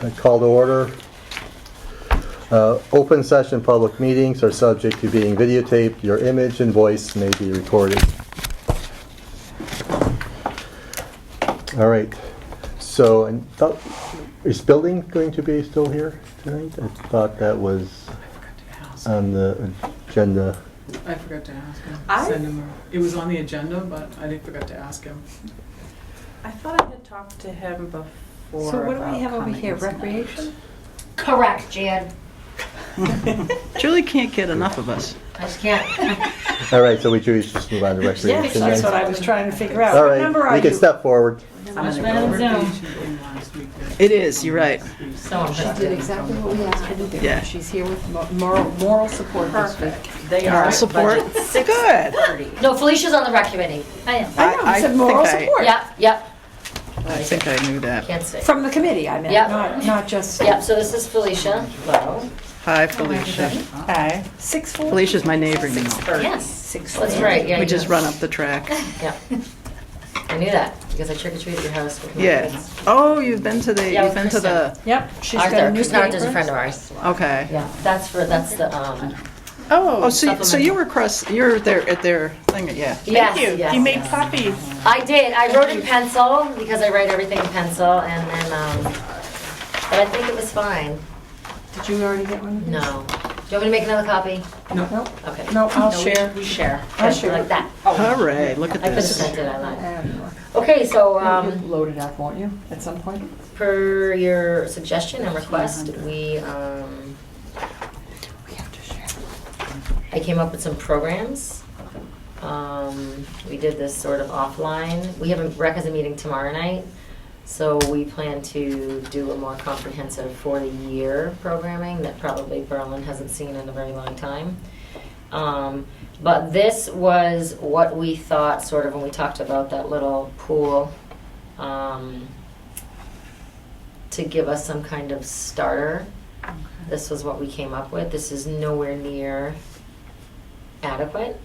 I call to order. Open session public meetings are subject to being videotaped. Your image and voice may be recorded. All right. So, is building going to be still here tonight? I thought that was on the agenda. I forgot to ask him. It was on the agenda, but I forgot to ask him. I thought I had talked to him before. So what do about we have over coming here, tonight. recreation? Correct, Jan. Julie can't get enough of us. I just can't. All right, so we should just move on to recreation. Yes, that's then? what I was trying to figure out. All What number right, are you can you? step forward. Much better than Zoom. It is, you're right. So She did exactly what we asked her to do. Yeah. She's here with moral support this week. They Moral are support? budget Good. 6:30. No, Felicia's on the rec committee. I am. I know, I you said moral think I- support. Yep. I think I knew that. Can't say. From the committee, I meant, Yep. not just. Yep, so this is Felicia. Hello. Hi, Felicia. Hi. 6:40? Felicia's my neighbor now. 6:30. Yes. 6:40. That's right, yeah. We you just know. run up the track. Yeah. I knew that because I trick-or-treated at your house with my Yeah. kids. Oh, you've been to the, Yeah, you've with been to the, Yep, she's got a Arthur, new Kristen Arthur's a paper. friend of ours. okay. Yeah, that's the, Oh, so Supplemental. you were you're there at their thing, yeah. yes, you. yes, You made yes. copies. I did. I wrote in pencil because I write everything in pencil, and then, but I think it was fine. Did you already get one? No. Do you want me to make another copy? No, Okay. no, I'll No, share. We share. I'll Good, share. like that. Hooray, look at I could have this. sent it. I lied. And Okay, so you'll load it up, won't you, at some point? per your suggestion and request, We have to share. I came up with some programs. We did this sort of offline. We have a rec as a meeting tomorrow night, so we plan to do a more comprehensive for the year programming that probably Berlin hasn't seen in a very long time. But this was what we thought, sort of, when we talked about that little pool, to give us some kind of starter. This was what we came up with. This is nowhere near adequate,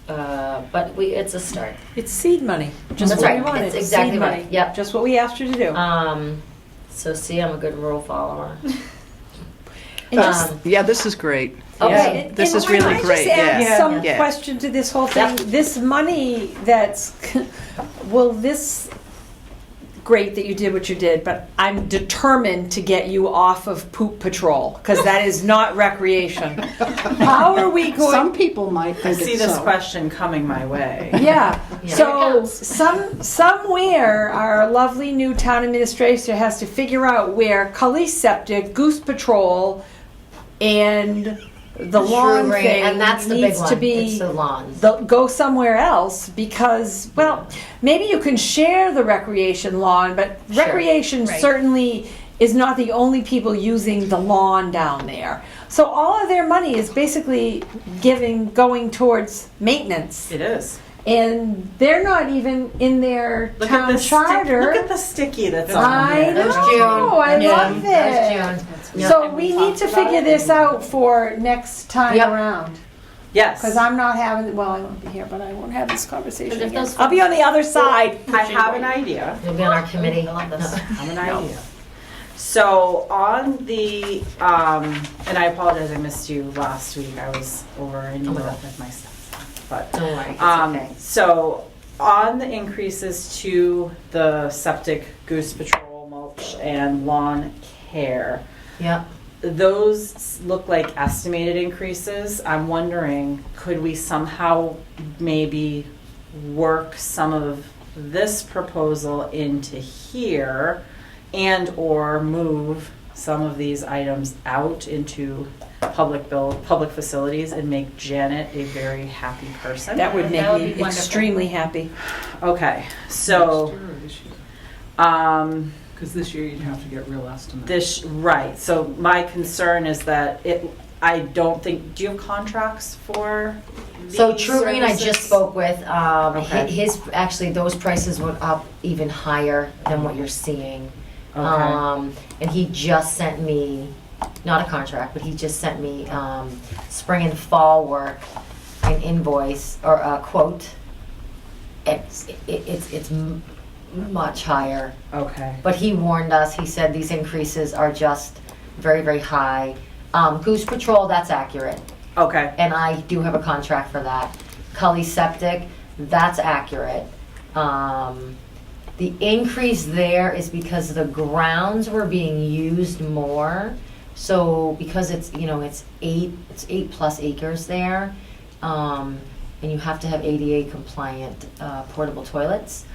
but it's a start. It's seed money, just That's what right. we wanted. It's exactly seed right. money. Yep. Just what we asked you to do. So see, I'm a good rule follower. And just- Yeah, this is great. Okay. This And is really can great, I just add yeah. some Yeah. question to this whole thing? Yep. This money will this, great that you did what you did, but I'm determined to get you off of poop patrol, because that is not recreation. How are we going? Some people might I think see it's this so. question coming my way. Yeah. Yeah. So somewhere our lovely new town administrator has to figure out where Cully Septic, Goose Patrol, and the lawn True, right, thing and that's the big needs one. to be It's the lawns. go somewhere else, because, well, maybe you can share the recreation lawn, but Sure. recreation Right. certainly is not the only people using the lawn down there. So all of their money is basically going towards maintenance. It is. And they're not even in their Look town at the charter. Look at the sticky that's on I here. That was know, June. I Yeah, love that it. was June. Yeah. So we need to figure this out for next time Yep. around. Yes. Because I'm not having, well, I won't be here, but I won't have this conversation But if again. those I'll be on the other side. I have an idea. You'll be on our committee. I have an idea. So on the, and I apologize, I missed you last week. I was over in Oh my Europe God. with my stepson. But Don't worry, it's okay. so on the increases to the septic, goose patrol, mulch, and lawn care, Yep. those look like estimated increases. I'm wondering, could we somehow maybe work some of this proposal into here and or move some of these items out into public facilities and make Janet a very happy person? That would make That would me be wonderful. extremely happy. Okay, so, Because this year you'd have to get real estimates. right, so my concern is that I don't think, do you have contracts for these So True Green, I services? just spoke with, Okay. his, actually, those prices went up even higher than what you're seeing. Okay. And he just sent me, not a contract, but he just sent me, spring and fall work, an invoice, or a quote. It's much higher. Okay. But he warned us, he said these increases are just very, very high. Goose Patrol, that's accurate. Okay. And I do have a contract for that. Cully Septic, that's accurate. The increase there is because the grounds were being used more. So because it's, you know, it's 8+ acres there, and you have to have ADA compliant portable toilets.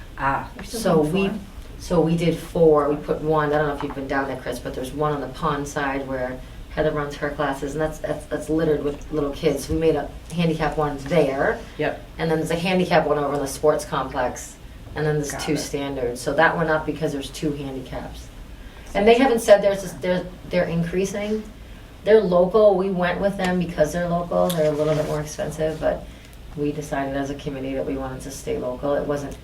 So we did 4. We put one. I don't know if you've been down there, Chris, but there's one on the pond side where Heather runs her classes, and that's littered with little kids. So we made a handicap one there. Yep. And then there's a handicap one over in the sports complex, and then there's Got 2 it. standards. So that went up because there's 2 handicaps. And they haven't said they're increasing. They're local. We went with them because they're local. They're a little bit more expensive, but we decided as a committee that we wanted to stay local. It wasn't,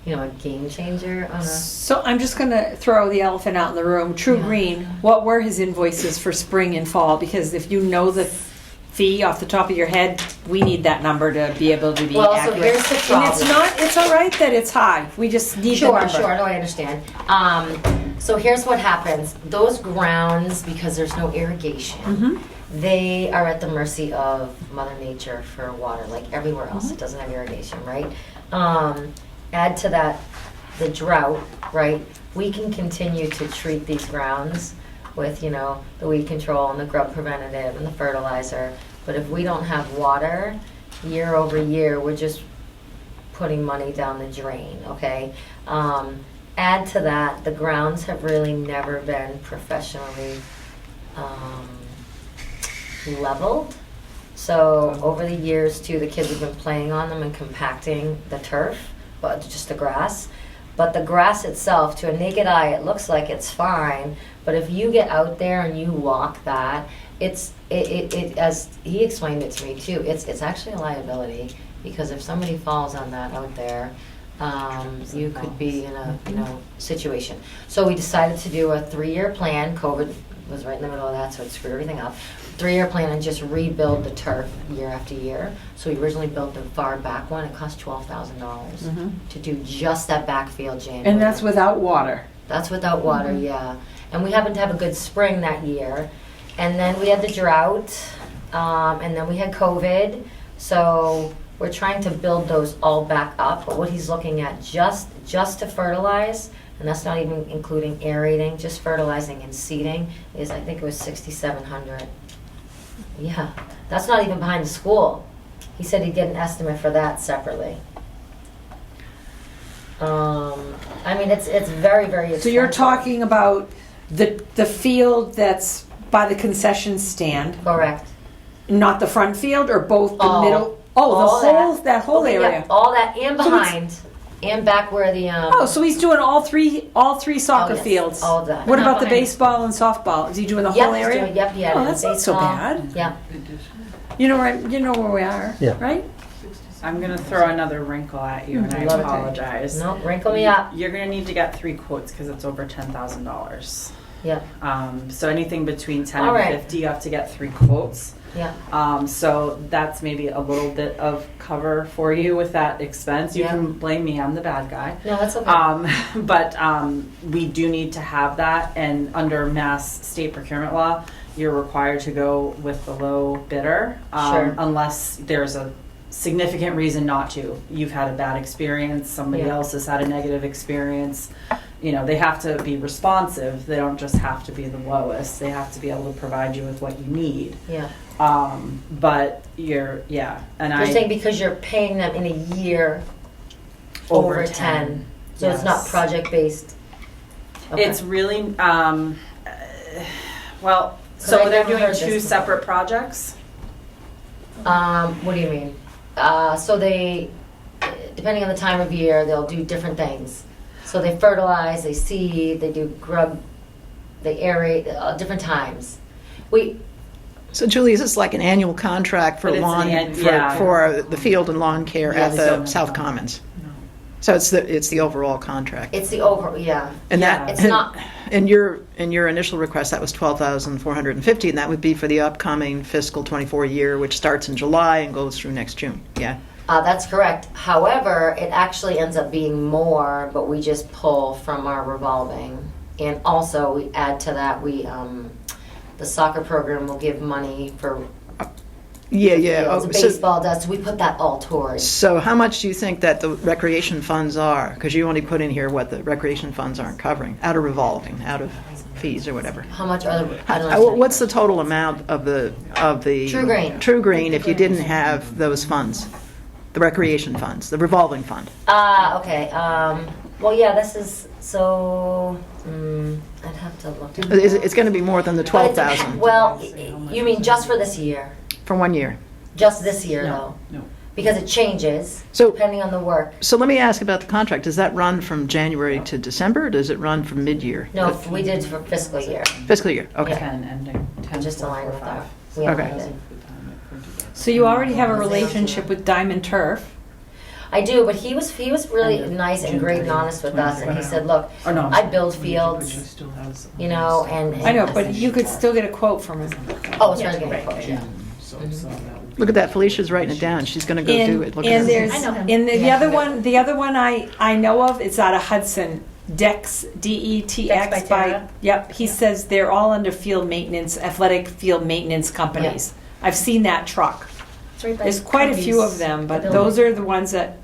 you know, a game changer on a. So I'm just going to throw the elephant out in the room. True Yeah. Green, what were his invoices for spring and fall? Because if you know the fee off the top of your head, we need that number to be able to be Well, so accurate. here's the And it's problem. not, it's all right that it's high. We just need the Sure, number. no, I understand. So here's what happens. Those grounds, because there's no irrigation, Mm-hmm. they are at the mercy of Mother Nature for water, like everywhere else. It doesn't have irrigation, right? Add to that the drought, right? We can continue to treat these grounds with, you know, the weed control and the grub preventative and the fertilizer. But if we don't have water year over year, we're just putting money down the drain, okay? Add to that, the grounds have really never been professionally leveled. So over the years too, the kids have been playing on them and compacting the turf, but just the grass. But the grass itself, to a naked eye, it looks like it's fine. But if you get out there and you walk that, it as he explained it to me too, it's actually a liability, because if somebody falls on that out there, you could be in a, you know, situation. So we decided to do a 3-year plan. COVID was right in the middle of that, so it screwed everything up. 3-year plan and just rebuild the turf year after year. So we originally built the far back one. It cost $12,000 to do just that backfield, January. And that's without water. That's without water, yeah. And we happened to have a good spring that year. And then we had the drought, and then we had COVID. So we're trying to build those all back up. But what he's looking at just to fertilize, and that's not even including aerating, just fertilizing and seeding, is I think it was $6,700. Yeah, that's not even behind the school. He said he'd get an estimate for that separately. I mean, it's very, very expensive. So you're talking about the field that's by the concession stand, Correct. not the front field, or both the All. middle? Oh, All the whole, that whole Okay, area. Yeah, all that and So it's- behind, and back where the Oh, so he's doing all three soccer yes, fields. all of that. What Not about the behind. baseball and softball? Is he doing the Yep, whole he's area? doing- yep, yeah. Oh, that's not so baseball. bad. Yeah. You know where we are, Yeah. right? I'm gonna throw another wrinkle at you, and I Love it. apologize. No, wrinkle me up. You're gonna need to get 3 quotes because it's over $10,000. Yeah, So anything between 10 All and right. 50, you have to get 3 quotes. yeah. So that's maybe a little bit of cover for you with that expense. You Yeah. can blame me, I'm the bad guy. No, that's okay. But we do need to have that, and under Mass state procurement law, you're required to go with the low bidder. Sure. Unless there's a significant reason not to. You've had a bad experience, somebody Yeah. else has had a negative experience. You know, they have to be responsive. They don't just have to be the lowest. They have to be able to provide you with what you need. Yeah. But and You're saying because you're paying them in a year over 10. So it's not Yes. project based. Okay. It's really, well, I so they're never doing heard this 2 before. separate projects? What do you mean? So they, depending on the time of year, they'll do different things. So they fertilize, they seed, they do grub, they aerate, different times. So Julie, is this like an annual contract for But it's lawn, yeah. for the field and lawn care at Yes. the South Commons? So it's the overall contract. It's the over, yeah. And Yeah. that, It's not, in your initial request, that was $12,450, and that would be for the upcoming fiscal '24 year, which starts in July and goes through next June. Yeah. That's correct. However, it actually ends up being more, but we just pull from our revolving. And also, we add to that, the soccer program will give money for Yeah. fields. Oh, Baseball does, so we put that all towards. so how much do you think that the recreation funds are? Because you only put in here what the recreation funds aren't covering, out of revolving, out of fees or whatever. How much are the, I don't know. What's the total amount of the True Green. True Green if you didn't have those funds, the recreation funds, the revolving fund? Okay. Well, yeah, this is, so, I'd have to look at It's going to be more than the But it 12,000 depends- Well, you mean just for this year? for 1 year. Just this year, though? No. Because it changes, So- depending on the work. So let me ask about the contract. Does that run from January to December, or does it run from mid-year? No, we did for fiscal year. Fiscal year, okay. 10 ending, 10, Just align with 4, that. 5. We Okay. aligned it. So you already have a relationship with Diamond Turf. I do, but he was really End of nice and June great and 30, honest with us, and he 2020. said, look, Oh, no. I build But fields, still has you know, and. I know, but you could still get a quote from him. Oh, it's gonna get a quote, yeah. So Mhm. that would be- Look at that, Felicia's writing it down. She's going to go do it. Look at And her. there's, I know him. and the Yeah. the other one I know of, it's out of Hudson, Dex, DETX Dex by Terra? yep, he says they're all under field maintenance, athletic field maintenance companies. I've seen that truck. It's right by There's quite a few of Kirby's them, but building. those are the ones that,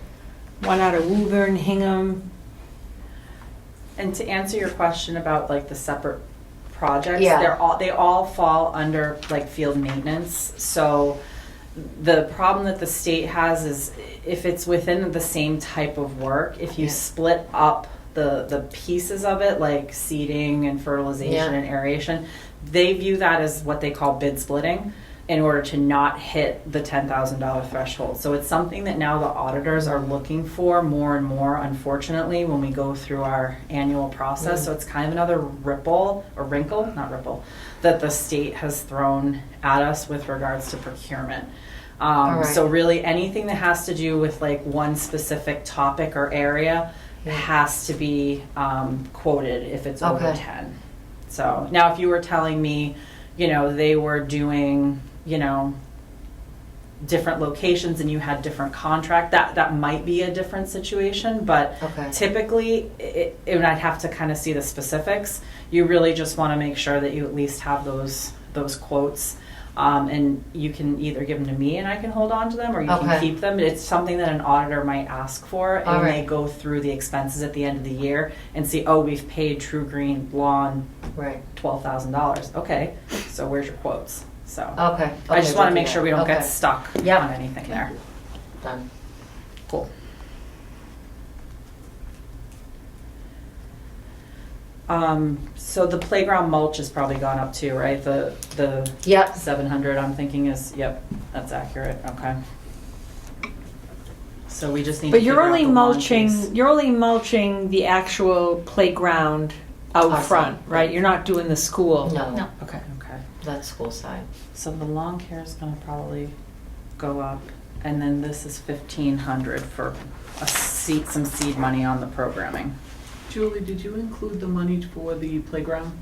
one out of Woburn, Hingham. And to answer your question about like the separate projects, Yeah. they all fall under like field maintenance. So the problem that the state has is if it's within the same type of work, if you Yeah. split up the pieces of it, like seeding and fertilization Yeah. and aeration, they view that as what they call bid splitting in order to not hit the $10,000 threshold. So it's something that now the auditors are looking for more and more, unfortunately, when we go through our annual process. So it's kind of another wrinkle, that the state has thrown at us with regards to procurement. All right. So really anything that has to do with like one specific topic or area Yeah. has to be quoted if it's over Okay. 10. So now if you were telling me, they were doing, different locations and you had different contract, that might be a different situation, but Okay. typically, and I'd have to kind of see the specifics, you really just want to make sure that you at least have those quotes. And you can either give them to me and I can hold on to them, or you Okay. can keep them. It's something that an auditor might ask for, and All they right. go through the expenses at the end of the year and see, oh, we've paid True Green Lawn Right. $12,000. Okay, so where's your quotes? So Okay. I just Okay, want to we'll make do sure we that. don't get Okay. stuck Yep. on anything there. Done. Cool. So the playground mulch has probably gone up too, right? The Yep. 700 I'm thinking is, yep, that's accurate. Okay. So we just need to But figure out the lawn piece. you're only mulching the actual playground out Awesome. front, right? You're not doing the school. No. No, Okay. Okay. that's school side. So the lawn care is gonna probably go up, and then this is 1,500 for some seed money on the programming. Julie, did you include the money for the playground?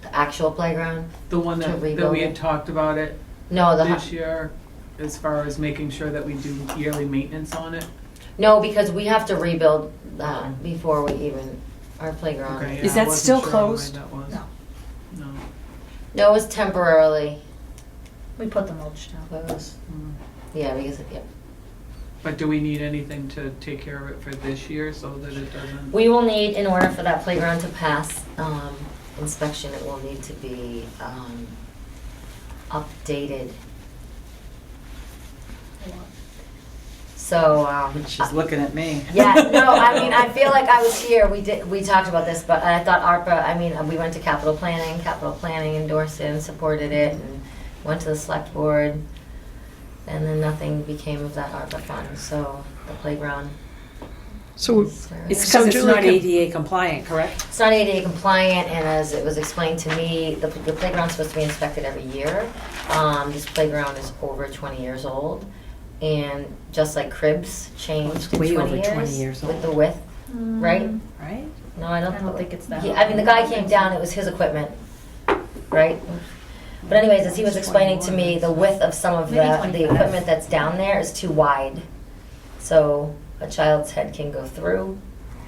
The actual playground? The one To that rebuild we it? had talked about it No, this year, as far as making sure that we do yearly maintenance on it? no, because we have to rebuild that before we even, our playground. Okay, Is yeah, I that wasn't still sure closed? why that was. No. No. No, it was temporarily We put the mulch down. closed. Mm. Yeah, because of, yeah. But do we need anything to take care of it for this year so that it doesn't? We will need, in order for that playground to pass inspection, it will need to be updated. So, She's looking at me. yeah, no, I mean, I feel like I was here, we talked about this, but I thought ARPA, I mean, we went to capital planning endorsed it and supported it, and went to the select board, and then nothing became of that ARPA fund, so the playground. So is- It's So because it's Julie, not can- ADA compliant, correct? It's not ADA compliant, and as it was explained to me, the playground's supposed to be inspected every year. This playground is over 20 years old, and just like cribs changed it's in way 20 over years. 20 years With old. the width, right? Right? No, I I don't don't think it's that. I mean, the guy came down, it was his equipment, right? But anyways, as he was explaining to me, the width of some of Maybe the 25. equipment that's down there is too wide. So a child's head can go through,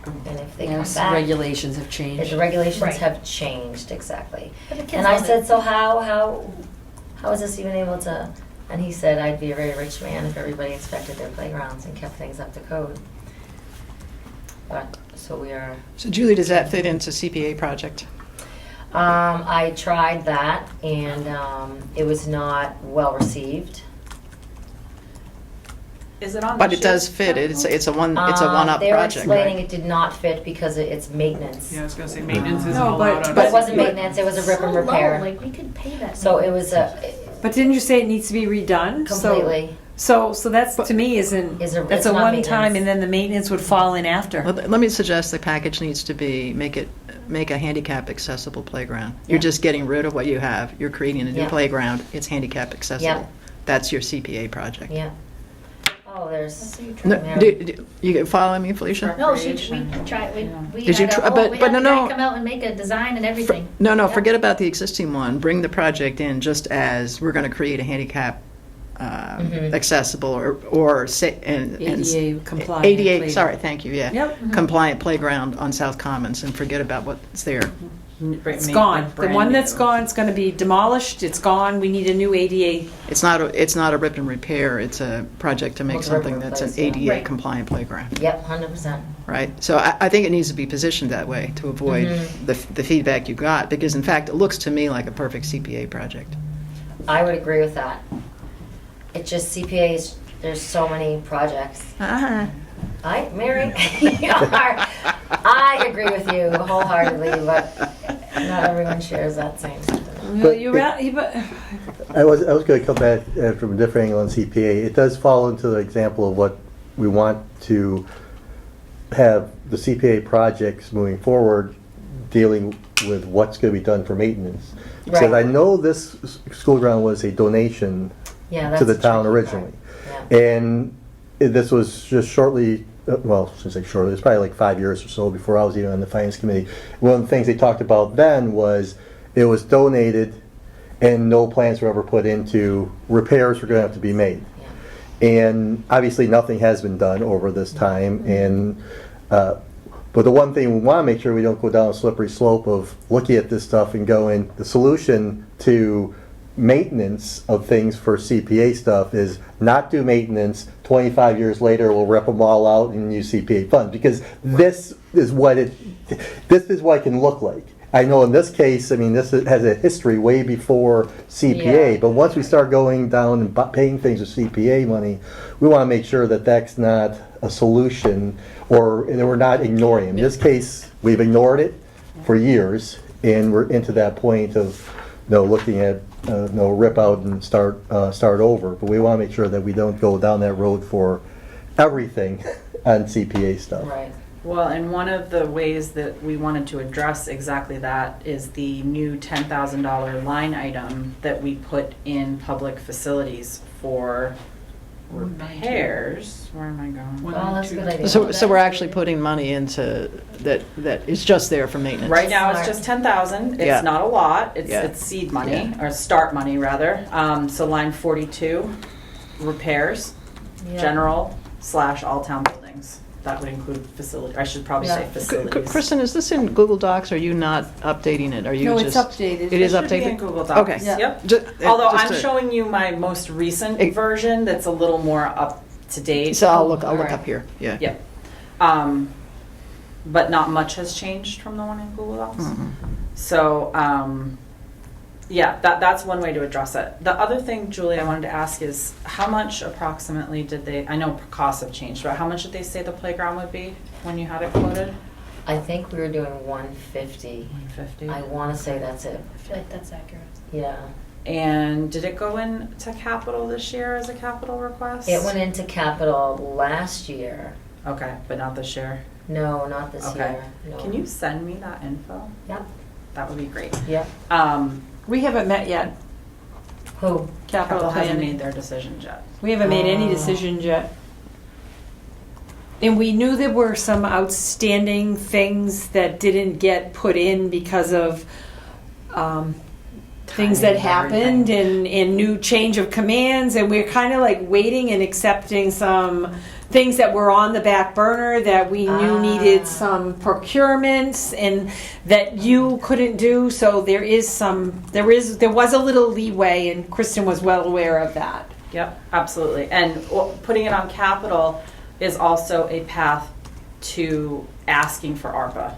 and if they come Yes, back, regulations have if changed. the regulations Right. have changed, exactly. But the kids And I love said, it. so how is this even able to, and he said, I'd be a very rich man if everybody inspected their playgrounds and kept things up to code. But, so we are, So Julie, does that fit into CPA project? I tried that, and it was not well received. Is it on? But this it does year's fit. It's a one-up They were project. explaining it did not fit because it's maintenance. Yeah, I was gonna say maintenance isn't No, allowed but- out But of it wasn't CPA. maintenance, it was a rip and So repair. low, like we could pay that. So it was a, But didn't you say it needs to be redone? So- completely, So that's, to me, it's that's not a one maintenance. time, and then the maintenance would fall in after. Let me suggest the package needs to be, make a handicap accessible playground. You're Yeah. just getting rid of what you have. You're creating a new Yeah. playground. It's handicap accessible. Yeah. That's your CPA project. yeah. Oh, there's, That's what you No, tried. Yeah. you follow me, Felicia? No, we tried, we Did you had a try- whole- but- we but had no, the no. guy come out and make a design and everything. No, Yeah. forget about the existing one. Bring the project in just as we're going to create a handicap Mhm. accessible or say and ADA compliant. ADA. playground. Sorry, thank you. Yeah, Yep. compliant playground on South Commons, and forget about what's there. It's gone. The one that's gone is gonna be demolished, it's gone, we need a new ADA. It's not a rip and repair. It's a project to make Well, something rip and that's an replace, yeah. ADA Right. compliant playground, yep, 100%. right? So I think it needs to be positioned that way to avoid Mhm. the feedback you got, because in fact it looks to me like a perfect CPA project. I would agree with that. It's just CPAs, there's so many projects. Mary, I agree with you wholeheartedly, but not everyone shares that same sentiment. Well, you're right, but I was going to come back from a different angle on CPA. It does fall into the example of what we want to have the CPA projects moving forward dealing with what's going to be done for maintenance. Because Right. I know this school ground was a donation Yeah, that's to the the town tricky originally. part. Yeah. And this was just shortly, well, I shouldn't say shortly, it was probably like 5 years or so before I was even on the finance committee. One of the things they talked about then was it was donated and no plans were ever put into repairs were going to have to be made. And obviously nothing has been done over this time. And but the one thing we want to make sure we don't go down a slippery slope of looking at this stuff and going, the solution to maintenance of things for CPA stuff is not do maintenance. 25 years later, we'll rip them all out and use CPA funds, because this is what it can look like. I know in this case, I mean, this has a history way before CPA, Yeah. but once we start going down and paying things with CPA money, we want to make sure that that's not a solution, or that we're not ignoring it. In this case, we've ignored it for years, and we're into that point of looking at rip out and start over. But we want to make sure that we don't go down that road for everything on CPA stuff. Right. Well, and one of the ways that we wanted to address exactly that is the new $10,000 line item that we put in public facilities for repairs. Where am I going? Well, that's a good idea. So we're actually putting money into that is just there for maintenance. Right now, it's Smart. just 10,000. Yeah. It's not a lot. It's Yeah. it's seed money, Yeah. or start money rather. So line 42, repairs, Yeah. general / all town buildings. That would include facility. I should probably say Yeah. facilities. Kristen, is this in Google Docs? Or are you not updating it? Are you no, just? it's updated. It is It should be updated? in Google Docs. Okay. Yeah. Yep. Ju- Although just I'm to- showing you my most recent It- version that's a little more up to date. So I'll look Alright. up here. Yeah. Yep. But not much has changed from the one in Google Docs. Mhm. So, yeah, that's one way to address it. The other thing, Julie, I wanted to ask is how much approximately did they, I know costs have changed, but how much did they say the playground would be when you had it quoted? I think we were doing 150. 150. I want to say that's it. I feel like that's accurate. Yeah. And did it go into capital this year as a capital request? It went into capital last year. Okay, but not this year. No, not this Okay. year. No. Can you send me that info? Yep. That would be great. Yep. We haven't met yet, Who? Capital capital hasn't planning. made their decisions yet. We haven't made any Oh. decisions yet. And we knew there were some outstanding things that didn't get put in because of things that happened and new change of commands, and we're kind of like waiting and accepting some things that were on the back burner that we knew needed some procurements and that you couldn't do. So there was a little leeway, and Kristen was well aware of that. Yep, absolutely. And putting it on capital is also a path to asking for ARPA.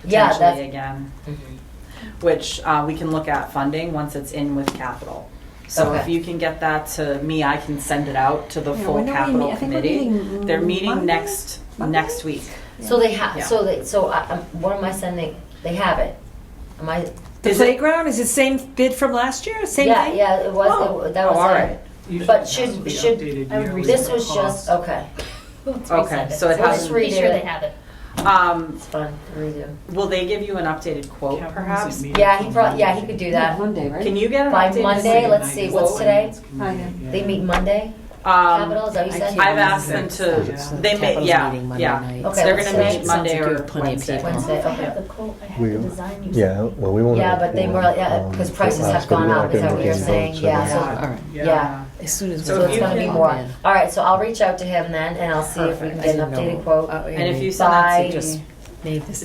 Yeah, Potentially that's again, Mhm. which we can look at funding once it's in with capital. So Okay. if you can get that to me, I can send it out to the Yeah, full when are we capital meet- I think we're committee. meeting They're meeting Monday? next Monday? week. So they have. Yeah. What am I sending? They have it. Am I? The Is it- playground is the same bid from last year. Same Yeah, thing. yeah. It was. Oh. That was all it. right. Usually But it has should- to be should- updated I would yearly This with was the just cost. okay. Let's Okay, resend it. so it Let's hasn't- be sure redo they it. have it. It's fun to redo. Will they give you an updated quote, Capital's perhaps? at meeting Yeah, till he could do that. Monday, right? Can you get an By updated Monday, quote? let's see, what's today? Yeah. They meet Monday. Capital, is that what you said? I've asked them to. They may, yeah. Okay, They're what's gonna today? meet Monday or plenty of Wednesday. people. Wednesday. I Okay. have the quote, I have We- the design you Yeah, well, we won't. Yeah, but they were, because prices have gone up, is that what you're saying? Yeah, so, All right. yeah. As soon as So So if it's you gonna be can- more. All right, so I'll reach out to him then, and I'll see if we can get an updated quote. And if you send that By- to just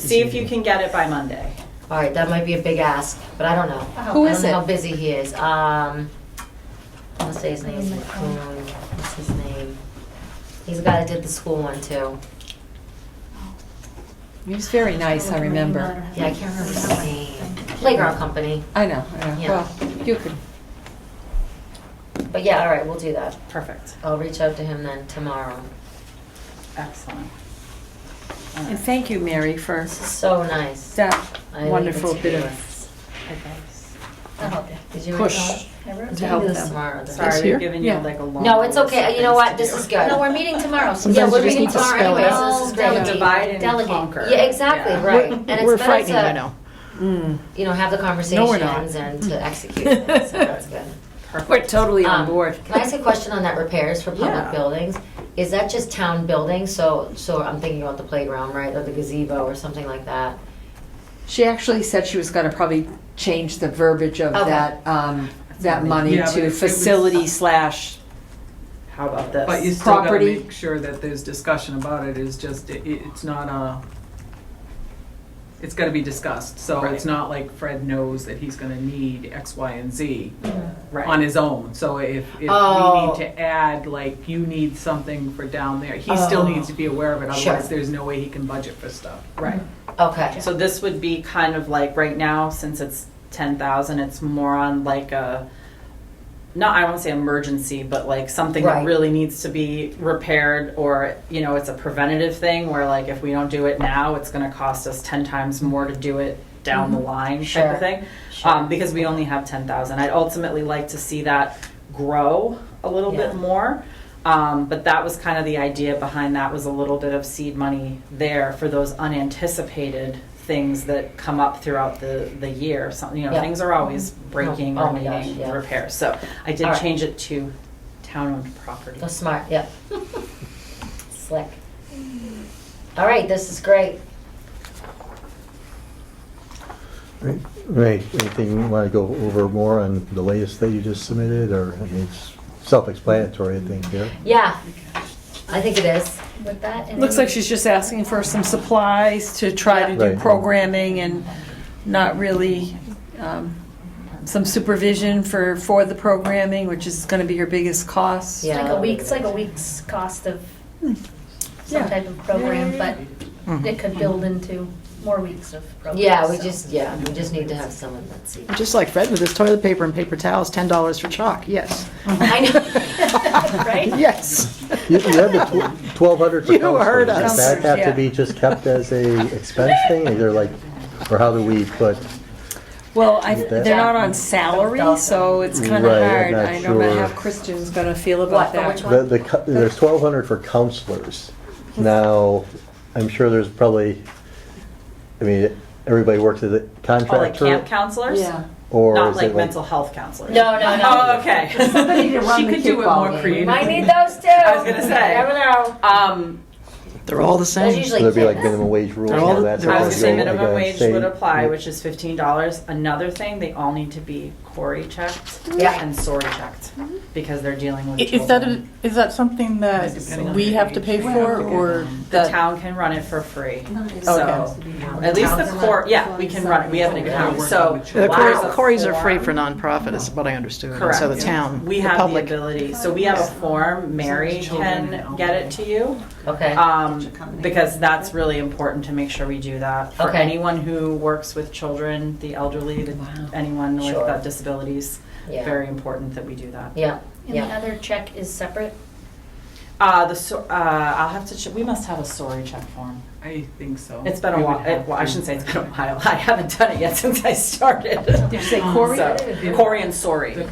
see if you can get it by Monday. All right, that might be a big ask, but I don't know. Who I is don't know it? how busy he is. Let's say his name is McCoon. What's his name? He's the guy that did the school one too. He was very nice, I remember. Yeah, I can't remember his name. Playground company. I know. Yeah. Well, you could. But yeah, all right, we'll do that. Perfect. I'll reach out to him then tomorrow. Excellent. And thank you, Mary, for This is so nice. that I think wonderful it's bit of fabulous. I'll help you. Did you push. recall? I wrote To it We help can do this them. tomorrow. then. Sorry, year? we've given you Yeah. like a long. No, it's list okay. of You know things what? to This do. is good. No, we're meeting tomorrow. So Sometimes Yeah, you we're just meeting need to tomorrow spell it anyway. out. This is great. Divide and Delegate. conquer. Yeah, exactly, Yeah. right. And it's We're better frightening you to, now. you know, have the No, we're not. conversations and to execute it. So that's good. We're totally on Um, board. Can I ask a question on that repairs for public Yeah. buildings? Is that just town buildings? So I'm thinking about the playground, right, or the gazebo or something like that? She actually said she was going to probably change the verbiage of Okay. that money Yeah, but to it was- facility slash. How about this? But you still gotta Property. make sure that there's discussion about it, is just, it's not it's gotta be discussed, so Right. it's not like Fred knows that he's gonna need X, Y, and Z Right. on his own, so if we Oh. need to add, like, you need something for down there, he still Oh. needs to be aware of it, Sure. otherwise there's no way he can budget for stuff. Right. Okay. So this would be kind of like right now, since it's 10,000, it's more on like a, not, I won't say emergency, but like something Right. that really needs to be repaired, or, you know, it's a preventative thing where like if we don't do it now, it's gonna cost us 10 times more to do it down the line type Sure. of thing. Sure. Because we only have 10,000. I'd ultimately like to see that grow a little Yeah. bit more. But that was kind of the idea behind that, was a little bit of seed money there for those unanticipated things that come up throughout the year. Some, you know, Yeah. things are always breaking Oh or my gosh, needing yeah. repairs. So I did All right. change it to town-owned property. Oh, smart, yeah. Slick. All right, this is great. Right, Right. Anything you want to go over more on the latest that you just submitted, or, I mean, it's self-explanatory, I think, here. Yeah, I think it is. With that. and Looks then- like she's just asking for some supplies to try to do Right. programming and not really some supervision for the programming, which is going to be her biggest cost. Yeah. It's like a week's cost of Yeah. some type of program, Yeah, yeah, but it could build into more weeks of programs. Yeah, we so. just need to have someone that sees. Just like Fred with his toilet paper and paper towels, $10 for chalk, yes. I know. Right? Yes. You had the 1,200 for You counselors. heard Does us. that have Yeah. to be just kept as a expense thing, either like, or how do we put, Well, That- they're not on salary, so it's kind of Right, I'm hard. not I don't know sure. how Kristen's going to feel What, about for that. which one? there's 1,200 for counselors. Now, I'm sure there's probably, I mean, everybody works as a Oh, like contractor, camp counselors? Yeah. or Not is like it mental health counselors? No, no, no. Oh, okay. Somebody to run She the could do it kickball more game. We creative. might need those too. I was gonna say. Never know. They're all the There's same. usually There'd be like kids. minimum wage rules They're and all- all that. they're so I all was if gonna say you go, minimum like, wage state- would apply, which is $15. Another thing, they all need to be Cory checked Yeah. and SORI checked because they're dealing with Is that children. is that something that Depending on we the have to age. pay for, or The that town can run it for free. Okay. So at least the core, yeah, we can run it. We have an account. So The there's a Corys are free form. for nonprofit, is what I understood. And Correct. So the town, We the have the public. ability. So we have a form. Mary can get it to you. Okay. Because that's really important to make sure we do that. For Okay. anyone who works with children, the elderly, anyone with Sure. disabilities, Yeah. very important that we do that. Yeah. And the Yeah. other check is separate? I'll have to check. We must have a SORI check form. I think so. It's been a We would while. have Well, I to. shouldn't say it's been a while. I haven't done it yet since I started. Did you say Cory? So, Cory and SORI.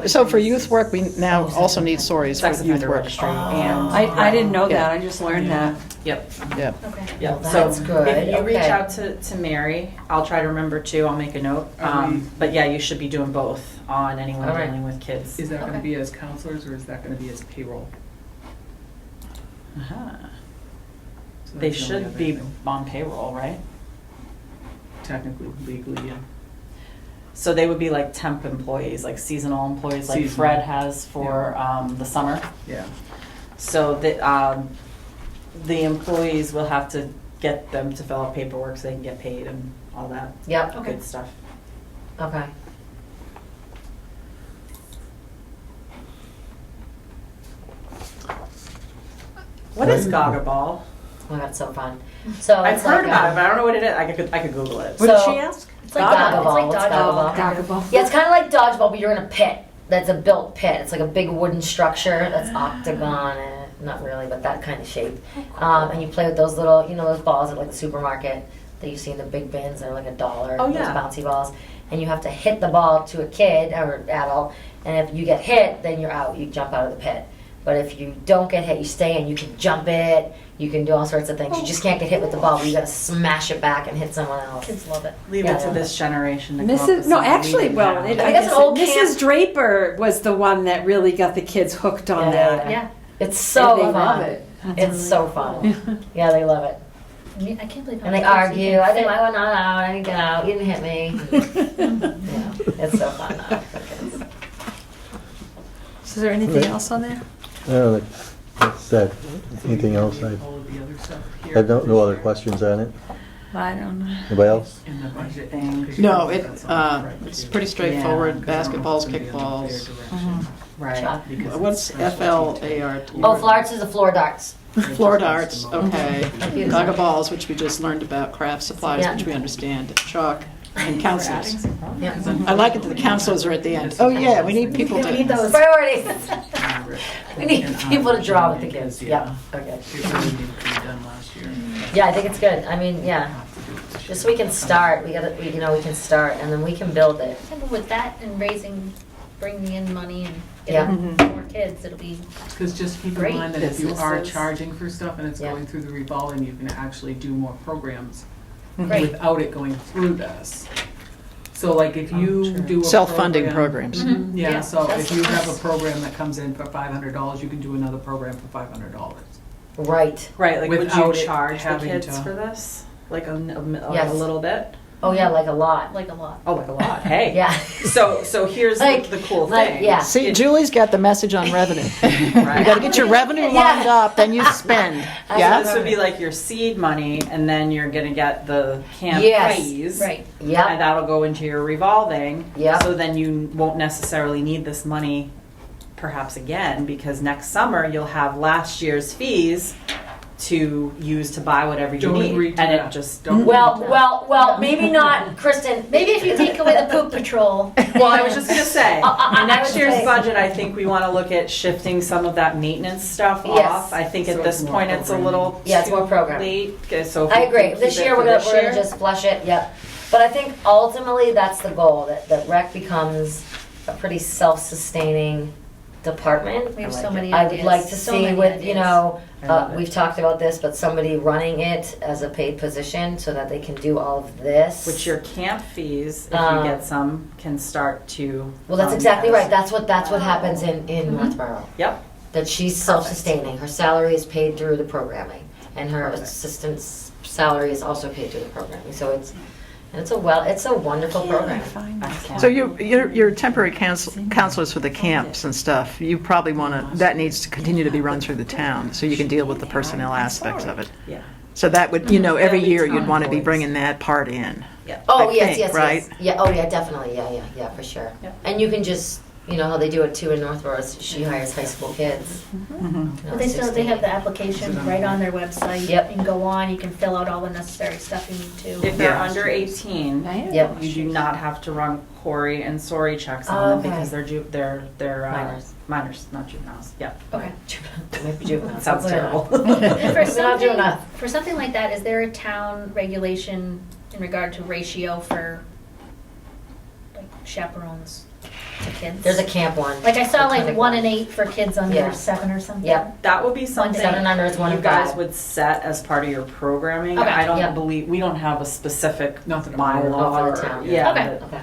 So for youth work, we now also need stories Sex for youth offender work. registry and. I didn't know Yeah. that, I just learned that. Yep. Yeah. Okay. Yep. Well, So that's good. if you reach Okay. out to Mary, I'll try to remember too. I'll make a note. But yeah, you should be doing both on anyone All right. dealing with kids. Is that going to Okay. be as counselors, or is that going to be as payroll? Uh-huh. So They that's the only should other be thing. on payroll, right? Technically, legally, yeah. So they would be like temp employees, like seasonal employees, like Seasonal. Fred has for the summer. Yeah. So the employees will have to get them to fill out paperwork so they can get paid and all that Yep. good stuff. Okay. What is Gaga Ball? Oh my god, it's so fun. So I've it's heard like, about it, but I don't know what it is. I could Google it. What did So- she ask? It's like Gaga dodgeball. ball. It's What's like Gaga dodgeball. ball? Dodgeball. Yeah, it's kind of like dodgeball, but you're in a pit. That's a built pit. It's like a big wooden structure that's octagon and not really, but that kind of shape. And you play with those little, you know, those balls at like the supermarket that you see in the big bins. They're like $1. Oh, those yeah. bouncy balls. And you have to hit the ball to a kid or adult. And if you get hit, then you're out. You jump out of the pit. But if you don't get hit, you stay and you can jump it. You can do all sorts of things. You just can't get hit with the ball. But you got to smash it back and hit someone else. Kids love it. Leave Yeah. it to this generation to come up with Mrs. No, something we actually, didn't well, have. it, I think that's an old Mrs. camp. Draper was the one that really got the kids hooked on that. Yeah. It's so They fun. love it. It's so fun. Yeah, they love it. I can't believe how And they many kids argue. you I can didn't. fit. I went not out. I didn't get out. You didn't hit me. Yeah, it's so fun though. for kids. Is there anything else on there? No, that's that. Anything else? All of the other stuff I here. have no other questions on it. I don't know. Anybody else? In the budget Thing. 'cause you No, can put that on the it's right, pretty too. straightforward. Because I don't know if Basketballs, it's gonna be in their kickballs. direction. Right. Chuck. Because What's it's FLART? Oh, Florence is the floor darts. Floor darts, okay. Computer Gaga science. balls, which we just learned about, craft supplies, Yeah. which we understand, chalk, and counselors. Yeah. I like it that the counselors are at the end. Oh, yeah, we need people We need to, those priorities. We need And people to draw with the because, kids. Yeah. Okay. It really needed to be done last year. Yeah, I think it's good. I mean, yeah. Have to do it this Just year. so we can start. We can start, and then we can build it. Yeah, but with that and bringing in money and Yeah. getting more kids, it'll be, Because just keep in Great mind that if you are businesses. charging for stuff and it's Yeah. going through the revolving, you can actually do more programs Great. without it going through this. So like if you do a self-funding program- programs. Yeah, Yeah, so that's- if you have a program that comes in for $500, you can do another program for $500. Right. Right, like would Without you it charge the having kids to- for this? Like like Yes. a little bit? Oh yeah, like a lot. like a lot. Oh, like a lot. Hey. Yeah. So here's Like- the cool like, thing. yeah. See, Julie's got the message on revenue. You gotta get your revenue lined up, then you spend. So Yeah? this would be like your seed money, and then you're gonna get the camp Yes. fees. Right. And Yep. that'll go into your revolving. Yep. So then you won't necessarily need this money perhaps again, because next summer you'll have last year's fees to use to buy whatever you Don't need. agree to and that. it just Don't. Well, maybe not, Kristen. Maybe if you take away the poop patrol. Well, I was just gonna say, I in next would year's say- budget, I think we want to look at shifting some of that maintenance stuff Yes. off. I think So at this it's more point it's a programming. little Yeah, it's more too programming. late. Okay, so if I we agree. can This keep it year for we're gonna this year. just flush it. Yep. But I think ultimately that's the goal. That rec becomes a pretty self-sustaining department. We have I so like many I ideas. would like to So see many with, ideas. you know, I love it. we've talked about this, but somebody running it as a paid position so that they can do all of this. Which your camp fees, if Um, you get some, can start to. Well, that's come exactly as- right. That's what happens in Northborough. Yep. That she's self-sustaining. Her salary is paid through the programming. and her assistant's salary is also paid through the programming. So it's a wonderful program. Excellent. So your temporary counselors for the camps and stuff, you probably want to, that needs to continue to be run through the town, so you can deal with the personnel aspects of it. Yeah. So that would, every year you'd want to be bringing that part in. Yeah. Oh, I yes, think, yes, right? yes. Yeah, oh, yeah, definitely, yeah, for sure. Yep. And you can just, how they do it too in Northborough, she hires high school kids. But they have the application right on their website. Yep. You can go on, you can fill out all the necessary stuff you need to. If they're Yeah. under 18, Yep. you do not have to run Corey and Sori checks on Oh, them okay. because they're Minors. minors, not juveniles. Yeah. Okay. It might be juvenile. Sounds terrible. And for We're not doing that. something like that, is there a town regulation in regard to ratio for like chaperones to kids? There's a camp one. Like I saw like Clinic 1 and 8 for kids under Yeah. 7 or something. Yep. That would be something 7 and under is 1 you and guys 5. would set as part of your programming. Okay, I don't yeah. believe, we don't have a specific Nothing I'm aware of. bylaw. For the town. Yeah. Okay. but- Okay.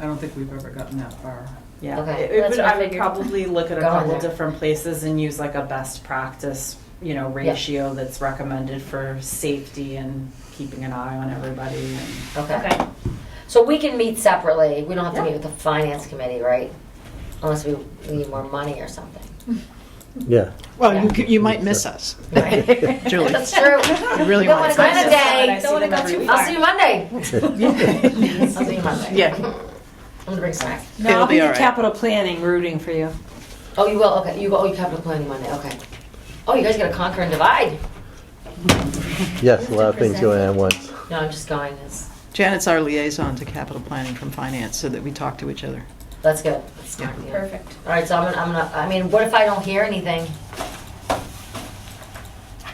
I don't think we've ever gotten that far. Yeah, Okay. It That's would, what I I would figured. probably look at a Go on couple there. different places and use like a best practice, ratio that's recommended for safety and keeping an eye on everybody. And Okay. Okay. So we can meet separately. We don't have to Yeah. meet with the finance committee, right? Unless we need more money or something. Yeah. Well, Yeah. you might miss us, Right. Julie. That's true. You really Don't want wanna to go miss on a us. day. Don't wanna go every too week. I'll see you Monday. I'll see you Monday. Yeah. I'm gonna bring snacks. No, It'll I'll be be all at right. capital planning rooting for you. Oh, you will? Okay. You capital planning Monday. Okay. Oh, you guys gotta conquer and divide. Yes, a lot of things going on at once. No, I'm just going. Janet's our liaison to capital planning from finance, so that we talk to each other. That's good. That's smart. Yeah. Yeah. Perfect. All right. So I mean, what if I don't hear anything?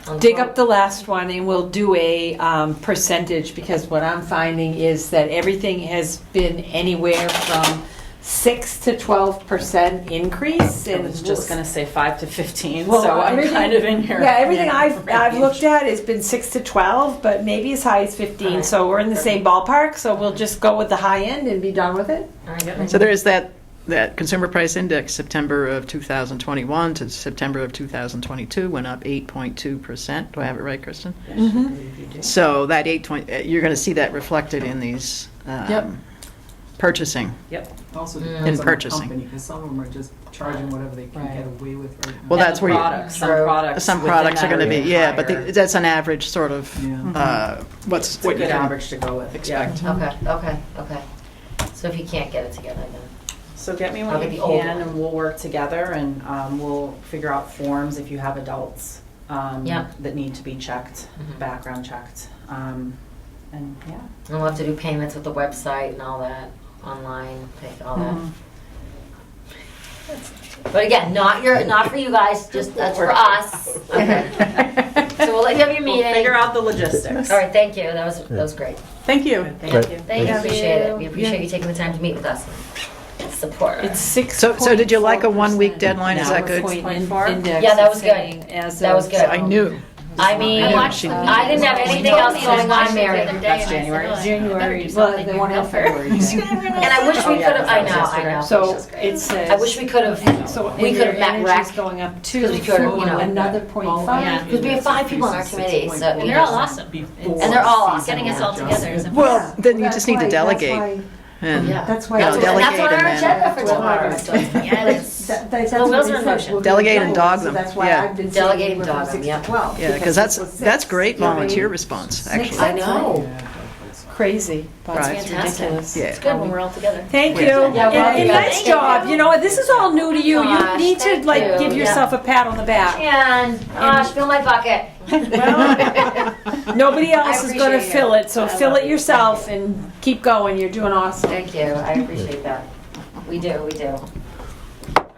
On Dig phone? up the last one and we'll do a percentage, because what I'm finding is that everything has been anywhere from 6 to 12% increase. I And was just gonna say 5 to 15, Well, so I'm everything- kind of in here. Yeah, everything I've range. looked at has been 6 to 12, but maybe as high as 15. Alright. So we're in the same ballpark. So we'll just go with the high end and be done with it. All right. So there is that consumer price index, September of 2021 to September of 2022 went up 8.2%. Do I have it right, Kristen? Yes, you do. So that you're going to see that reflected in these Yep. purchasing. Yep. Also In depends on the purchasing. company, because some of them are just charging whatever they can Right. get away with right now. Well, And that's the where you- products, some True. products. Some within products are that going to be, range yeah, but higher. that's an average sort of, Yeah. what's It's a what you good can average to go with. expect. Yeah. Okay. So if you can't get it together, then So get me I'll when get you the old can, one. and we'll work together, and we'll figure out forms if you have adults Yeah. that need to be checked, Mhm. background checked, and yeah. and we'll have to do payments with the website and all that online, all that. Mhm. But again, not for you guys, just that's for us. Okay. So we'll let you have your We'll meeting. figure out the logistics. All right, thank you. That was great. Thank you. Thank Right. you. Thank We appreciate it. you. We appreciate you taking the time to meet with us and support us. It's 6. So did you like a 1 week deadline? Is No. that good? Yeah, that was good. That was good. I knew. I mean, I know I she- didn't have anything else going on, Mary. That's January. January. Well, they won't have February. And I wish we Oh, yeah, could have. I because that was know. So So it says. I wish we could have. So we and could have your met energy's rec. going up too. 'Cause we could've, for you know, another all 0.5. Yeah. Because we have 5 people on our committee, so And they're all awesome. And they're all awesome. Getting us all together is important. Well, then you just need to delegate. And Yeah. That's why. Yeah, And that's on delegate our and agenda then for tomorrow. Yeah, that's- That's The wheels are in motion. Delegate and dog them, That's why yeah. I've been Delegate saying and we're from dog them, 6 yeah. to 12. yeah, because that's it was 6. that's great You know what I mean? volunteer response, actually. I know. Crazy, but Right. it's Fantastic. ridiculous. Yeah. It's good when we're all together. Thank you. Yeah. Yeah, well, and yeah. nice Thank job. you. You know, this is all new to you. You Gosh, need to thank like you. give yourself a pat on the back. And gosh, fill my bucket. Nobody else is going to appreciate fill it. it, so I fill love it it. yourself and keep going. You're doing awesome. Thank you. I appreciate that. We do. All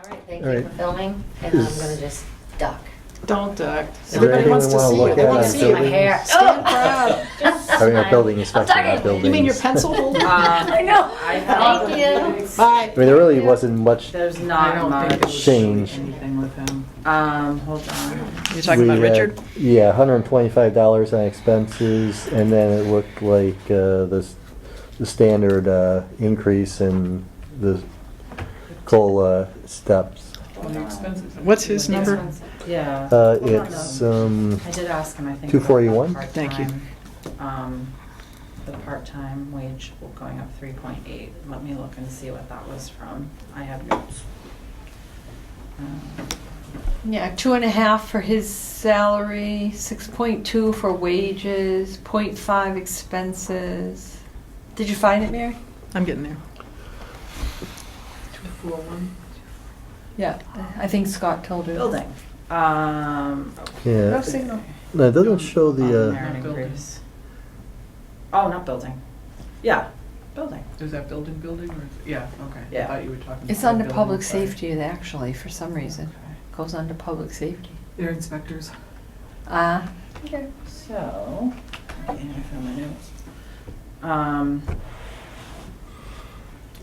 right, thank All you right. for filming. And I'm gonna just duck. Don't duck. Is there Everybody anything wants we to want to see look it. at They on want to see it. My hair. Stand Oh, proud. just I mean, a building inspector, talking. not buildings. You mean your pencil holder? I know. I have. Thank you. Bye. I mean, there really wasn't much There's I not don't think it much. was Change. anything with him. Hold on. You're talking about We had- Richard? Yeah, $125 on expenses, and then it looked like the standard increase in the COLA steps. Well, the expenses. What's his number? Yeah. It's, I did ask him, I think. 241? about the Thank you. part-time, the part-time wage going up 3.8. Let me look and see what that was from. I have notes. Yeah, 2.5 for his salary, 6.2 for wages, 0.5 expenses. Did you find it, Mary? I'm getting there. 241. Yeah, I think Scott told her. Building. yeah. No signal. No, it doesn't show the, Merit Building. increase. Oh, not building. Yeah, building. Is that building or, yeah, okay. Yeah. I thought you were talking. It's about under building, public sorry. safety, actually, for some reason. Goes under public safety. They're inspectors. Okay. So, I can't find my notes.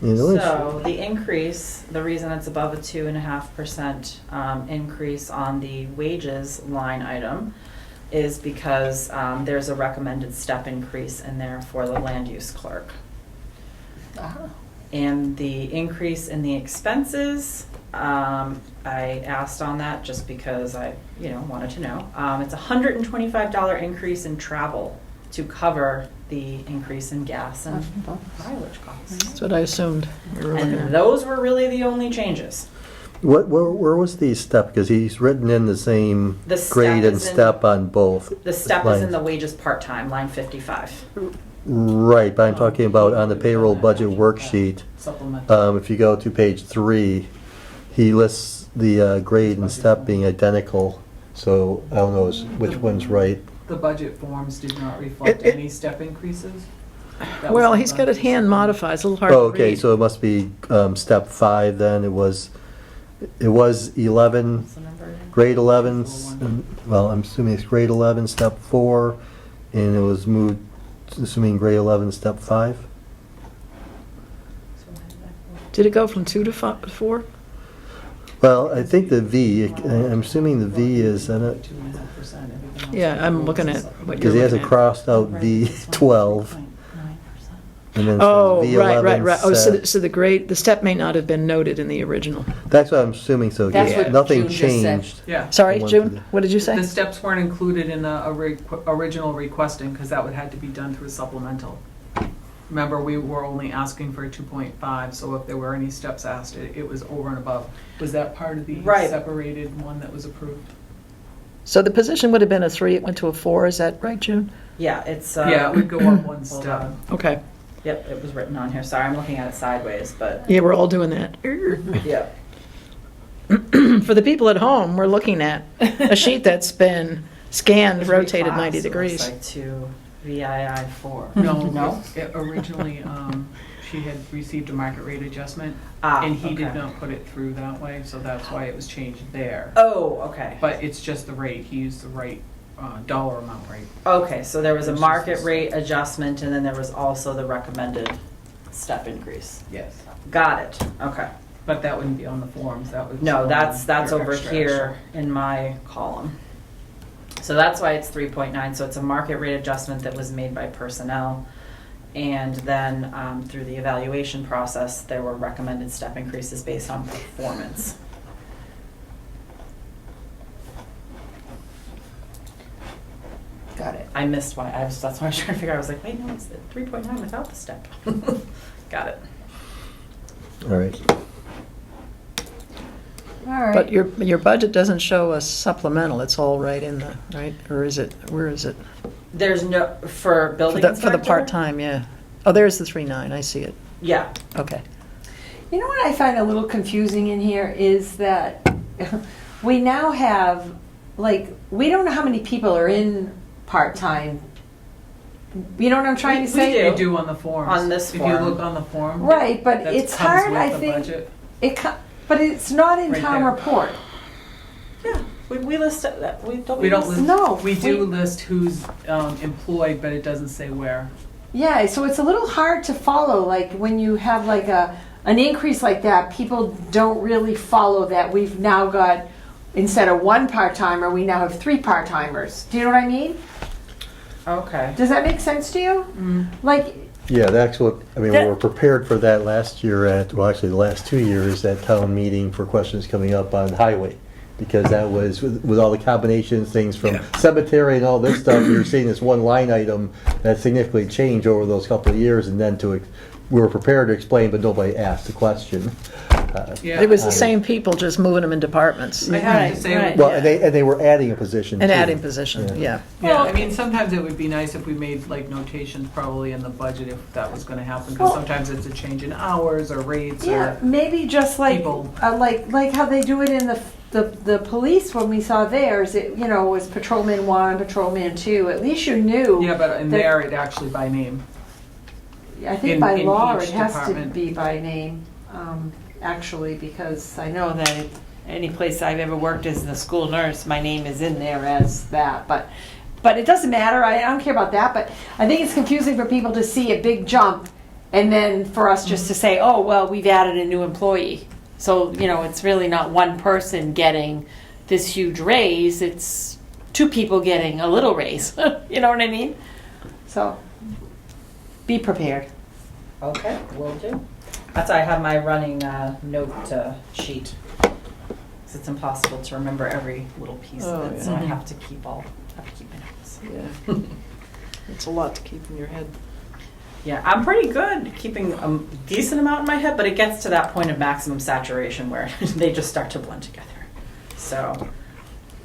you know, So the increase, the reason it's above a 2.5% increase on the wages line item is because there's a recommended step increase in there for the land use clerk. And the increase in the expenses, I asked on that just because I, wanted to know. It's a $125 increase in travel to cover the increase in gas and mileage costs. That's what I assumed we were looking And at. those were really the only changes. where was the step? Because he's written in the same The step grade and is in- step on both. The step is in lines. the wages part-time, line 55. Right, but I'm talking about on the payroll budget worksheet. Supplemental. If you go to page 3, he lists the grade and step being identical. So I don't know which one's right. The budget forms did not reflect It- any step increases? That was Well, the he's got it budget. hand modified, it's a little hard Oh, to okay, read. so it must be step 5 then. It was 11, What's the number again? grade 11, well, I'm assuming it's grade 11, step 4, and it was moved, assuming grade 11, step 5. Did it go from 2 to 4? Well, I think the V, I'm assuming the V is, I don't, 2.5%, everything else Yeah, I'm was looking at supplemental. what you're because he has a looking at. crossed out V12, and then it Oh, says right. V11 Oh, set. so the grade, the step may not have been noted in the original. That's what I'm assuming, so That's yeah, what nothing June just said. changed. Yeah. Sorry, One to June, the- what did you say? The steps weren't included in the original requesting because that would have to be done through supplemental. Remember, we were only asking for a 2.5, so if there were any steps asked, it was over and above. Was that part of the Right. separated one that was approved? So the position would have been a 3, it went to a 4, is that right, June? Yeah, it's. Yeah, it would go up one hold step. on. Okay. Yep, it was written on here. Sorry, I'm looking at it sideways, but. Yeah, we're all doing that. Yep. For the people at home, we're looking at a sheet that's been scanned, rotated 90 degrees. It looks like to VII 4. No, No? originally, she had received a market rate adjustment, Ah, and he did okay. not put it through that way, so that's why it was changed there. Oh, okay. But it's just the rate, he used the right dollar amount rate. Okay, so there was a Which is market this. rate adjustment and then there was also the recommended step increase. Yes. Got it, okay. But that wouldn't be on the forms, that would. No, that's your over extra here in my column. So that's why it's 3.9, so it's a market rate adjustment that was made by personnel. And then through the evaluation process, there were recommended step increases based on performance. Got it. I missed why, that's why I was trying to figure out, I was like, wait, no, it's 3.9 without the step. Got it. All right. All right. But your budget doesn't show a supplemental, it's all right in the, right? Or is it, where is it? There's no, for For building the inspector? part-time, yeah. Oh, there's the 3.9, I see it. Yeah. Okay. You know what I find a little confusing in here is that we now have, like, we don't know how many people are in part-time. You know what I'm trying to We say? You do on the forms. On this If form. you look on the form. Right, but that it's comes hard, with I the think. budget. But it's not in Right town there. report. Yeah, we list that, we don't. We don't list. No, We do we- list who's employed, but it doesn't say where. Yeah, so it's a little hard to follow. Like when you have like an increase like that, people don't really follow that. We've now got, instead of one part-timer, we now have 3 part-timers. Do you know what I mean? Okay. Does that make sense to you? Mm. Like, Yeah, that's what, I mean, we That- were prepared for that last year well, actually, the last 2 years at town meeting for questions coming up on highway. Because that was, with all the combinations, things from cemetery and all this stuff, we were seeing this one line item that significantly changed over those couple of years, and then we were prepared to explain, but nobody asked the question. Yeah, It was the same people, just moving them in departments I have to Right, say, right. Well, and they were adding a position and too. adding position, yeah. yeah, I mean, sometimes it would be nice if we made like notations probably in the budget if that was gonna happen, because Well- sometimes it's a change in hours or rates Yeah, or. maybe just like, People. like how they do it in the police when we saw theirs, it, you know, was patrolman 1, patrolman 2, at least you knew. Yeah, but in that- there, it actually by name. I think in- by in law, each it has to department. be by name, actually, because I know that any place I've ever worked as the school nurse, my name is in there as that, but it doesn't matter, I don't care about that, but I think it's confusing for people to see a big jump and then for us just to say, oh, well, we've added a new employee. So, you know, it's really not one person getting this huge raise, it's 2 people getting a little raise, you know what I mean? So, be prepared. Okay, will do. That's why I have my running note sheet. 'Cause it's impossible to remember every little piece of it, so I have to keep my notes. Yeah. It's a lot to keep in your head. Yeah, I'm pretty good keeping a decent amount in my head, but it gets to that point of maximum saturation where they just start to blend together. So,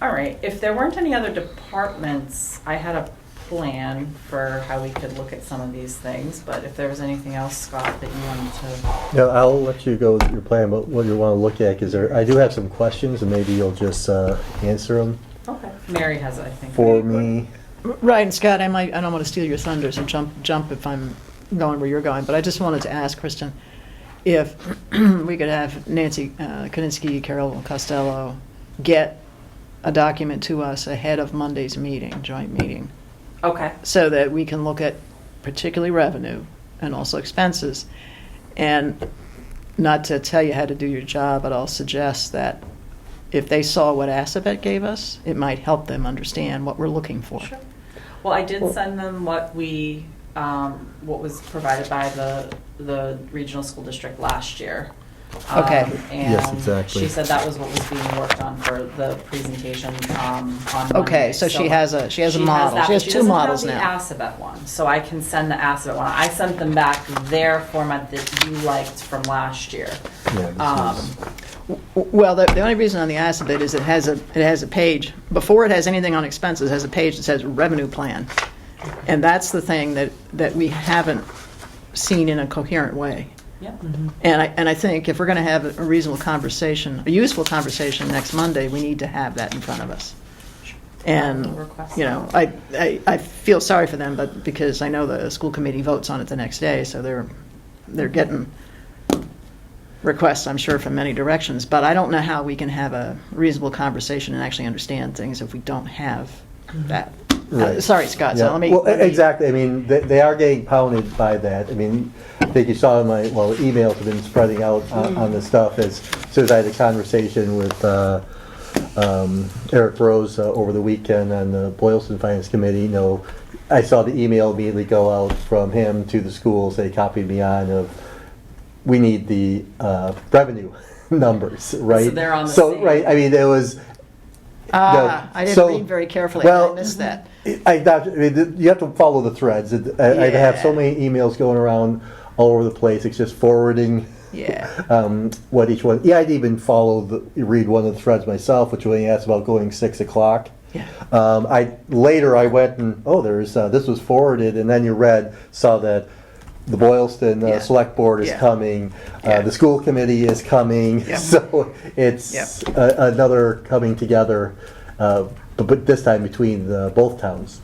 all right, if there weren't any other departments, I had a plan for how we could look at some of these things, but if there was anything else, Scott, that you wanted to... Yeah, I'll let you go with your plan, but what you want to look at, because I do have some questions, and maybe you'll just answer them Okay. Mary has it, I think. for me. Right, and Scott, I don't want to steal your thunder, so jump if I'm going where you're going, but I just wanted to ask Kristen if we could have Nancy Koninsky, Carol Costello get a document to us ahead of Monday's meeting, joint meeting, Okay. so that we can look at particularly revenue and also expenses. And not to tell you how to do your job, but I'll suggest that if they saw what Assabet gave us, it might help them understand what we're looking for. Sure. Well, I did send them what was provided by the regional school district last year. Okay. And Yes, exactly. she said that was what was being worked on for the presentation on Monday. Okay, so she has a model. that, She has but 2 models doesn't now. have the Assabet one, so I can send the Assabet one. I sent them back their format that you liked from last year. Yeah, this is- Well, the only reason on the Assabet is it has a page, before it has anything on expenses, it has a page that says revenue plan. And that's the thing that we haven't seen in a coherent way. Yep. And I think if we're going to have a reasonable conversation, a useful conversation next Monday, we need to have that in front of us. And, I'll request you know, I feel sorry for them, but because I know the school committee votes on it the next day, so they're getting requests, I'm sure, from many directions. But I don't know how we can have a reasonable conversation and actually understand things if we don't have that. Right. Sorry, Scott, so Yeah. let me. Well, exactly, I mean, they are getting pounded by that. I mean, I think you saw in emails have been spreading out on this stuff as soon as I had a conversation with Eric Rose over the weekend on the Boylston Finance Committee, you know, I saw the email immediately go out from him to the schools, they copied me on of, we need the revenue numbers, right? So they're on the same- Right, I mean, there was, I didn't so- read very carefully, well, I missed that. I mean, you have to follow the threads. I have so many emails going around all over the place. It's just forwarding Yeah. what each one. Yeah, I'd even read one of the threads myself, which when he asked about going 6 o'clock. Yeah. I went and there's this was forwarded, and then saw that the Boylston Yeah. Select Board is Yeah. coming, Yeah. the school committee is coming, Yeah. so it's another coming together, but this time between both towns.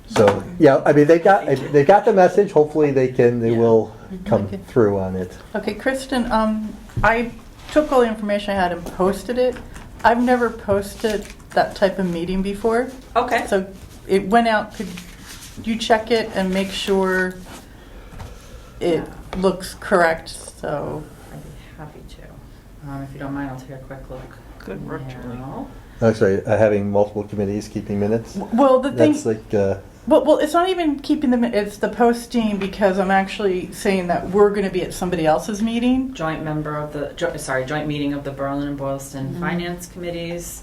So yeah, I mean they've got the message. Hopefully they will come Okay. through on it. Okay, Kristen, I took all the information I had and posted it. I've never posted that type of meeting before. Okay. So it went out, could you check it and make sure it looks correct? So, I'd be happy to. If you don't mind, I'll take a quick look. Good work, Julie. now. Actually, having multiple committees keeping minutes. well, the thing, That's like Well, it's not even keeping them, it's the posting, because I'm actually saying that we're going to be at somebody else's meeting. Joint member of the, joint meeting of the Berlin and Boylston Finance Committees.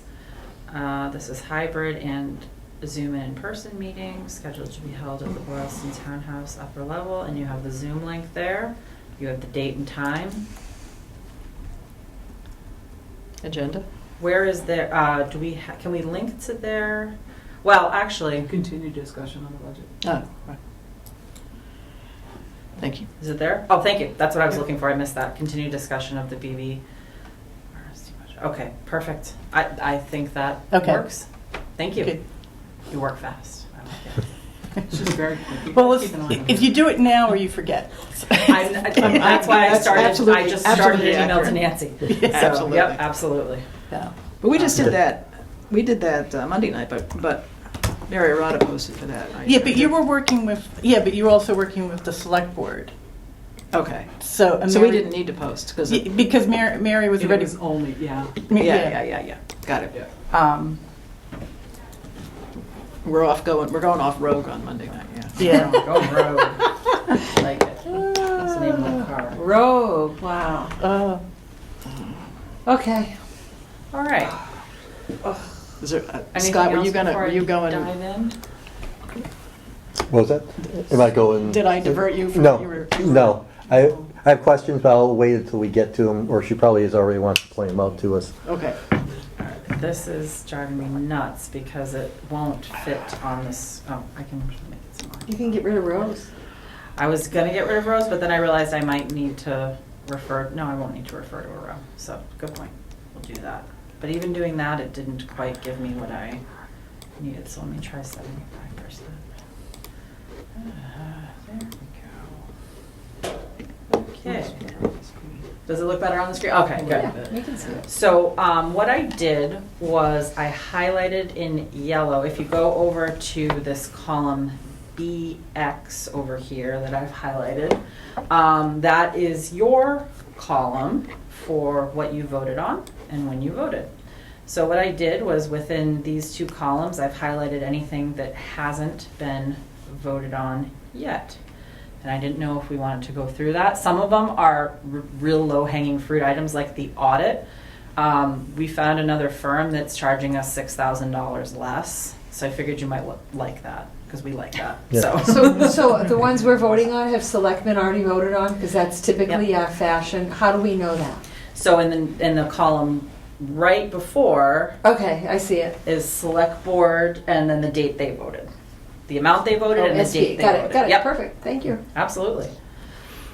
This is hybrid and Zoom and in-person meeting scheduled to be held at the Boylston Townhouse upper level, and you have the Zoom link there. You have the date and time. Agenda? Where is there, can we link to their, well, actually, Continued discussion on the budget. Oh, right. Thank you. is it there? Oh, thank you. That's what I was looking for. I missed that. Continued discussion of the BB. Okay, perfect. I think that Okay. works. Thank you. Okay. You work fast. I like it. It's just very quick. You Well, gotta keep an eye on if it. you do it now or you forget. That's why I That's started, I absolutely- just started an absolutely email to accurate. Nancy. Yeah, So, absolutely. Yep, absolutely. Yeah. But we just did that, Monday night, but Mary Arata posted for that. Yeah, but you were working with, but you were also working with the select board. Okay. So, and So we Mary- didn't need to post, because, Because Mary was It ready. was only, yeah. yeah. Got it. We're going off Rogue on Monday night, yeah. Yeah. Go road. Like it. That's the name of the car. Rogue, wow. Okay. All right. Is there, Anything Scott, were else you before I going, dive in? What was that? Am I going? did I divert you from? No, you were- no. I have questions, but I'll wait until we get to them, or she probably has already wants to point them out to us. Okay. This is driving me nuts because it won't fit on this. Oh, I can make it smaller. You can get rid of Rose. I was gonna get rid of Rose, but then I realized I might need to refer. No, I won't need to refer to a row. So good point. We'll do that. But even doing that, it didn't quite give me what I needed. So let me try 75%. There we go. Okay. Does it look better on the screen? Okay, good. Yeah, you can see it. So what I did was I highlighted in yellow. If you go over to this column BX over here that I've highlighted, that is your column for what you voted on and when you voted. So what I did was within these two columns, I've highlighted anything that hasn't been voted on yet. And I didn't know if we wanted to go through that. Some of them are real low-hanging fruit items like the audit. We found another firm that's charging us $6,000 less. So I figured you might like that because we like that. Yeah. So the ones we're voting on have selectmen already voted on? Because that's typically our fashion. How do we know that? So in the column right before Okay, I see it. is select board and then the date they voted. The amount they voted and the SB. date they Got voted. it, got it, Yep. perfect, thank you. Absolutely.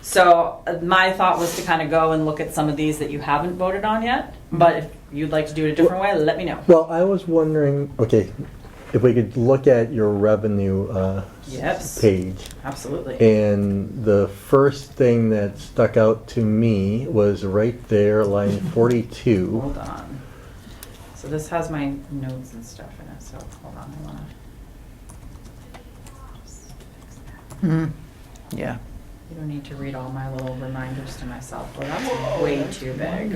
So my thought was to kind of go and look at some of these that you haven't voted on yet. But if you'd like to do it a different way, let me know. Well, I was wondering, okay, if we could look at your revenue Yes. page. Absolutely. And the first thing that stuck out to me was right there, line 42. Hold on. So this has my notes and stuff in it. So hold on, I wanna. Just fix that. Mhm. Yeah. You don't need to read all my little reminders to myself. Well, that's way too big.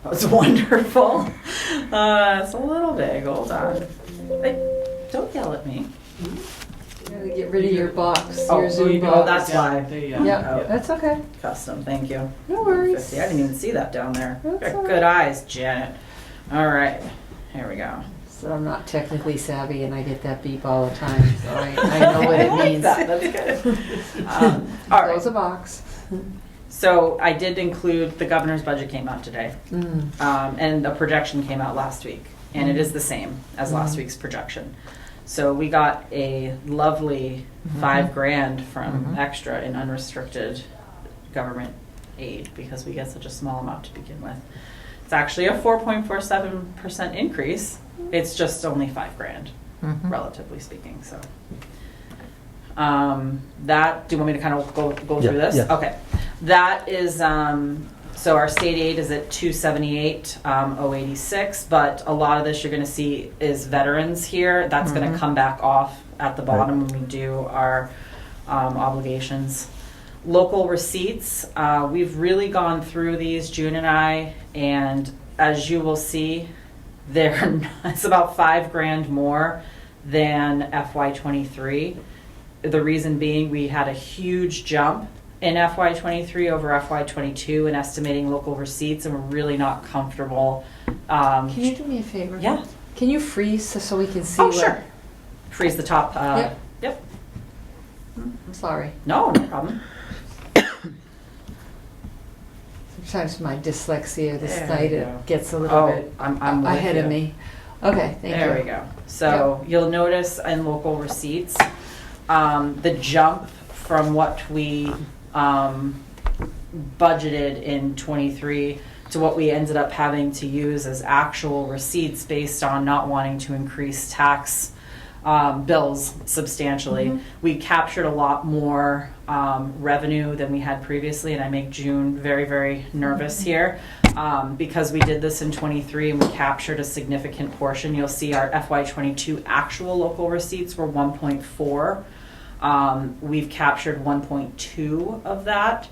That was wonderful. It's a little big. Hold on. Don't yell at me. You gotta get rid of your box, Oh, your Zoom you box. Oh, that's why. Yeah, that's okay. Custom. Thank you. No worries. 50. I didn't even see that down there. That's Got all good right. eyes, Janet. All right. Here we go. So I'm not technically savvy and I get that beep all the time, so I know what it I like means. that. That's good. All right. Close a box. So I did include the governor's budget came out today, Mm. and a projection came out last week, and it is the same as last week's projection. So we got a lovely $5,000 from extra in unrestricted government aid because we get such a small amount to begin with. It's actually a 4.47% increase. It's just only $5,000, relatively speaking. So that. Do you want me to kind of go Yeah, through this? yeah. Okay. That is so our state aid is at 278,086, but a lot of this you're going to see is veterans here. That's going to come back off at the bottom when we do our obligations. Local receipts, we've really gone through these, June and I, and as you will see, it's about $5,000 more than FY '23. The reason being, we had a huge jump in FY '23 over FY '22 in estimating local receipts, and we're really not comfortable. Can you do me a favor? Yeah. Can you freeze so we can see Oh, what? sure. Freeze the top. Yep. Yep. I'm sorry. No, no problem. Sometimes my dyslexia this There night you it go. gets a little Oh, bit I'm with ahead you. of me. Okay, thank you. There we go. So you'll notice in local receipts, the jump from what we budgeted in '23 to what we ended up having to use as actual receipts based on not wanting to increase tax bills substantially. We captured a lot more revenue than we had previously, and I make June very, very nervous here because we did this in '23 and we captured a significant portion. You'll see our FY '22 actual local receipts were 1.4. We've captured 1.2 of that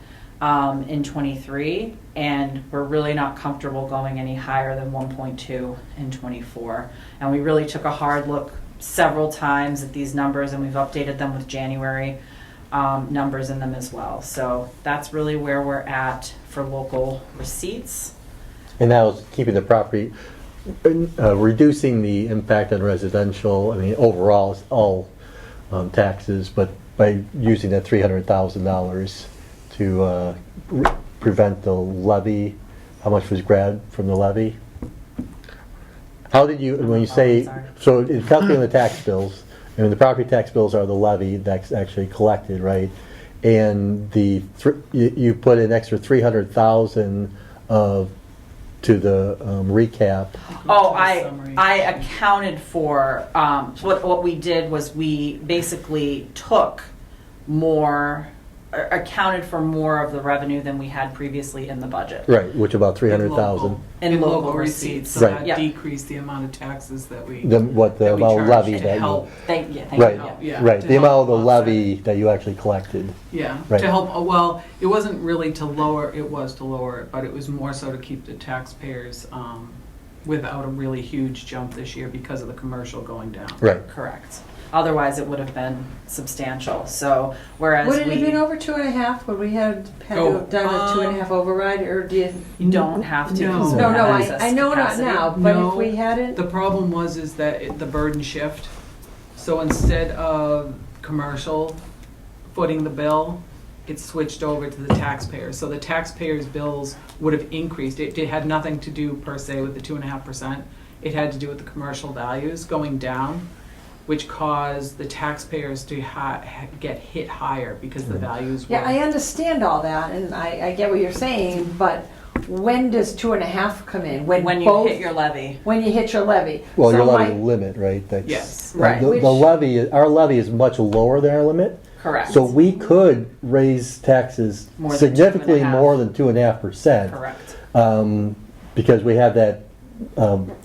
in '23, and we're really not comfortable going any higher than 1.2 in '24. And we really took a hard look several times at these numbers, and we've updated them with January numbers in them as well. So that's really where we're at for local receipts. And that was keeping the property, reducing the impact on residential, I mean, overall, it's all taxes, but by using that $300,000 to prevent the levy, how much was grabbed from the levy? How did you, when you say, sorry. so in calculating the tax bills, I mean, the property tax bills are the levy that's actually collected, right? And you put an extra 300,000 to the recap. Oh, Summary. I accounted for, what we did was we basically took more, accounted for more of the revenue than we had previously in the budget. Right, which about 300,000. In local receipts. So Right. that Yeah. decreased the amount of taxes that we. The amount that we of charged levy to that you, help. Thank you. right, Yeah, right, to the amount of help the offset. levy that you actually collected. Yeah, Right. to help, well, it wasn't really to lower, it was to lower it, but it was more so to keep the taxpayers without a really huge jump this year because of the commercial going down. Right. Correct. Otherwise, it would have been substantial. So, whereas Would it have we been over 2.5? Would we have had to Oh, have done a 2.5 override, or did? you don't have to. No. because we No, have no, excess I know not capacity. now, but No. if we hadn't, The problem is that the burden shift. So instead of commercial footing the bill, it switched over to the taxpayer. So the taxpayers' bills would have increased. It had nothing to do per se with the 2.5%. It had to do with the commercial values going down, which caused the taxpayers to get hit higher because the values were. yeah, I understand all that, and I get what you're saying, but when does 2.5 come in? When you both- hit your levy. When you hit your levy. Well, So your my- levy limit, right? That's, Yes. Right. The Which- levy, our levy is much lower than our limit. Correct. So we could raise taxes More than significantly 2.5. more than 2.5%. Correct. Because we have that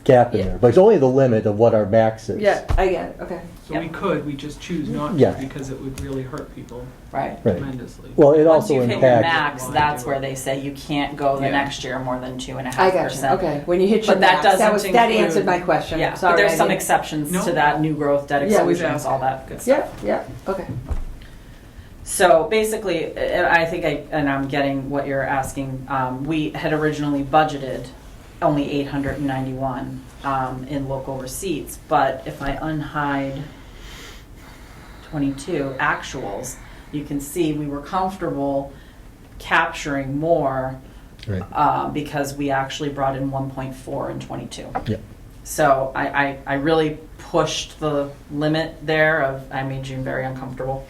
gap in Yeah. there. But it's only the limit of what our max is. Yeah, I get it, okay. So we could, we just choose not to Yeah. because it would really hurt people Right. Right. tremendously. Well, it Once also you hit your impacts. max, that's where they say you can't go the Yeah. next year more than 2.5%. I got you, okay. When you hit your But that max, that doesn't that include- answered my question. Yeah, Sorry, but there's I some didn't- exceptions No. to that, new growth, debt Yeah. exclusions, all that good stuff. Yeah, okay. So basically, I think I'm getting what you're asking. We had originally budgeted only 891 in local receipts, but if I unhide 22 actuals, you can see we were comfortable capturing more Right. because we actually brought in 1.4 in 22. Yeah. So I really pushed the limit there of, I made June very uncomfortable.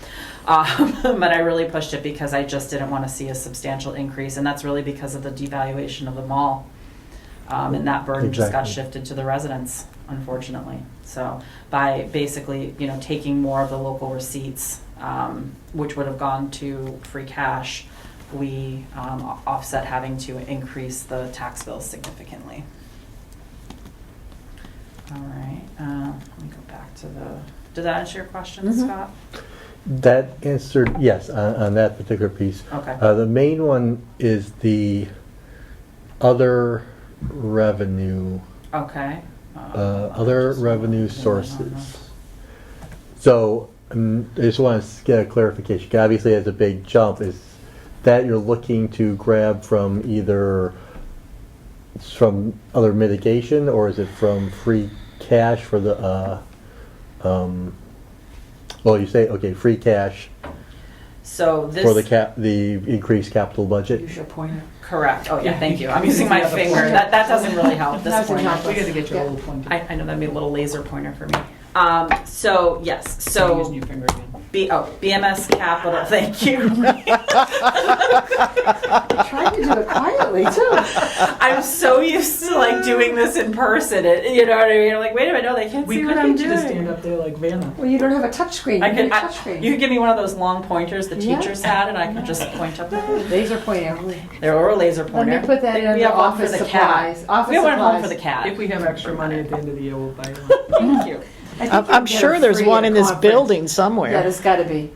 But I really pushed it because I just didn't want to see a substantial increase. And that's really because of the devaluation of the mall. And that burden just got Exactly. shifted to the residents, unfortunately. So by basically, taking more of the local receipts, which would have gone to free cash, we offset having to increase the tax bills significantly. All right, let me go back to did that answer your question, Mhm. Scott? That answered, yes, on that particular piece. Okay. The main one is the other revenue, Okay. other revenue sources. So I just want to get a clarification. Obviously, it's a big jump. Is that you're looking to grab from either from other mitigation, or is it from free cash for the? Well, you say okay, free cash So this. for the increased capital budget. Use your pointer. Correct. Oh, yeah, thank you. I'm using my finger. That doesn't really help this Doesn't pointer. help. We gotta get you a little pointer. I know that'd be a little laser pointer for me. So yes, Using so your finger again. BMS Capital. Thank you. Trying to do it quietly too. I'm so used to like doing this in person. You know what I mean? I'm like, wait a minute, no, they can't We see could what I'm get you to stand doing. up there like Vanna. Well, you don't have a touch screen. I You could. need a touch screen. You could give me one of those long pointers the Yeah. teachers had, and I could just point up. Laser pointer. There or a laser Let pointer. me put that in We the have one for office the supplies. cat. Office We have one at home for supplies. the cat. If we have extra money at the end of the year, we'll buy one. Thank you. I think I'm you can sure get a there's free one at in this conference. building Yeah, somewhere. there's got to be.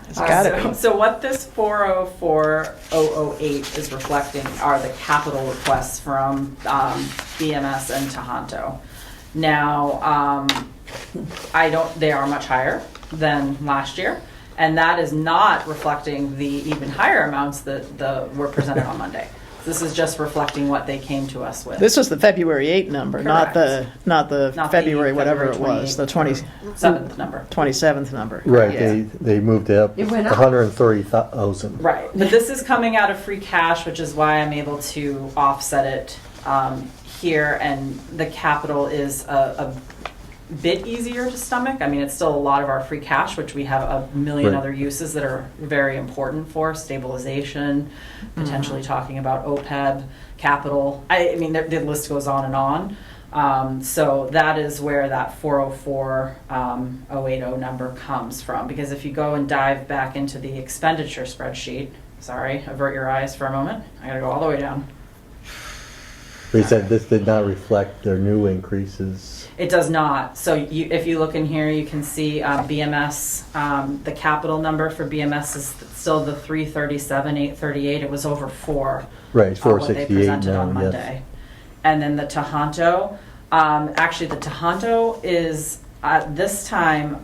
It's gotta So, be. so what this 404008 is reflecting are the capital requests from BMS and Tohoto. Now, they are much higher than last year, and that is not reflecting the even higher amounts that were presented on Monday. This is just reflecting what they came to us with. This was the February 8 number, not the Not the February whatever it February was, the 27th number. 27th number. Right. Yeah. They moved it up. It went up. 130,000. Right, but this is coming out of free cash, which is why I'm able to offset it here, and the capital is a bit easier to stomach. I mean, it's still a lot of our free cash, which we have a million Right. other uses that are very important for stabilization, potentially talking about OPEB, capital. I mean, the list goes on and on. So that is where that 404080 number comes from. Because if you go and dive back into the expenditure spreadsheet, sorry, avert your eyes for a moment. I gotta go all the way down. They said this did not reflect their new increases. It does not. So if you look in here, you can see BMS, the capital number for BMS is still the 337,838. It was over 4. Right, it's What they 468 presented now, on yes. Monday. And then the Tohoto, actually the Tohoto is, this time,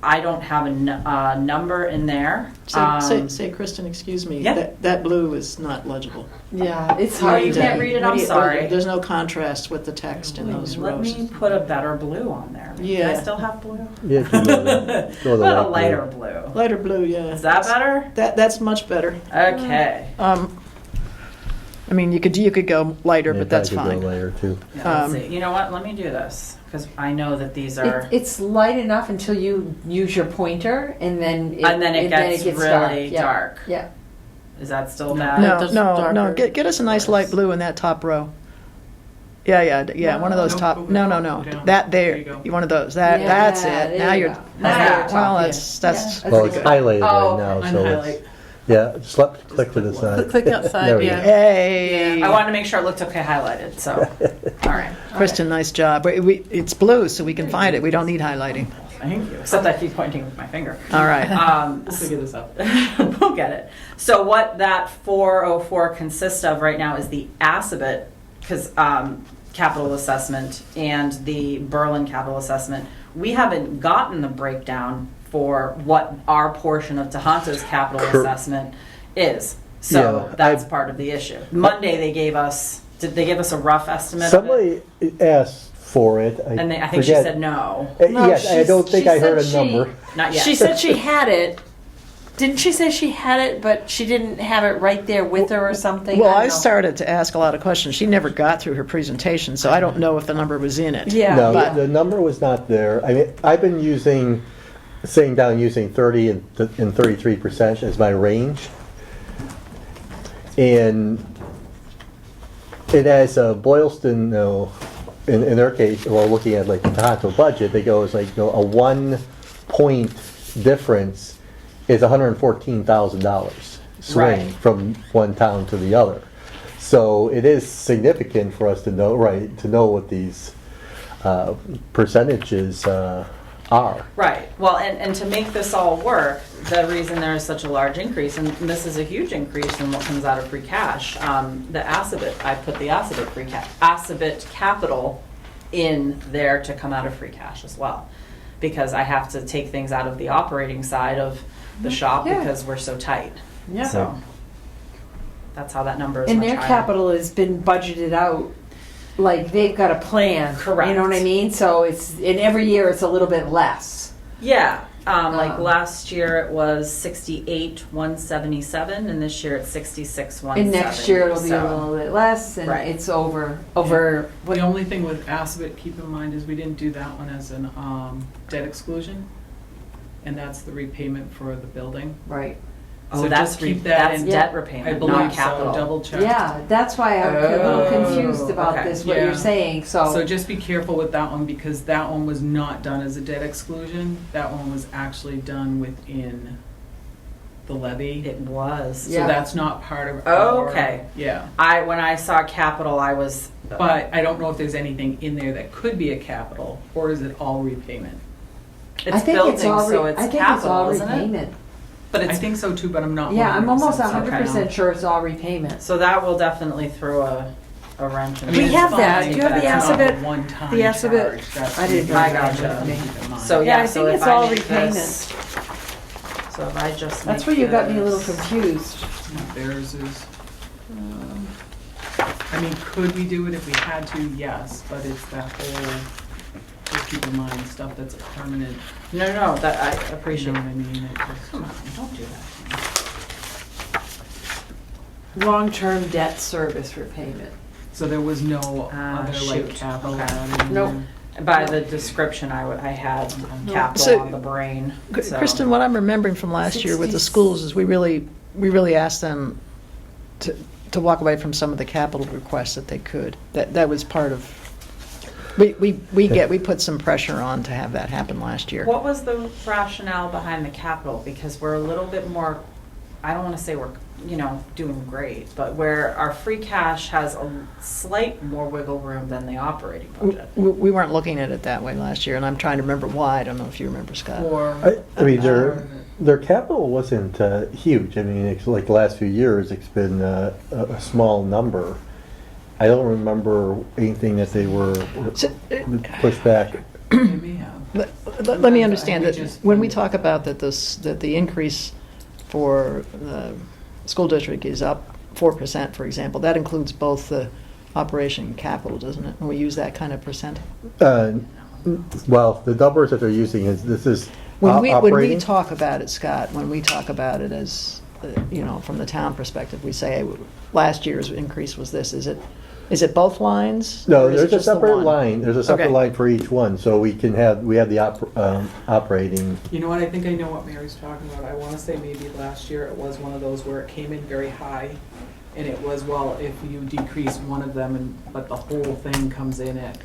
I don't have a number in there. Say, Kristen, excuse me. Yeah. That blue is not legible. Yeah, it's Oh, hard. you to can't read it? I'm sorry. There's no contrast with the text in those Let rows. me put a better blue on there. Do I Yeah. still have blue? Yeah, if you go to- go to What a light lighter blue. blue. Lighter blue, yeah. Is that better? That's much better. Okay. I mean, you could go lighter, Yeah, but that's probably fine. go later too. Yeah, let's see. You know what? Let me do this because I know that these are. It's light enough until you use your pointer, and then it gets really Yeah. dark. Yeah. Is that still bad? No, Just no. darker. Get us a nice light blue in that top row. Yeah. One of those No, top. go No. down. That There there. you go. One of those. That's Yeah, it. there Now you you're. go. Now you're Well, top. that's Yeah. Well, it's highlighted Oh, right now, so unhighlight. it's, yeah, just click to the side. Click outside, There we yeah. go. Hey. I wanted to make sure it looked okay highlighted. So, all right. Kristen, nice job. It's blue, so we can find it. We don't need highlighting. Thank you. Except I keep pointing with my finger. All right. We'll figure this out. We'll get it. So what that 404 consists of right now is the Assabet capital assessment and the Berlin capital assessment. We haven't gotten the breakdown for what our portion of Tohonto's capital assessment is. So Yeah, that's part of the issue. Monday did they give us a rough estimate of it? Somebody asked for it. And I think she forget. said no. Yes, I don't think she I heard a said number. Not yet. She said she had it. Didn't she say she had it, but she didn't have it right there with her or something? Well, don't I know. started to ask a lot of questions. She never got through her presentation, so I don't know if the number was in it. Yeah. No, but- the number was not there. I mean, I've been using 30 and 33% as my range. And it has Boylston, in their case, well, looking at like the Tohoto budget, they go, it's like, a 1 point difference is $114,000 swing Right. from one town to the other. So it is significant for us to know, what these percentages are. Right. Well, and to make this all work, the reason there is such a large increase, and this is a huge increase in what comes out of free cash, the Assabet, I put the Assabet capital in there to come out of free cash as well. because I have to take things out of the operating side of the shop Yeah. because we're so tight. Yeah. So that's how that number is And much their higher. capital has been budgeted out, like they've got a plan. Correct. You know what I mean? So and every year it's a little bit less. Yeah, like Um, last year it was 68,177, and this year it's 66,170. And next year it'll be a so- little bit less, and Right. it's over. The only thing with Assabet, keep in mind, is we didn't do that one as an debt exclusion, and that's the repayment for the building. Right. Oh, So that's just keep that that's in- debt I repayment, believe not so, capital. double check. Yeah, that's why I'm a little Oh, confused about okay. this, what Yeah. you're saying, So just be careful with that one, because that one was not done as a debt exclusion. That one was actually done within the levy. It was. So Yeah. that's not part of Oh, our. okay. Yeah. When I saw capital, I was. But I don't know if there's anything in there that could be a capital, or is it all repayment? It's I think building, it's all, so it's I think capital, it's all isn't it? repayment. But I it's think so too, but I'm not. Yeah, I'm almost 100% 100% sure it's all repayment. so that will definitely throw a wrench in. I mean, We it's have that. fine, Do you have but the it's not a Assabet- one-time the Assabet- charge. That's I didn't something know I that gotcha. you have to keep in mind. So Yeah, yeah, I so think if it's I all make repayment. this, so if I just That's make where you got me a little this- confused. Theirs is, I mean, could we do it if we had to? Yes, but it's that whole, just keep in mind, stuff that's permanent. No, that I You appreciate. know what I mean? It just- Come on, don't do that. Long-term debt service repayment. So there was no Ah, other shoot. like capital Okay. added in Nope. there? By the description, I had capital So- on the brain. So. Kristen, what I'm remembering from last year with the schools is we really asked them to walk away from some of the capital requests that they could. That was part of, we put some pressure on to have that happen last year. What was the rationale behind the capital? Because we're a little bit more, I don't want to say we're, doing great, but where our free cash has a slight more wiggle room than the operating budget. We weren't looking at it that way last year, and I'm trying to remember why. I don't know if you remember, Scott. Or. I mean, their capital wasn't huge. I mean, it's like the last few years, it's been a small number. I don't remember anything that they were pushed back. They may have. Let me understand I that just- when we talk about that the increase for the school district is up 4%, for example, that includes both the operation and capital, doesn't it? And we use that kind of percent. Well, the numbers that they're using is When we operating. talk about it, Scott, when we talk about it as, from the town perspective, we say last year's increase was this. Is it both lines? No, or is it there's a just the separate one? line. There's a separate Okay. line for each one, so we have the operating. You know what, I think I know what Mary's talking about. I want to say maybe last year it was one of those where it came in very high. And it was, well, if you decrease one of them, but the whole thing comes in at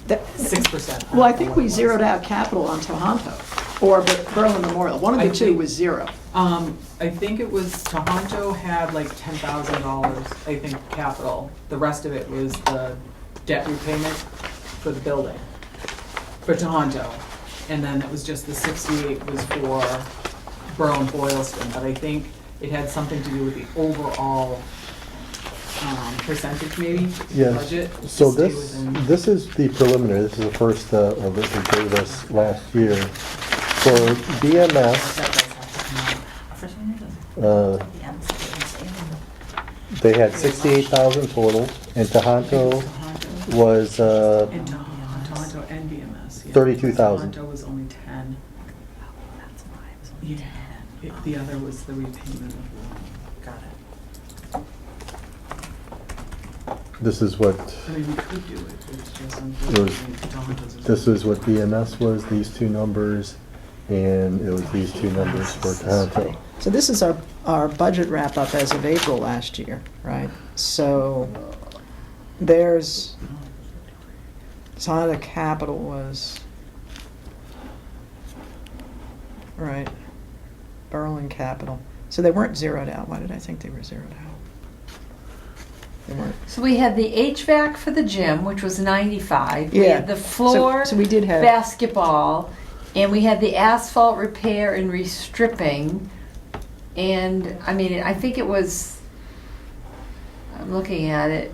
That- 6%. Well, I think we zeroed out capital on Tohoto or Berlin Memorial. One of the I two think- was zero. I think it was, Tohoto had like $10,000, I think, capital. The rest of it was the debt repayment for the building, for Tohoto. And then it was just the 68 was for Berlin Boylston. But I think it had something to do with the overall percentage maybe, Yes. budget. to So stay this within- this is the preliminary. This is the first of it they gave us last year for BMS. That does have to come out. For some reason. They had 68,000 total, and Tohoto was And Tohoto and BMS, yeah. 32,000. Tohoto was only 10. That's why it was only Yeah. 10. The other was the repayment of Got it. this is what I mean, we could do it, it's just was- unfortunately Tohoto's is. this is what BMS was. These two numbers, and it was these two numbers for Tohoto. So this is our budget wrap-up as of April last year, right? So there's, the capital was, right, Berlin capital. So they weren't zeroed out. Why did I think they were zeroed out? They weren't. So we had the HVAC for the gym, which was 95. We Yeah. had the floor So we did have. basketball, and we had the asphalt repair and restripping. And I mean, I think it was I'm looking at it. Is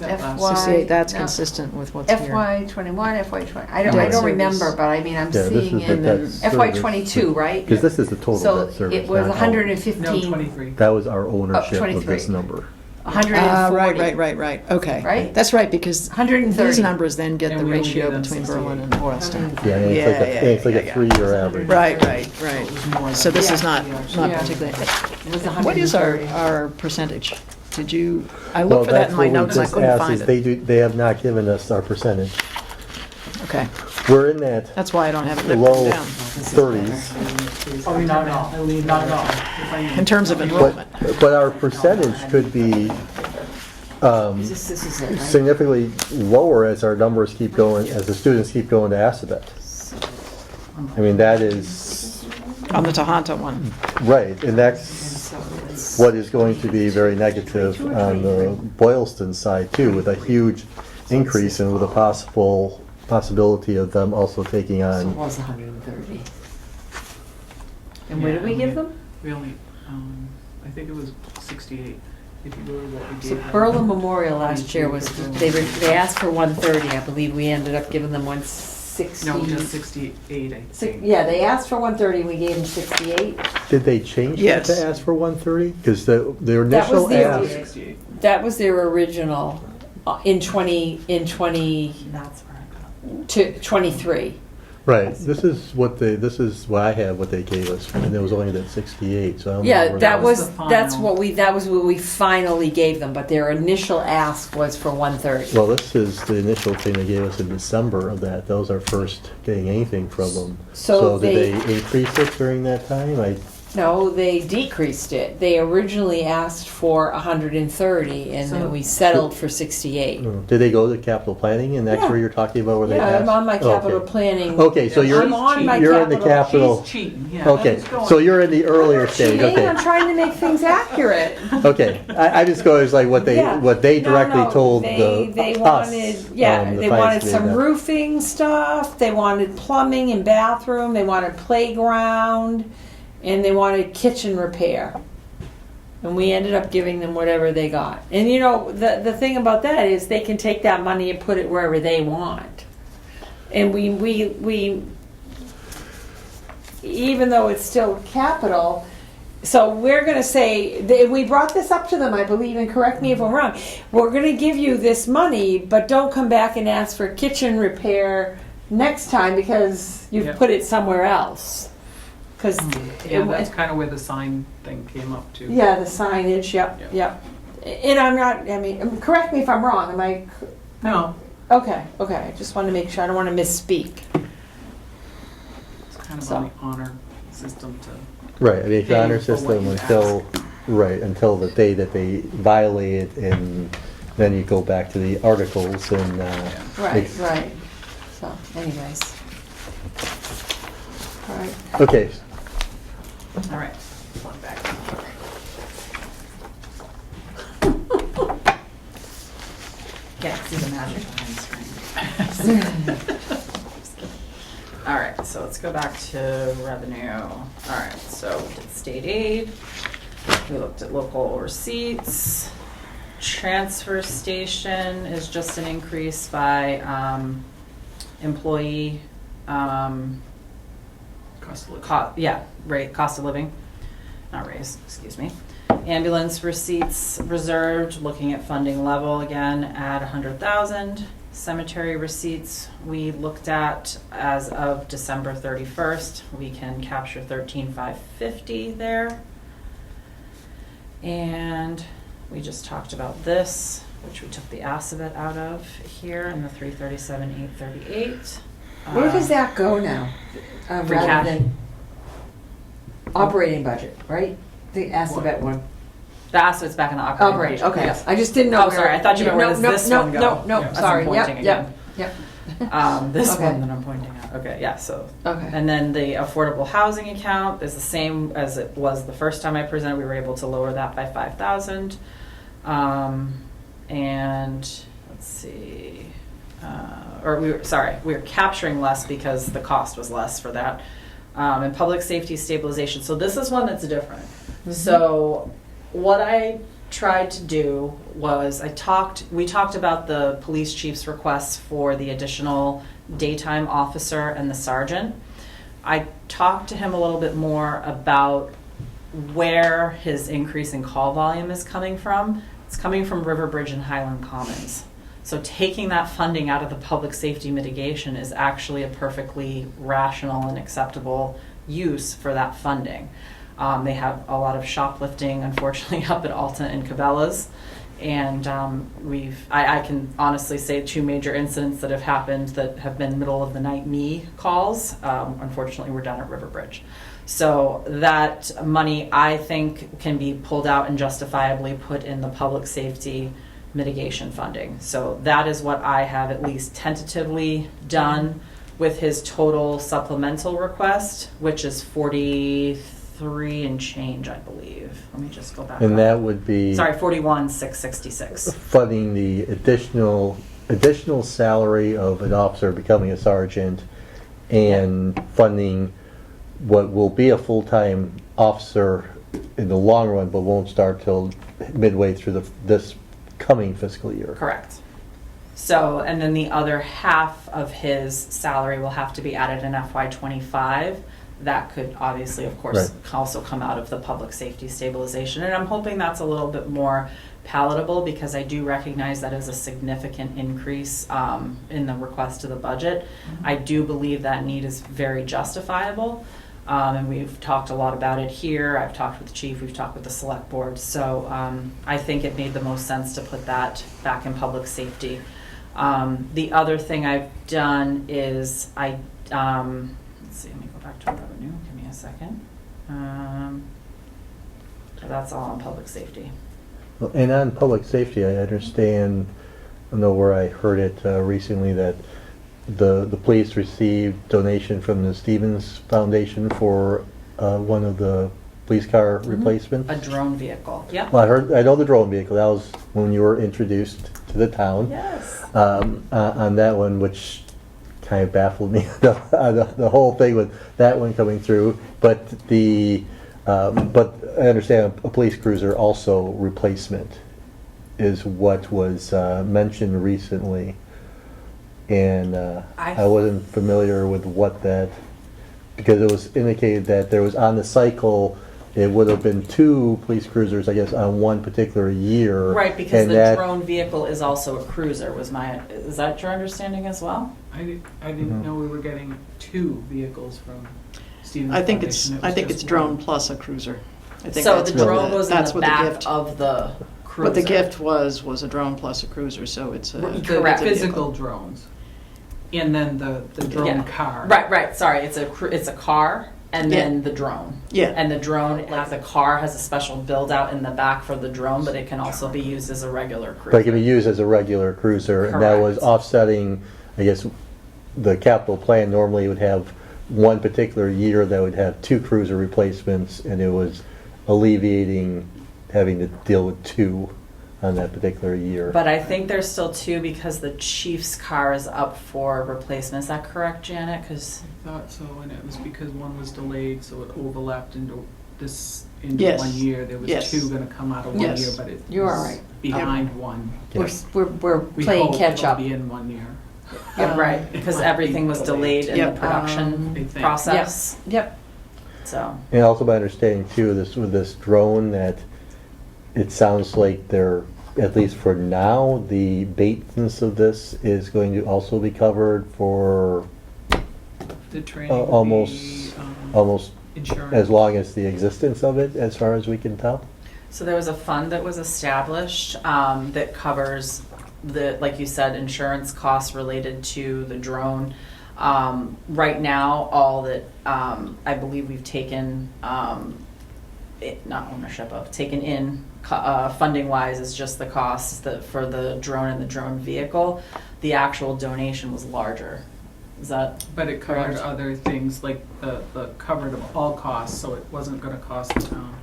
that last? FY. 68, that's no. consistent with what's here. FY 21, FY 20. I Yeah, don't so remember, this- but I mean, I'm Yeah, this seeing is the in debt FY service. 22, right? Because this is the total So debt service. it was not all. 115. No, 23. That was our ownership of 23. this number. 140. Right. Okay. Right? That's right, because 130. these numbers then get And the we only ratio gave them between 68. Berlin and Boylston. Yeah, and it's like a, it's like a 3-year average. Right. So it was more So than this is that. not Yeah. particularly. It was What is our 130. percentage? Did you, I Well, looked for that that's in my what we notes, I just couldn't asked, find is it. they have not given us our percentage. Okay, We're in that that's why I don't have it low written down. 30s, Oh, not at all. Not at all. In terms of enrollment. but our percentage could be This is it, right? significantly lower as our numbers keep going, as the students keep going to Assabet. I mean, that is, On the Tohoto one. right, and that's So it's- what is going to be very negative on the Boylston side too, with a huge increase and with a possibility of them also taking So it on, was 130. And where did we give them? We only, I think it was 68, if you go to what we So gave them. Berlin Memorial last year was, they asked for 130, I believe we ended up giving them 160. No, just 68, I think. Yeah, they asked for 130, we gave them 68. did they change that Yes. to ask for 130? Because the That was initial the- ask, 68. That was their original, in 20, That's where I got to 23. right, this is what I have, what they gave us, and it was only that 68, so I don't know Yeah, where that was was, the that's final. that was what we finally gave them, but their initial ask was for 130. Well, this is the initial thing they gave us in December of that. That was our first getting anything from them. So did they- they increase it during that time? No, they decreased it. They originally asked for 130, and then So- we settled for 68. Did they go to capital planning, and that's Yeah. where you're talking about where they Yeah, asked? I'm on my capital Okay. planning. Okay, so you're, I'm on my you're in the capital. capital. She's cheating, yeah. Okay, She's going- so you're in the earlier stage, Cheating, I'm okay. trying to make things accurate. Okay, I just go as like what they Yeah. No, directly no, told they us. wanted, yeah, the they finance wanted committee some that- roofing stuff, they wanted plumbing and bathroom, they wanted playground, and they wanted kitchen repair. And we ended up giving them whatever they got. And you know, the thing about that is they can take that money and put it wherever they want. And we even though it's still capital, so we're going to say, we brought this up to them, I believe, and correct me if I'm wrong. We're going to give you this money, but don't come back and ask for kitchen repair next time because you've Yeah. put it somewhere else. Because Yeah, that's kind of where the sign thing came up too. yeah, the signage, yep, yep. And I'm not, I mean, correct me if I'm wrong, am I? No, Okay, I just want to make sure, I don't want to misspeak. it's kind of So. on the honor system to. Right, I mean, the honor Paying for what system you until, right, until the day that they violate it, and then you go back to the articles and, Right, it's- right. So, anyways. All right. okay, All right. One back. Yeah, see the magic behind the screen. All right, so let's go back to revenue. All right, so we did state aid. We looked at local receipts. Transfer station is just an increase by employee, Cost of living. cost of living, not raise, excuse me. Ambulance receipts reserved, looking at funding level again, add 100,000. Cemetery receipts, we looked at as of December 31st. We can capture 13,550 there. And we just talked about this, which we took the Assabet out of here in the 337,838. Where does that go now? Free Rather cash. than operating budget, right? The Assabet one. The Assabet's back in the operating Operating, budget. okay. Yes. I just didn't know. Oh, sorry, I thought you meant where does this one go? No, As I'm sorry. pointing Yep. This Okay. one that I'm pointing at. Okay, yeah, so. Okay. And then the affordable housing account is the same as it was the first time I presented. We were able to lower that by 5,000. And let's see, we were capturing less because the cost was less for that. And public safety stabilization. So this is one that's different. So what I tried to do was we talked about the police chief's requests for the additional daytime officer and the sergeant. I talked to him a little bit more about where his increase in call volume is coming from. It's coming from Riverbridge and Highland Commons. So taking that funding out of the public safety mitigation is actually a perfectly rational and acceptable use for that funding. They have a lot of shoplifting, unfortunately, up at Alta and Cabela's. And I can honestly say 2 major incidents that have happened that have been middle of the night me calls. Unfortunately, we're down at Riverbridge. So that money, I think, can be pulled out and justifiably put in the public safety mitigation funding. So that is what I have at least tentatively done with his total supplemental request, which is 43 and change, I believe. Let me just go back And up. that would be. Sorry, 41,666. Funding the additional salary of an officer becoming a sergeant, and funding what will be a full-time officer in the long run, but won't start till midway through this coming fiscal year. Correct. So, and then the other half of his salary will have to be added in FY25. That could obviously, of course, also come out of the public safety stabilization. And I'm hoping that's a little bit more palatable, because I do recognize that is a significant increase in the request to the budget. I do believe that need is very justifiable. And we've talked a lot about it here. I've talked with the chief, we've talked with the select board. So I think it made the most sense to put that back in public safety. The other thing I've done is let's see, let me go back to revenue. Give me a second. So that's all on public safety. Well, and on public safety, I understand, I know where I heard it recently, that the police received donation from the Stevens Foundation for one of the police car replacements. A drone vehicle. Yep. Well, I know the drone vehicle. That was when you were introduced to the town. Yes. On that one, which kind of baffled me, the whole thing with that one coming through. But but I understand a police cruiser also replacement is what was mentioned recently. And I wasn't familiar with what that, because it was indicated that there was on the cycle, it would have been 2 police cruisers, I guess, on one particular year. Right, because and the that, drone vehicle is also a cruiser. Is that your understanding as well? I didn't know we were getting 2 vehicles from Stevens I think Foundation. it's, It was I think just it's drone one. plus a cruiser. I think So that's the what drone goes in that's the what back gift- of the cruiser. What the gift was a drone plus a cruiser, so it's a. The Correct. physical drones. And then the drone Yeah. car. Right. Sorry, it's a car and then the drone. Yeah. And the drone, like the car, has a special build out in the back for the drone, but it can also be used as a regular cruiser. but it can be used as a regular cruiser, and that was Correct. offsetting, I guess, the capital plan normally would have one particular year that would have 2 cruiser replacements, and it was alleviating having to deal with 2 on that particular year. But I think there's still 2 because the chief's car is up for replacement. Is that correct, Janet? Because I thought so, and it was because one was delayed, so it overlapped into into Yes. 1 year. There was Yes. 2 going to come out of 1 Yes. year, but it You are was right. behind 1. We're We playing hope catch it'll up. be in 1 year. right, because everything was delayed in the Yep. production I think. process. Yep. So And also my understanding too, with this drone, that it sounds like they're, at least for now, the maintenance of this is going to also be covered for The training, almost insurance. as long as the existence of it, as far as we can tell. So there was a fund that was established that covers the, like you said, insurance costs related to the drone. Right now, all that I believe we've taken, not ownership of, taken in funding wise is just the costs for the drone and the drone vehicle. The actual donation was larger. Is that But it covered correct? other things, like the covered of all costs, so it wasn't going to cost the town.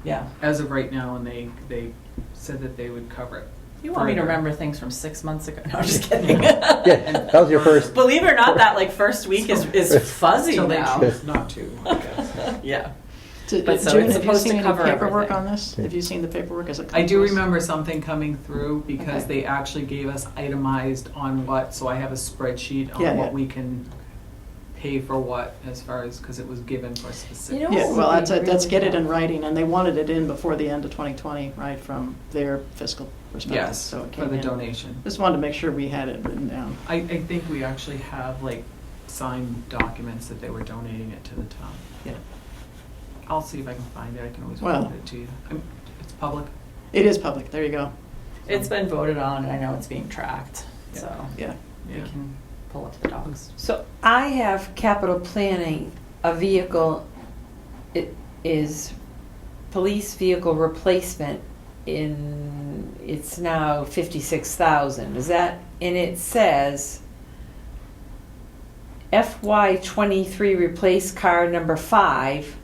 Yeah. As of right now, and they said that they would cover it. You want me to further. remember things from 6 months ago? No, I'm just kidding. Yeah, that was your first. Believe it or not, that like first week is fuzzy Till they now. choose not to, I guess. Yeah. But so June, it's have you supposed to seen any cover paperwork everything. on this? Have you seen the paperwork as it comes? I do to us? remember something coming through because Okay. they actually gave us itemized on what, so I have a spreadsheet Yeah, on yeah. what we can pay for what as far as, because it was given for specific. You know Yeah, what well, would be that's get it really in writing, and they wanted it in before the end of 2020, right, from their fiscal perspective. Yes, So it for came the in. donation. Just wanted to make sure we had it written down. I think we actually have like signed documents that they were donating it to the town. Yeah. I'll see if I can find it, I can always Well- forward it to you. It's public. It is public, there you go. It's been voted on, and I know it's being tracked, so Yeah. we Yeah. can pull up the docs. So I have capital planning, a vehicle, it is police vehicle replacement it's now 56,000. Is that, and it says FY23 replace car number 5,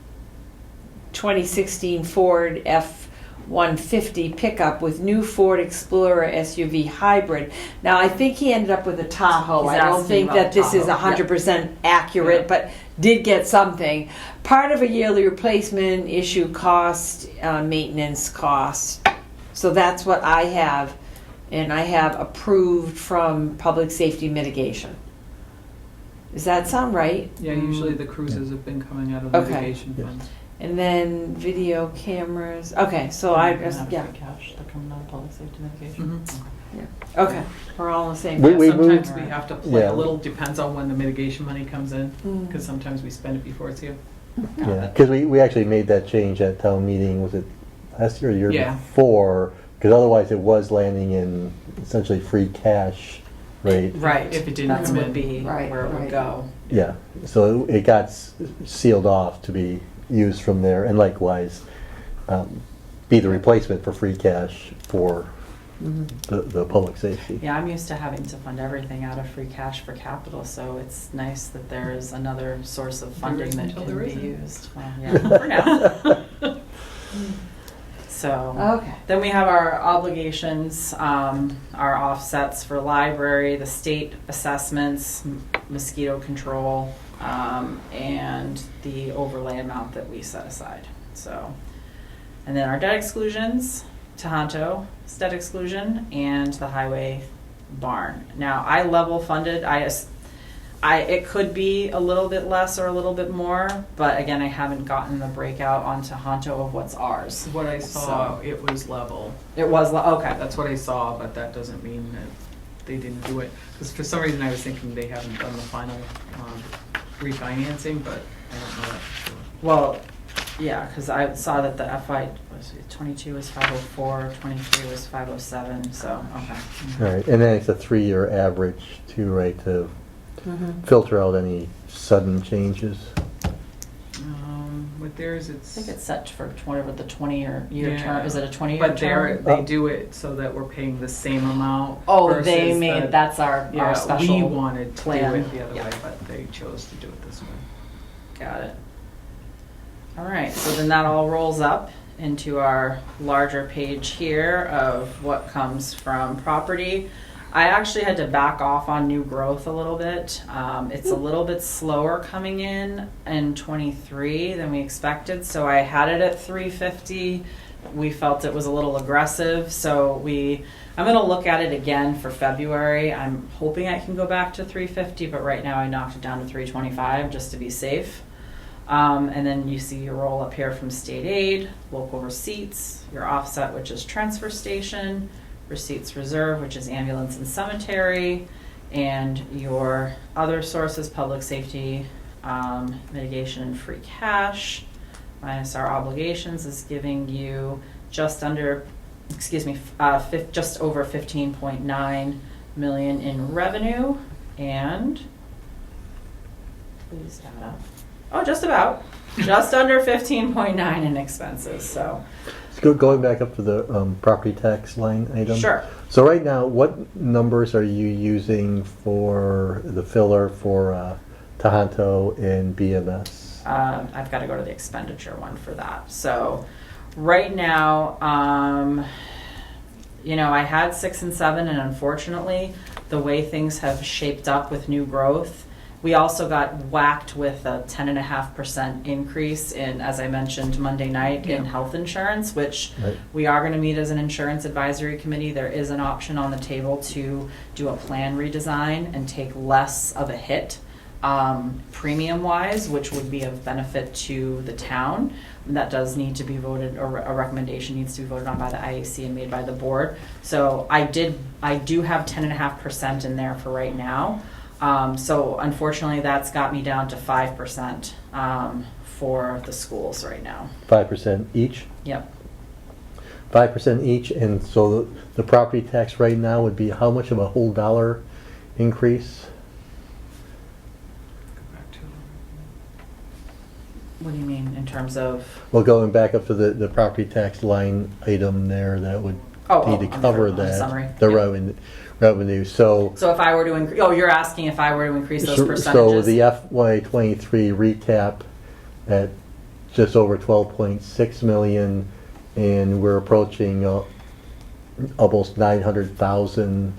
2016 Ford F-150 pickup with new Ford Explorer SUV hybrid. Now, I think he ended up with a Tahoe. He's I don't asking think about that this is Tahoe. 100% accurate, Yeah. but did get something. Part of a yearly replacement, issue cost, maintenance cost. So that's what I have, and I have approved from Public Safety Mitigation. Does that sound right? Yeah, usually the cruises have been coming out of the Okay. mitigation Yeah. funds. And then video cameras. Okay, so I just, yeah. Cash, they're coming out of public safety mitigation. Mhm. Okay, we're all on the same. We- Yeah, we sometimes moved- we have to play Yeah. a little, depends on when the mitigation money comes in, Mm. because sometimes we spend it before it's here. Yeah, because we actually made that change at town meeting, was it last year or the year Yeah. before? Because otherwise it was landing in essentially free cash rate. Right, If it didn't that's come would in. be Right, where it would right. go. Yeah, so it got sealed off to be used from there, and likewise, be the replacement for free cash for the public safety. Yeah, I'm used to having to fund everything out of free cash for capital, so it's nice that there is another source of funding isn't that until can there be isn't. used. Well, yeah, for now. So, Okay. then we have our obligations, our offsets for library, the state assessments, mosquito control, and the overlay amount that we set aside. So, and then our debt exclusions, Tohoto, debt exclusion, and the highway barn. Now, I level funded, it could be a little bit less or a little bit more, but again, I haven't gotten the breakout on Tohoto of what's ours. What I saw, So- it was level. It was, okay. That's what I saw, but that doesn't mean that they didn't do it. Because for some reason I was thinking they haven't done the final refinancing, but I don't know that for sure. Well, yeah, because I saw that the FY, was it 22 was 504, 23 was 507, so, okay. All right, and then it's a 3-year average too, right, to Mm-hmm. filter out any sudden changes. With theirs, I it's. think it's set for whatever the 20-year Yeah. term, is it a 20-year But term? they do it so that we're paying the same amount. Oh, versus they made, the- that's our Yeah, special. we wanted to do plan. it the other Yeah. way, but they chose to do it this way. Got it. All right, so then that all rolls up into our larger page here of what comes from property. I actually had to back off on new growth a little bit. It's a little bit slower coming in 23 than we expected, so I had it at 350. We felt it was a little aggressive, so I'm going to look at it again for February. I'm hoping I can go back to 350, but right now I knocked it down to 325 just to be safe. And then you see your roll up here from state aid, local receipts, your offset, which is transfer station, receipts reserve, which is ambulance and cemetery, and your other sources, public safety, mitigation and free cash, minus our obligations is giving you just over 15.9 million in revenue, and please add up. Oh, just about. Just under 15.9 in expenses, so. Going back up to the property tax line item. Sure. So right now, what numbers are you using for the filler for Tohoto and BMS? I've got to go to the expenditure one for that. So right now, I had 6 and 7, and unfortunately, the way things have shaped up with new growth, We also got whacked with a 10.5% increase in, as I mentioned Monday night, in Yeah. health insurance, which Right. we are going to meet as an insurance advisory committee. There is an option on the table to do a plan redesign and take less of a hit premium-wise, which would be of benefit to the town. That does need to be voted, or a recommendation needs to be voted on by the IAC and made by the board. So I do have 10.5% in there for right now. So unfortunately, that's got me down to 5% for the schools right now. 5% each? Yep. 5% each, and so the property tax right now would be how much of a whole dollar increase? Go back to- What do you mean in terms of? Well, going back up to the property tax line item there, that would need to on cover the summary. that, the Yep. revenue, so. So if I were to increase, you're asking if I were to increase those So percentages? the FY '23 recap at just over 12.6 million, and we're approaching almost 900,000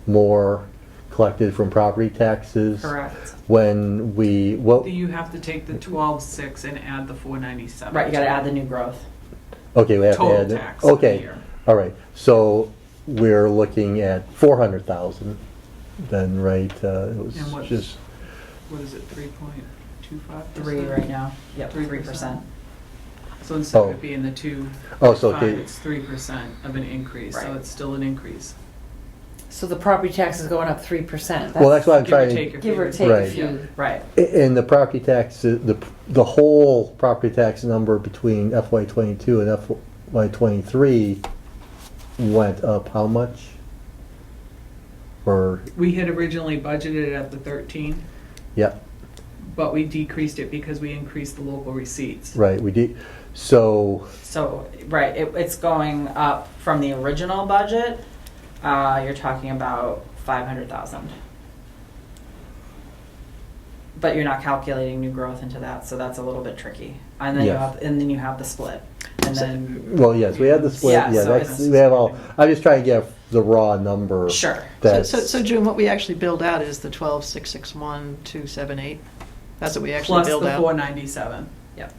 more collected from property taxes. Correct. When what? You have to take the 12.6 and add the 497. Right, you gotta add the new growth. Okay, we have Total to add. tax for the Okay, year. all right. So we're looking at 400,000. Then, right? It was And what's- just. What is it, 3.25%? 3 right now. Yep, 3%. 3%. So instead Oh. of it being the 2, Oh, so okay. it's 3% of an increase, so Right. it's still an increase. So the property tax is going up 3%. Well, that's what I'm Give or trying. take a Give or few. take a Right. few. Right. And the property tax, the whole property tax number between FY '22 and FY '23 went up how much? Or, We had originally budgeted it at the 13, yeah, but we decreased it because we increased the local receipts. right, we did, so, So, right, it's going up from the original budget. You're talking about 500,000. But you're not calculating new growth into that, so that's a little bit tricky. And then Yes. you have the split. And then, well, yes, we had the split, Yeah, yeah, so that's, it's- we have all, I'm just trying to get the raw number. sure. That's, So June, what we actually billed out is the 12,661,278. That's what we actually Plus billed the out. 497,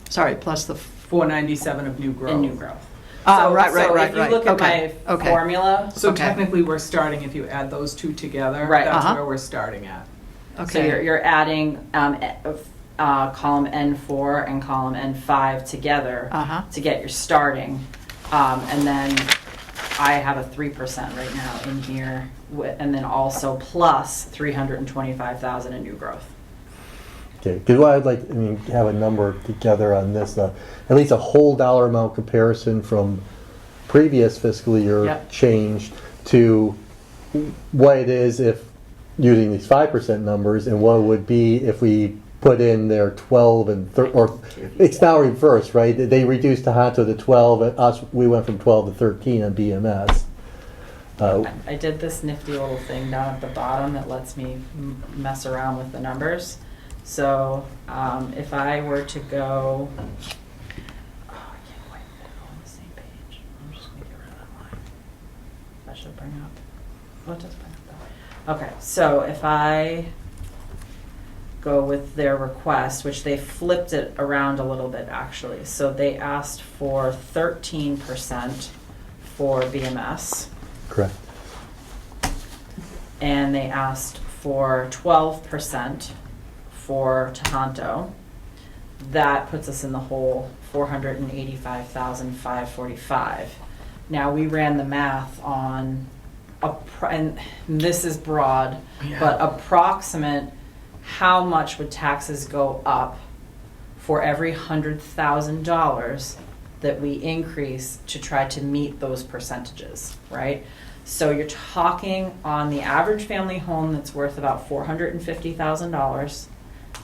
Sorry, plus the. 497 of new growth. In new growth. Ah, So- right. So if you look at Okay, my okay. formula, So Okay. technically, we're starting, if you add those two together, Right. that's Uh-huh. where we're starting at. so you're adding column N4 and column N5 together Uh-huh. to get your starting. And then I have a 3% right now in here, and then also plus 325,000 in new growth. okay, because what I'd like, have a number together on this, at least a whole dollar amount comparison from previous fiscal year Yep. change to what it is if using these 5% numbers, and what it would be if we put in their 12 and or it's now reversed, right? They reduced Tohoto to 12, and us, we went from 12 to 13 on BMS. I did this nifty little thing down at the bottom that lets me mess around with the numbers. So if I were to go, I can't quite get it all on the same page. I'm just going to get rid of that line. That should bring up. Oh, it does bring up that. Okay, so if I go with their request, which they flipped it around a little bit actually. So they asked for 13% for BMS. Correct. And they asked for 12% for Tohoto. That puts us in the hole, 485,545. Now, we ran the math on, and this is broad, but approximate how much would taxes go up for every $100,000 that we increase to try to meet those percentages, right? So you're talking on the average family home that's worth about $450,000,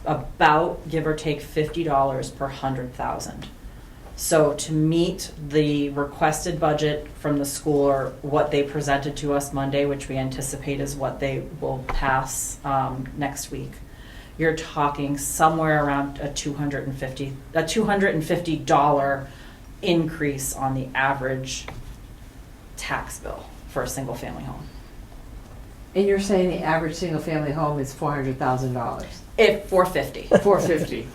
about give or take $50 per 100,000. So to meet the requested budget from the school, or what they presented to us Monday, which we anticipate is what they will pass next week, you're talking somewhere around a $250 increase on the average tax bill for a single family home. And you're saying the average single-family home is $400,000? If 450. 450.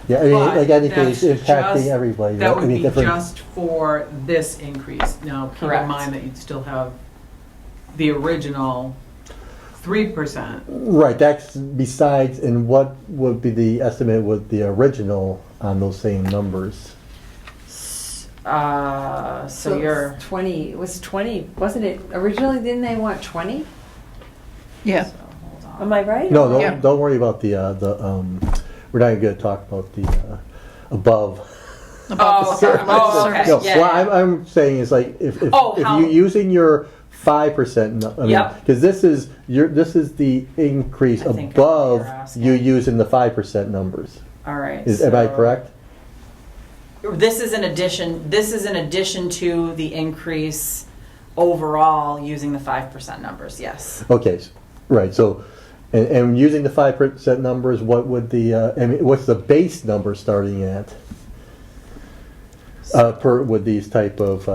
Yeah, I mean, But like anything, that's it's impacting just- everybody. That right? I would mean, be different- just for this increase. Now, keep Correct. in mind that you'd still have the original 3%. Right, that's besides, and what would be the estimate with the original on those same numbers? So you're, 20, it was 20, wasn't it, originally, didn't they want 20? Yeah. so hold on. Am I right? No, Yeah. don't worry about the, we're not gonna talk about the, above. Above the okay. surface. Oh, okay. No, Yeah, what yeah. I'm saying is like, if Oh, how- you're using your 5%, I mean, Yep. because this is the increase I think I know what above you're asking. you using the 5% numbers. All right. Am I so- correct? This is in addition to the increase overall using the 5% numbers, yes. Okay, right, so, and using the 5% numbers, what would the, I mean, what's the base number starting at? With these type of,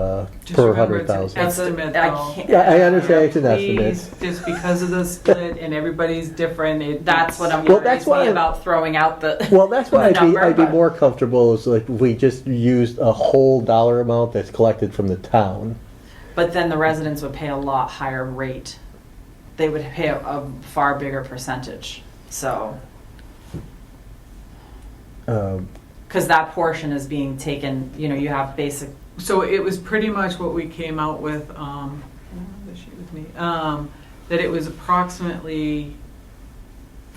Just per remember, it's an 100,000? estimate, I though. can't- Yeah, I understand it's an Please, estimate. just because of the split and everybody's different, That's what I'm Well, worried that's why- about throwing out the. Well, that's why the number, I'd be but- more comfortable is like if we just used a whole dollar amount that's collected from the town. But then the residents would pay a lot higher rate. They would pay a far bigger percentage. So, because that portion is being taken, you have basic. So it was pretty much what we came out with, I don't have the sheet with me, that it was approximately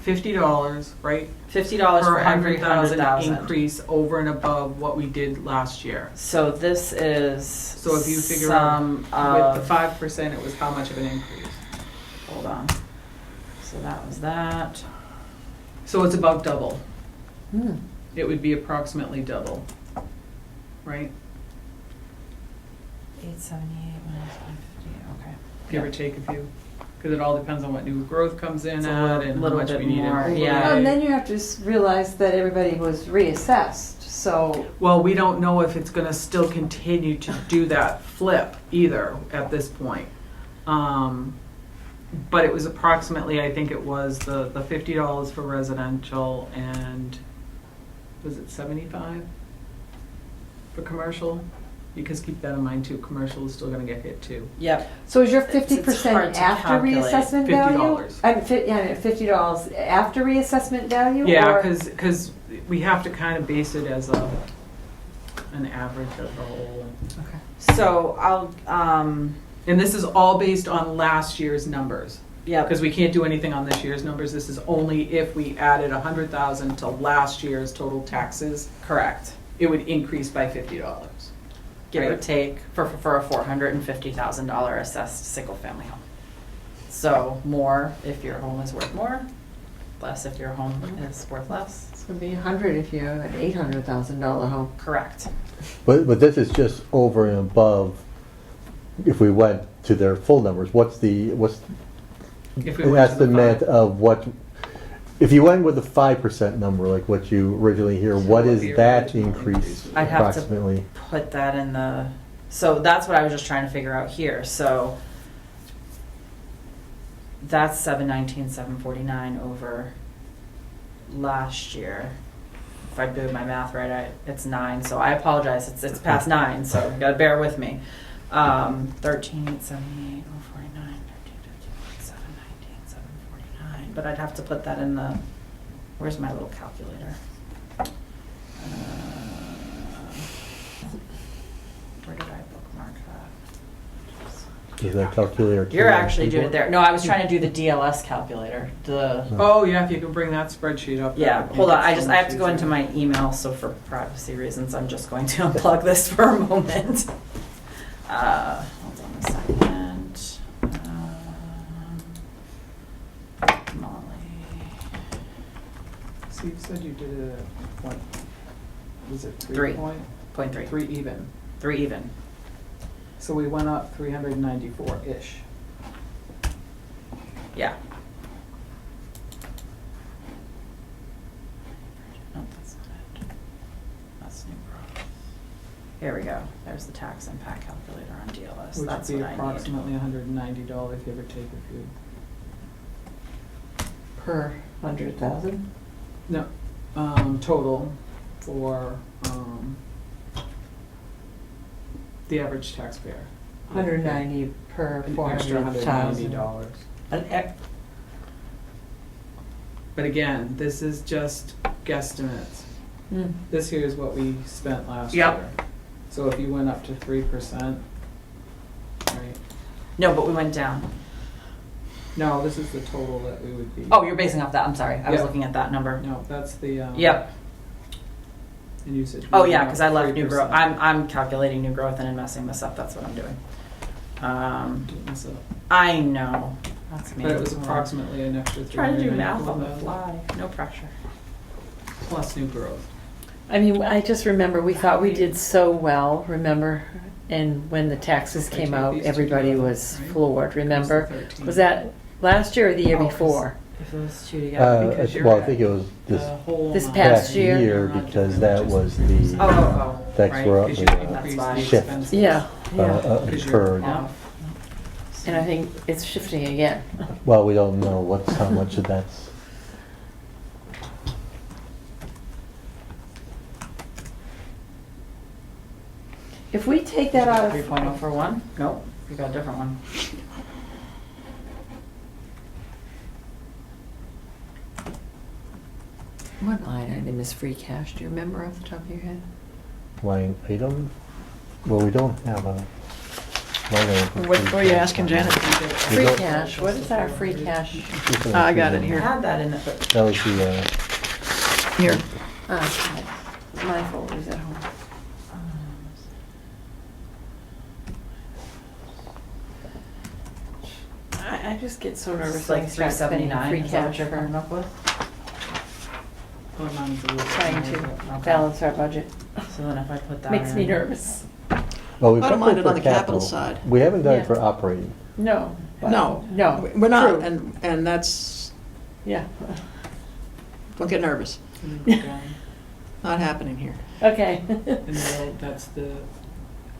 $50, right? $50 Per for every 100,000 increase over and above what we did last year. So this is. So if you figure some out with of- the 5%, it was how much of an increase? Hold on. So that was that. So it's about double. Hmm. It would be approximately double, right? 878 minus 550. Okay. Give or take a few. Because it all depends on what new growth comes in It's a at and how little much bit we need to more, overlay. yeah. And then you have to realize that everybody was reassessed, so, Well, we don't know if it's gonna still continue to do that flip either at this point. But it was approximately, I think it was the $50 for residential and, was it 75 for commercial? Because keep that in mind too, commercial is still gonna get hit too. Yep. so is your It's hard 50% to after calculate. reassessment value? $50. $50 after reassessment value? Yeah, or- because we have to kind of base it as an average of the whole. So I'll, And this is all based on last year's numbers. yeah, Because we can't do anything on this year's numbers. This is only if we added 100,000 to last year's total taxes, correct. it would increase by $50. Give or Right. take for a $450,000 assessed single-family home. So more if your home is worth more, less if your home is worth less. It's gonna be 100 if you have an $800,000 home. Correct. But this is just over and above, if we went to their full numbers, what's If we an went to the estimate five. of what, if you went with the 5% number, like what you originally hear, what what is the that original increase increase I'd have to- approximately? Put that in the, so that's what I was just trying to figure out here. So that's 749 over last year. If I did my math right, it's 9. So I apologize. It's past 9. So you gotta bear with me. 13,878 over 49, 13,719, 749. But I'd have to put that in the. Where's my little calculator? Where did I bookmark that? Is that calculator? You're actually doing it there. No, I was trying to do the DLS calculator. The Oh, yeah, if you could bring that spreadsheet up. that yeah. would make Hold on. it I so have much to go into easier. my email. So for privacy reasons, I'm just going to unplug this for a moment. Hold on a second. Molly. So you said you did it at what? Was it 3. 3 .3. 3 even. 3 even. So we went up 394-ish. Yeah. No, that's not it. That's new growth. Here we go. There's the tax impact calculator on DLS. Which That's would be what I need. approximately $190, give or take a few. Per 100,000? No, total for, the average taxpayer. 190 per An extra $190. But again, this is just guesstimates. Mm. This here is what we spent last Yep. year. So if you went up to 3%, right? No, but we went down. No, this is the total that we would be. Oh, you're basing off that, I'm sorry, I was Yeah. looking at that number. No, that's the, Yep. and you said. Oh, we yeah, went because up I left new growth, 3%. I'm calculating new growth and then messing this up, that's what I'm doing. Don't mess up. I know, that's me. But it was approximately an extra Trying to do math on the 390,000 fly, no pressure. plus new growth. I mean, I just remember we thought we did so well, remember? And when the taxes If I came take out, these two everybody together, was right? floored, remember? Plus the 13. Was that last year or the year Oh, before? If it was two together. Because you're Well, I at think it was The this whole This amount. past past year. year because that was the Oh, tax right, were up Because you That's increased why. the Shift. expenses. Yeah, yeah. Because you're occurred. off. And I think it's shifting again. Well, we don't know what's, how much of that's. If we take that out of 3.0 for one? Nope, we got a different one. What line item is free cash? Do you remember off the top of your head? Line item? Well, we don't have a line item. for What free were you cash. asking, Janet? Free cash, what is our free cash? I got it I here. had that in it, but That was the, Here. My folder's at home. I just get so nervous it's when like I start spending 379, free is that what cash you're for coming up with? Oh, mine's a little trying smaller, to but- Okay. balance our budget. So then if I put that Makes me in- nervous. well, we've I don't got mind it it for on the capital side. We haven't done Yeah. it for operating. No. but- No. No. We're not, True. and that's, Yeah, don't get nervous. And then down. Not happening here. okay. And then that's the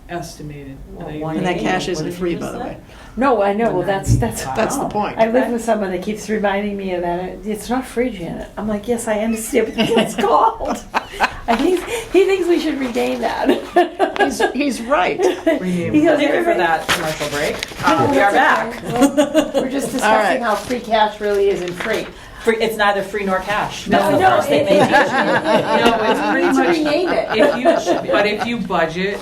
estimated. Well, I one And that agree. cash What isn't did you free, just by the say? way. No, I know, well, that's, That's the point. I live with someone that keeps reminding me of that. It's not free, Janet. I'm like, yes, I understand, but that's what it's called. I think, he thinks we should rename that. He's right. Rename He goes, Thank you for "Everybody-" that commercial break. No, We are that's back. okay. Well, we're just right. discussing how free cash really isn't free. Free, it's neither free nor cash. No, That's the no, first thing they teach you. No, it's pretty To much- rename it. If you budget,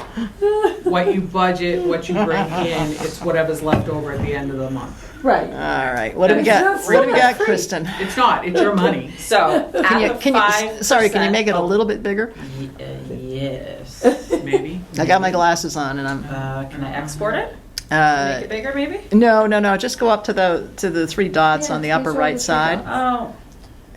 what you bring in, it's whatever's left over at the end of the month. Right. All right, what do we It's got? not What do we free. got, Kristen? It's not, it's your money. So, Can you, at the 5%. sorry, can you make it a little bit bigger? Yes. Maybe. I got my glasses on and I'm, Can I export it? Make it bigger, maybe? no, just go up to the three dots Yeah, on the here's upper where right the three side, Oh.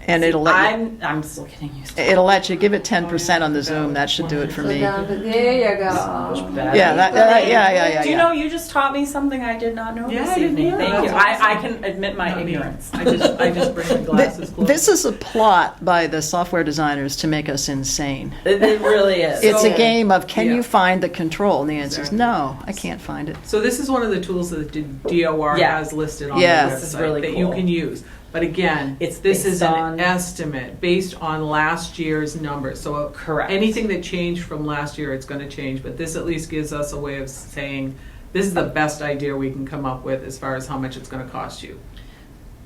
and it'll let you, I'm still getting used to it. it'll let you give it 10% on the Zoom. That should do it for So me. down to, there you go. Yeah, yeah. Do you know you just taught me something I did not know Yeah, this I didn't evening? know. Thank you. That's I awesome. can admit my Not me. ignorance. I just bring my glasses close. This is a plot by the software designers to make us insane. It really is. It's a So- game of can Yeah. you find the control? And the answer is Exactly. no, I can't find it. So this is one of the tools that the DOR Yeah. has listed on Yeah. the This is website really that you cool. can use. But again, It's this is based an on- estimate based on last year's numbers. So Correct. anything that changed from last year, it's going to change. But this at least gives us a way of saying this is the best idea we can come up with as far as how much it's going to cost you.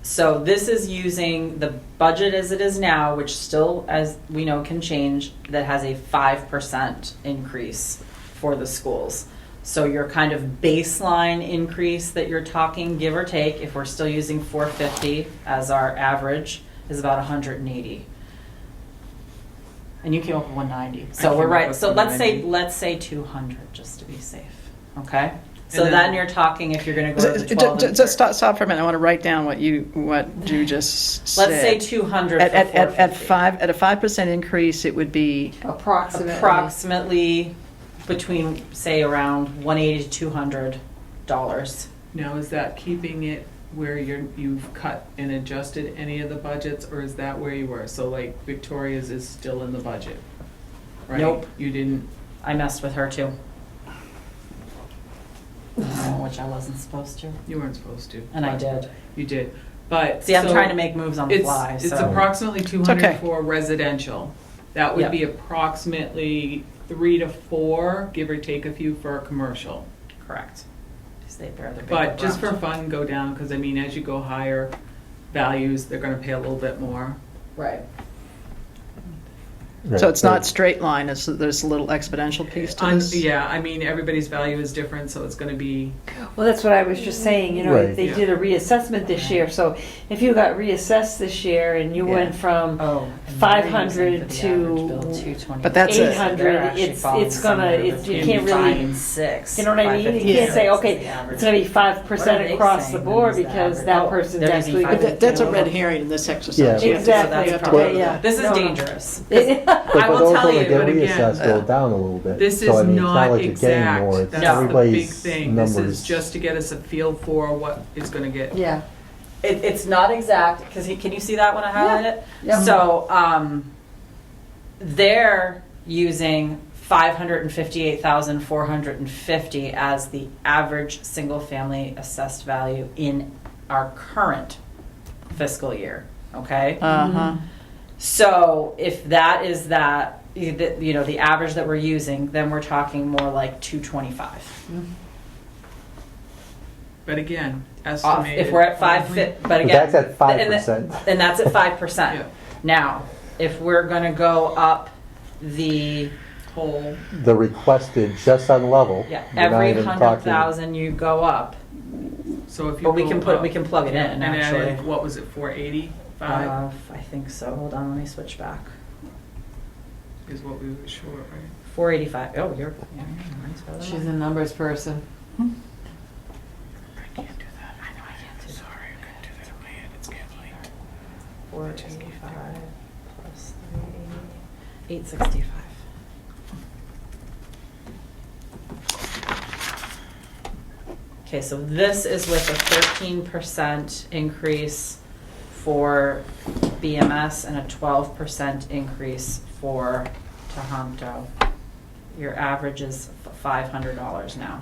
So this is using the budget as it is now, which still, as we know, can change, that has a 5% increase for the schools. So your kind of baseline increase that you're talking, give or take, if we're still using 450 as our average, is about 180. And you came up with 190. So came we're up right. with So let's say 190. 200 just to be safe. Okay? So And then then- you're talking if you're going to go to the 12 and Just stop for a minute. I want to write down what you just said. Let's say 200 for at 450. at a 5% increase, it would be Approximately between, say, around 180 to 200 dollars. Now, is that keeping it where you've cut and adjusted any of the budgets, or is that where you were? So like Victoria's is still in the budget, right? Nope. You didn't. I messed with her too. Which I wasn't supposed to, You weren't supposed to. and I but did. You did. But. See, I'm so trying to make moves on the It's, fly, it's so. approximately 200 okay. for residential. That would Yep. be approximately 3 to 4, give or take a few for commercial. Correct. 'Cause they bear the bigger But just for brunt. fun, go down, because I mean, as you go higher values, they're gonna pay a little bit more. Right. So it's not straight line, there's a little exponential piece to this? Yeah, I mean, everybody's value is different, so it's gonna be, Well, that's what I was just saying, you know, Right. they Yeah. did a reassessment this year, so if you got reassessed this year and you Yeah. went from Oh. 500 to But that's it. 800, it's gonna, you can't really, Six. you know what I mean? You can't say, okay, it's gonna be 5% across the board because that person's actually. But that's a red herring in this exercise. You have to- Exactly. you have to- Well, yeah. This is No, no. dangerous. But I will those tell when you, they get but again, reassessed go down a little bit. this So, is I mean, it's not like you're getting more. exact, It's that's the big everybody's thing. This numbers. is just to get us a feel for what it's gonna get. Yeah. It's not exact, because can you see that when I highlight it? Yeah. So, they're using 558,450 as the average single-family assessed value in our current fiscal year, okay? Uh-huh. So if that is that, you know, the average that we're using, then we're talking more like 225. But again, Off, estimated. if we're at but again. That's at and 5%. And that's at 5%. Yeah. Now, if we're gonna go up the, Whole, The requested, just on level. yeah, we're not every even 100,000 you go up, so if you. or we go can put, up- we can plug it in, and add actually. in, what was it, 485 I think so, hold on, let me switch back. is what we were short, right? 485, oh, you're, yeah, mine's better than She's mine. a numbers person. I can't do that. I know I can't do that. Sorry, I couldn't do that in my head. It's getting late. 485 plus 380, 865. Okay, so this is with a 13% increase for BMS and a 12% increase for Tohoto. Your average is $500 now.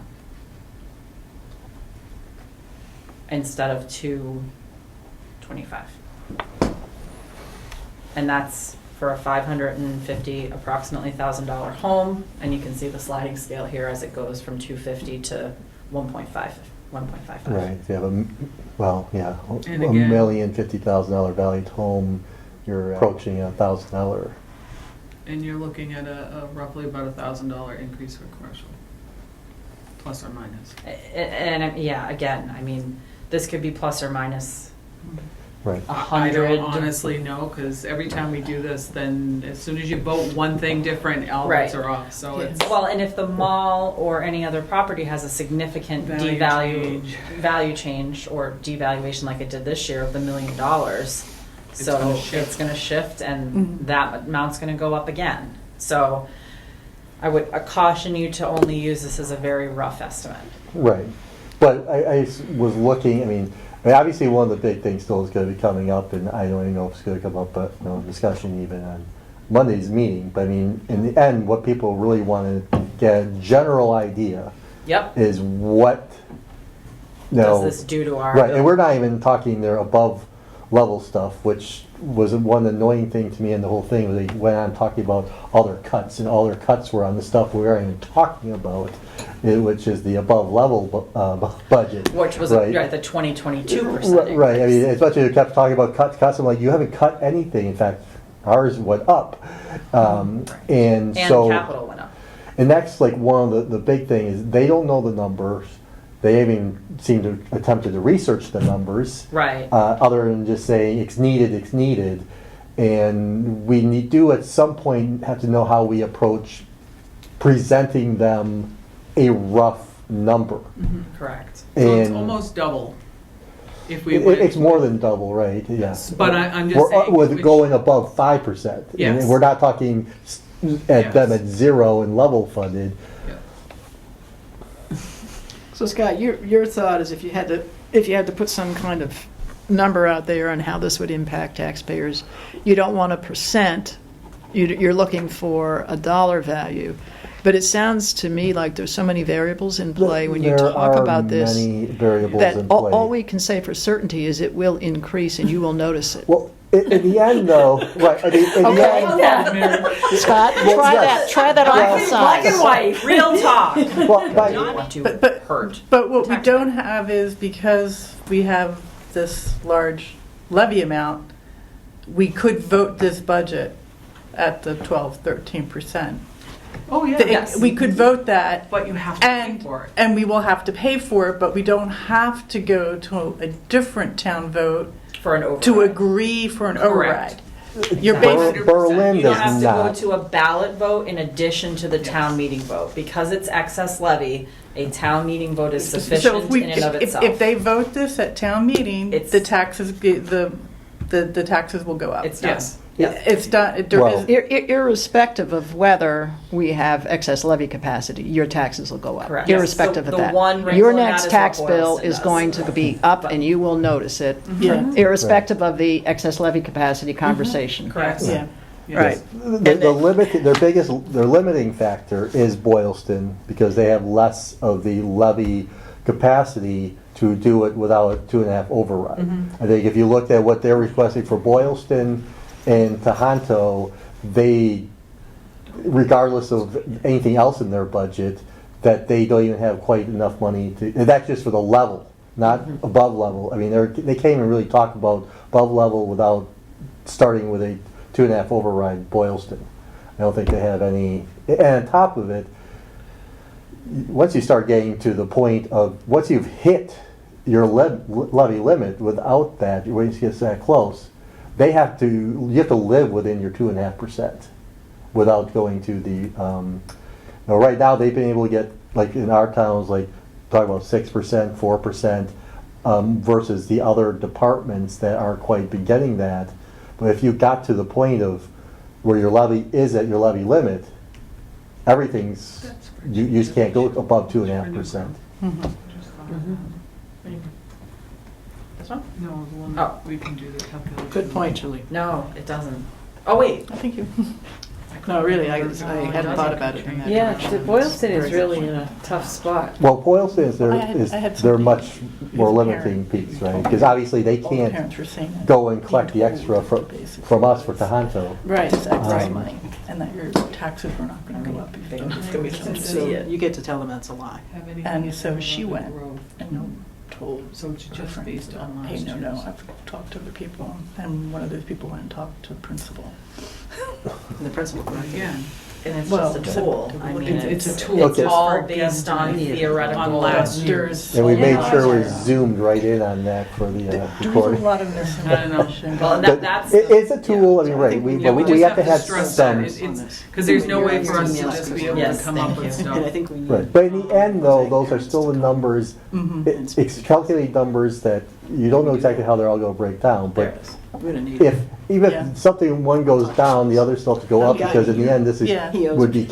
Instead of $225. And that's for a $550 approximately $1,000 home, and you can see the sliding scale here as it goes from 250 to 1.55. Right, if you have And a again- $1,050,000 valued home, you're approaching $1,000. And you're looking at a roughly about $1,000 increase for commercial, plus or minus. And yeah, again, I mean, this could be plus or minus Right. 100. I don't honestly know, because every time we do this, then as soon as you vote one thing different, all Right. bets are off, so it's. Well, and if the mall or any other property has a significant Value change. value change or devaluation like it did this year of the $1 million, so gonna shift. it's going to shift and that amount's going to go up again. So I would caution you to only use this as a very rough estimate. Right. But was looking, I mean, obviously one of the big things still is going to be coming up, and I don't even know if it's going to come up, but discussion even on Monday's meeting. But I mean, in the end, what people really want to get a general idea Yep. is what, Does this do to our right, and we're not even talking their above level stuff, which was one annoying thing to me in the whole thing. Was they went on talking about all their cuts, and all their cuts were on the stuff we weren't even talking about, which is the above level budget. which was right. the 2022%. Right, I mean, especially they kept talking about cuts. I'm like, you haven't cut anything. In fact, ours went up, and And so capital went up. and that's like one of the big thing is they don't know the numbers. They even seem to attempted to research the numbers, Right. other than just saying it's needed, and we do at some point have to know how we approach presenting them a rough number. Correct. So it's And almost double. If we went. it's more than double, right? Yes. But I'm just We're saying. with which- going above 5%. Yes. And we're not talking at them Yes. at zero and level funded. Yeah. So Scott, your thought is if you had to put some kind of number out there on how this would impact taxpayers, you don't want a percent. You're looking for a dollar value, But it sounds to me like there's so many variables in play when you There talk are about this. many variables That in play. all we can say for certainty is it will increase and you will notice it. Well, in the end, though, right? In the end, Scott, Well, try yes. that on Well, the Black and sides. white, real talk. well, by- Not to But hurt. But what we don't have is, because we have this large levy amount, we could vote this budget at the 12-13%. Oh, yeah. Yes. We could vote that, But you have to pay and, for it. and we will have to pay for it, but we don't have to go to a different town vote For an override. to agree for an Correct. override. You're Exactly. basically, Berlin You don't have does to go not. to a ballot vote in addition to the town meeting vote. Because it's excess levy, a town meeting vote is so sufficient if we, in and of if itself. they vote this at town meeting, It's- the taxes, the taxes will go up. It's done. Yes. Yep. It's done, there Well- is, Irrespective of whether we have excess levy capacity, your taxes will go up. Correct. Yes. Irrespective The- of the that. one wrinkle Your in that next is tax what bill Boylston is does. going to be up and you will notice it, yeah, irrespective of the excess levy capacity conversation. Correct. yeah. Right. The their limiting factor is Boylston, because they have less of the levy capacity to do it without a 2.5 override. I think if you looked at what they're requesting for Boylston and Tohoto, they, regardless of anything else in their budget, that they don't even have quite enough money to, and that's just for the level, not above level. I mean, they can't even really talk about above level without starting with a 2.5 override Boylston. I don't think they have any, and on top of it, once you start getting to the point of, once you've hit your levy limit, without that, once it gets that close, you have to live within your 2.5% without going to the, right now they've been able to get, like in our towns, like talking about 6%, 4%, versus the other departments that aren't quite been getting that. But if you got to the point of where your levy is at your levy limit, everything's, you just can't go above 2.5%. This one? No, the one Oh. we can do the calculation. Good point, Julie. No, it doesn't. Oh, wait. I think you, No, really, I hadn't thought about it in that Yeah, direction. the Boylston is really in a tough spot. Well, Boylston is I had they're somebody much more who's a limiting parent. piece, right? Because obviously they all the can't parents were saying that. go and collect the Being extra told from basically us for was Tohoto. Right. This excess Right. money, and that your taxes were not gonna go up. if you don't It's gonna be do it. see it. You get to tell them that's a lie. Have anything And in so there she about went growth? and told So it's her just friends based that, on hey, last no, year's. I've talked to other people, and one of those people went and talked to the principal. The principal. Again, And it's Well, just a tool. I mean, it's a tool. It's Okay. all based on On theoretical. last But year's. And we made sure we Yeah. zoomed right in on that for the There was a recording. lot of I know. misinformation. Well, and But that's. it's a tool, I mean, I right, think we, we- but we we just have to have stress some, that. Because there's no way for us to just be able to Yes, come up thank with you. stuff. And I think we need. right. But in the end, though, those are still the numbers, Mhm. it's calculated numbers that you don't know exactly how they're all gonna break down, There but it is. We're gonna need. if, even Yeah. if something, one goes down, the other still have to go up, Yeah. because in the end, this is, Yeah. He owes would be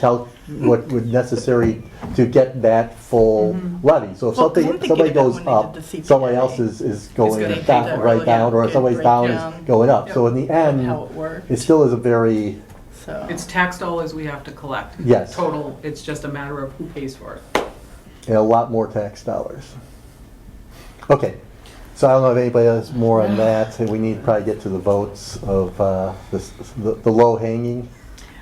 what would necessary to get that full levy. So if Well, something, wouldn't they somebody get it goes when they up, did the CPA? somebody else is going gonna pay down, for it. right down, or Yeah, if somebody's good down, breakdown. is going up. So in the How end, it worked, it still is a very, so. It's tax dollars we have to collect. yes, Total, it's just a matter of who pays for it. and a lot more tax dollars. Okay, so I don't know if anybody has more on that, and we need to probably get to the votes of the low hanging.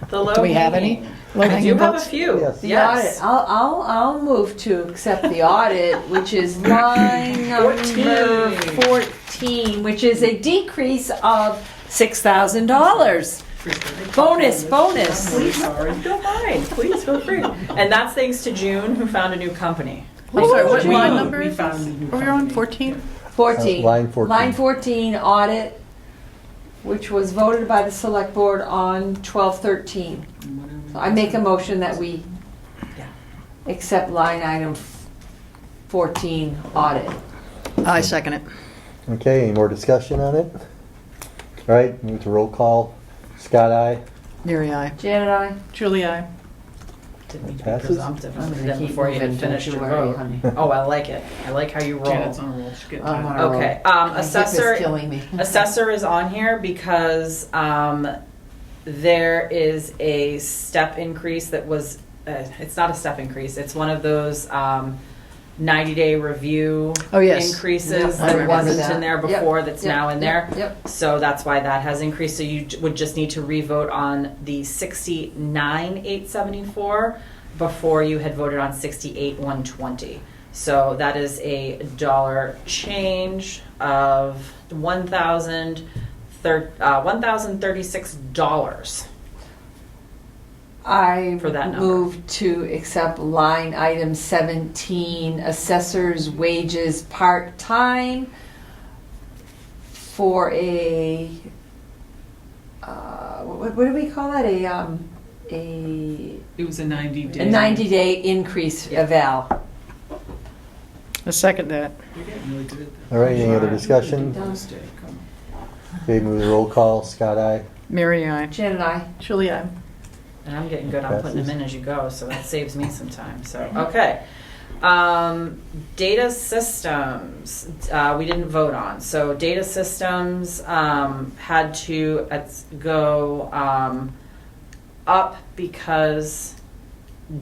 The low Do we have any hanging. I low-hanging do have a votes? few. Yes. The Yes. audit, I'll move to accept the audit, which is line number 14, which is a decrease of $6,000. Bonus. Please, don't mind. Please feel free. And that's thanks to June, who found a new company. I'm sorry, what We- line number we is found this? a new Are we on company. 14? 14. Line 14. Line 14, audit, which was voted by the select board on 12/13. So I make a motion that we accept line item 14, audit. I second it. Okay, any more discussion on it? All right, move to roll call. Scott, aye. Mary, I. Janet, I. Julie, I. Didn't mean to be Passes. presumptive. I'm I gonna did keep before you had moving, finished don't your you worry, vote. honey. Oh, I like it. I like how you roll. Janet's on a roll. She's getting I'm tired. on a roll. Okay, My hip is assessor. killing me. Assessor is on here because there is a step increase that was it's not a step increase. It's one of those 90-day review Oh, yes. increases I that remember wasn't that. in there Yep, before that's yep, now in there. Yep. So that's why that has increased. So you would just need to revote on the 69,874 before you had voted on 68,120. So that is a dollar change of $1,036. I For that number. move to accept line item 17, assessor's wages part-time for a, what do we call that? A It was a 90-day. 90-day increase eval. I second that. You're getting really good at that. All right, any other discussion? Thursday, come on. Okay, move the roll call. Scott, aye. Mary, I. Jen and I. Julie, I. And I'm getting good on putting them in as you go, so that saves me some time. So, okay. Data systems, we didn't vote on. So data systems had to go up because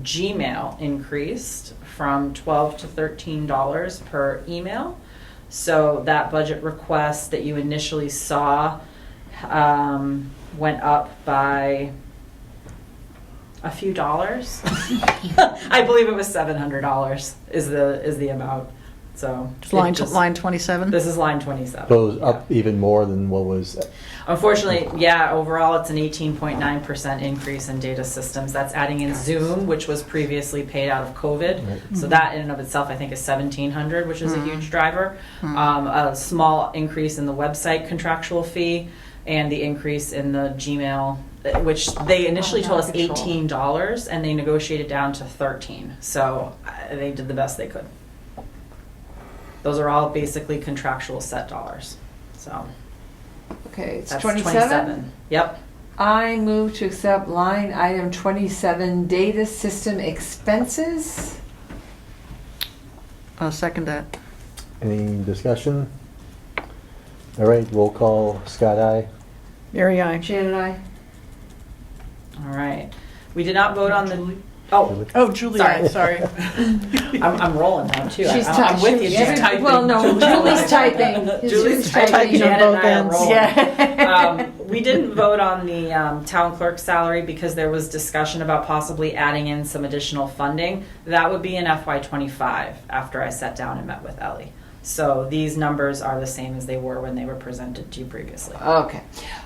Gmail increased from $12 to $13 per email. So that budget request that you initially saw went up by a few dollars. I believe it was $700 is the amount. So It's it line, just- line 27? This is line 27. So it was up even more than what was, Unfortunately, yeah, overall it's an 18.9% increase in data systems. That's adding in Zoom, which was previously paid out of COVID. Right. So that in and of itself, I think, is $1,700, which is a huge driver. A small increase in the website contractual fee, and the increase in the Gmail, which they initially told us $18, and they negotiated down to $13. So they did the best they could. Those are all basically contractual set dollars. So Okay, it's that's 27. Yep. I move to accept line item 27, data system expenses. I'll second that. any discussion? All right, roll call. Scott, aye. Mary, I. Jan and I. All right. We did not vote on the. Julie? Oh, Oh, Julie, I, sorry. I'm rolling now too. I'm with you. She's every- typing. Well, no, Julie's typing. Julie's typing. typing. on Janet both and I are ends. rolling. Yeah. We didn't vote on the town clerk salary because there was discussion about possibly adding in some additional funding. That would be in FY25 after I sat down and met with Ellie. So these numbers are the same as they were when they were presented to you previously. Okay.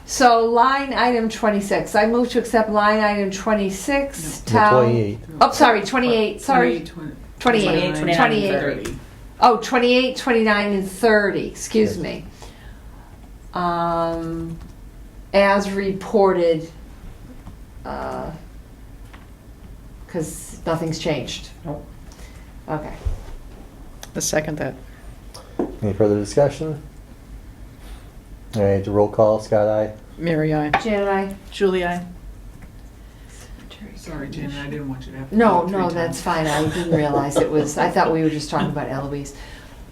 So line item 26. I move to accept line item 26. The Town. 28. Oh, sorry, 28. Sorry. 28. 28, 29, and 30. Oh, 28, 29, and 30. Excuse Yes. me. As reported, because nothing's changed. Nope. Okay. I second that. Any further discussion? All right, the roll call. Scott, aye. Mary, I. Jan and I. Julie, I. Sorry, Janet, I didn't want you to have to. No, do it 3 no, times. that's fine. I didn't realize it was. I thought we were just talking about Eloise.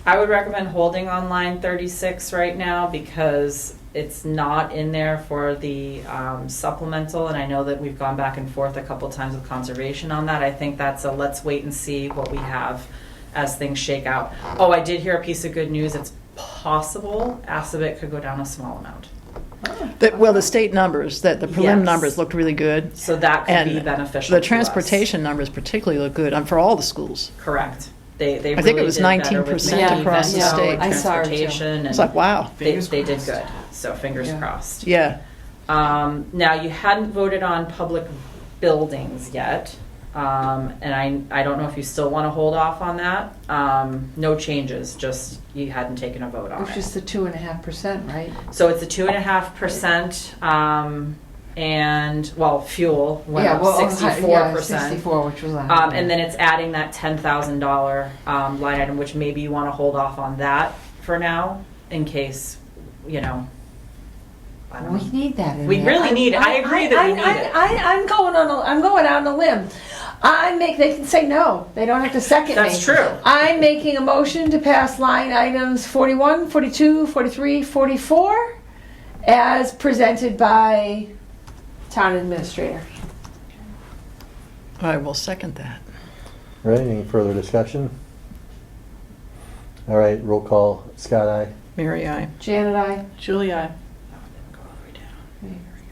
I would recommend holding on line 36 right now because it's not in there for the supplemental, and I know that we've gone back and forth a couple times with conservation on that. I think that's a let's wait and see what we have as things shake out. Oh, I did hear a piece of good news. It's possible Assabet could go down a small amount. Well, the state numbers, that the prelim Yes. numbers looked really good. So that could And be beneficial the to us. transportation numbers particularly look good for all the schools. Correct. They I think really it was did better with 19% Mickey, across the Vento, state. I saw it, too. transportation, It's like, wow. they did good. So fingers crossed. Yeah. Now, you hadn't voted on public buildings yet, and I don't know if you still want to hold off on that. No changes, just you hadn't taken a vote on It's it. just the 2.5%, right? So it's a 2.5%, and, well, fuel went up 64%. Yeah, 64, which was And then it's adding that $10,000 line item, which maybe you want to hold off on that for now, in case, I don't know. we need that in We there. really need it. I agree that we need it. I'm going out on a limb. They can say no. They don't have to second me. That's true. I'm making a motion to pass line items 41, 42, 43, 44 as presented by town administrator. I will second that. All right, any further discussion? All right, roll call, Scott, aye. Mary, I. Janet, I. Julie, I.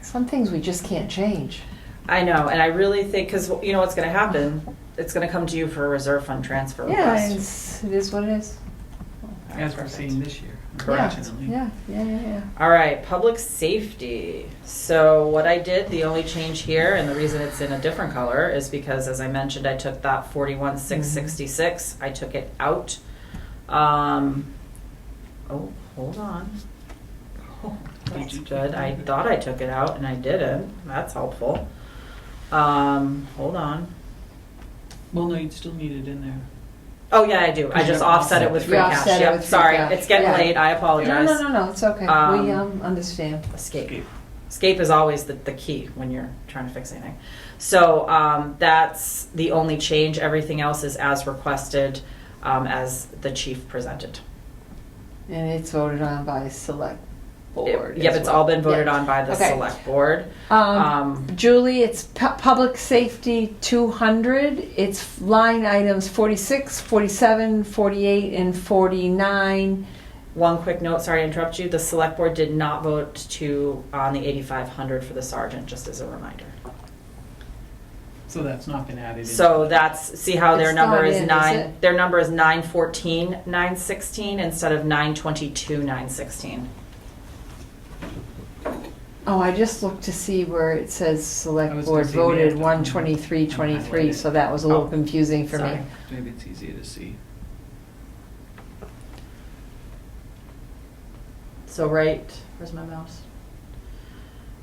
Some things we just can't change. I know, and I really think, because you know what's going to happen? It's going to come to you for a reserve fund transfer Yeah, request. it is what it is. As we're seeing this year, Correct. unfortunately. Yeah. All right, public safety. So what I did, the only change here, and the reason it's in a different color is because, as I mentioned, I took that 41,666. I took it out. Oh, hold on. Oh, that's good. I thought I took it out and I didn't. That's helpful. Hold on. Well, no, you'd still need it in there. Oh yeah, I do. I just offset it with free You cash. offset it Yep. with free Sorry, cash. it's getting Yeah. late. I No, apologize. no, it's okay. We understand. Escape. Escape is always the key when you're trying to fix anything. So that's the only change. Everything else is as requested, as the chief presented. And it's voted on by select board. Yep, as it's well. all been voted Yeah. on by the Okay. select board. Julie, it's public safety 200. It's line items 46, 47, 48, and 49. One quick note, sorry to interrupt you. The select board did not vote on the 8,500 for the sergeant, just as a reminder. So that's not been added in. So that's, see how their It's number not is in, is nine, it? their number is 914, 916 instead of 922, 916. Oh, I just looked to see where it says I select was board gonna say we voted have to 123, 23, so that was a little Oh, confusing for sorry. me. Maybe it's easier to see. So where's my mouse?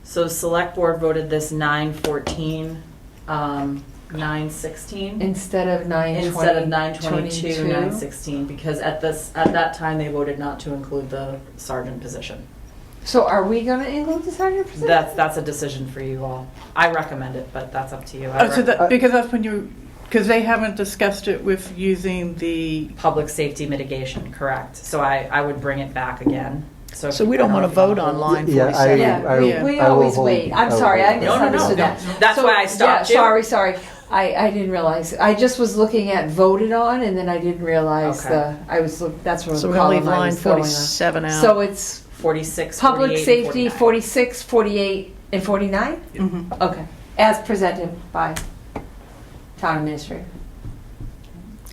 So select board voted this 914, 916 Instead of 920, instead of 922, 916 because at that time they voted not to include the sergeant position. So are we going to include the sergeant position? That's a decision for you all. I recommend it, but that's up to you. Oh, so that, because that's when because they haven't discussed it with using the, Public safety mitigation, correct. So I would bring it back again. So we don't want to vote on line Yeah, 47. Yeah, we I will always hold- wait. I'm will sorry, I hold. No, no, no, misunderstood no. that. That's why I stopped you. Sorry. I didn't realize. I just was looking at voted on, and then I didn't realize Okay. that's where So the we're going to column leave I line was going on. 47 out. So it's 46, public 48, safety 49. 46, 48, and 49? mhm. Okay, as presented by town administrator.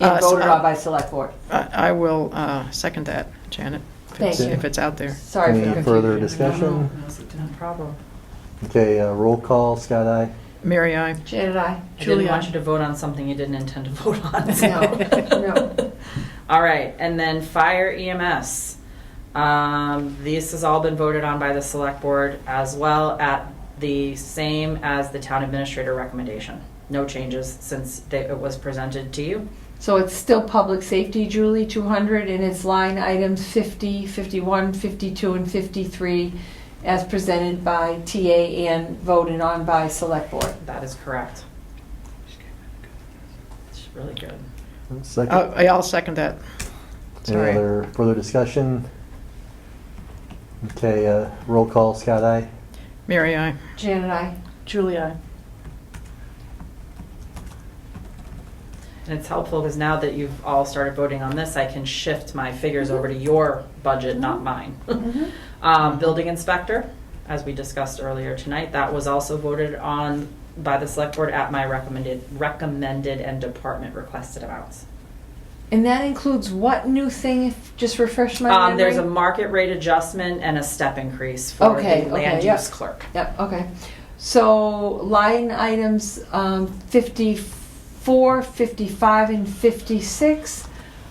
And So, voted on by select board. I will second that, Janet, Thank you. if it's out there. Sorry for Any the further confusion. discussion? No problem. Okay, roll call, Scott, aye. Mary, I. Janet, I. I didn't Julia. want you to vote on something you didn't intend to vote on. No. All right, and then fire EMS. This has all been voted on by the select board as well at the same as the town administrator recommendation. No changes since it was presented to you. So it's still public safety, Julie, 200, and it's line items 50, 51, 52, and 53 as presented by TA and voted on by select board. That is correct. It's really good. Second. I'll second that. Any Sorry. other further discussion? Okay, roll call, Scott, aye. Mary, I. Janet, I. Julia. And it's helpful because now that you've all started voting on this, I can shift my figures over to your budget, not mine. Building inspector, as we discussed earlier tonight, that was also voted on by the select board at my recommended and department requested amounts. And that includes what new thing? Just refresh my memory. There's a market rate adjustment and a step increase for Okay, the okay, land yep. use clerk. Yep, okay. So line items 54, 55, and 56,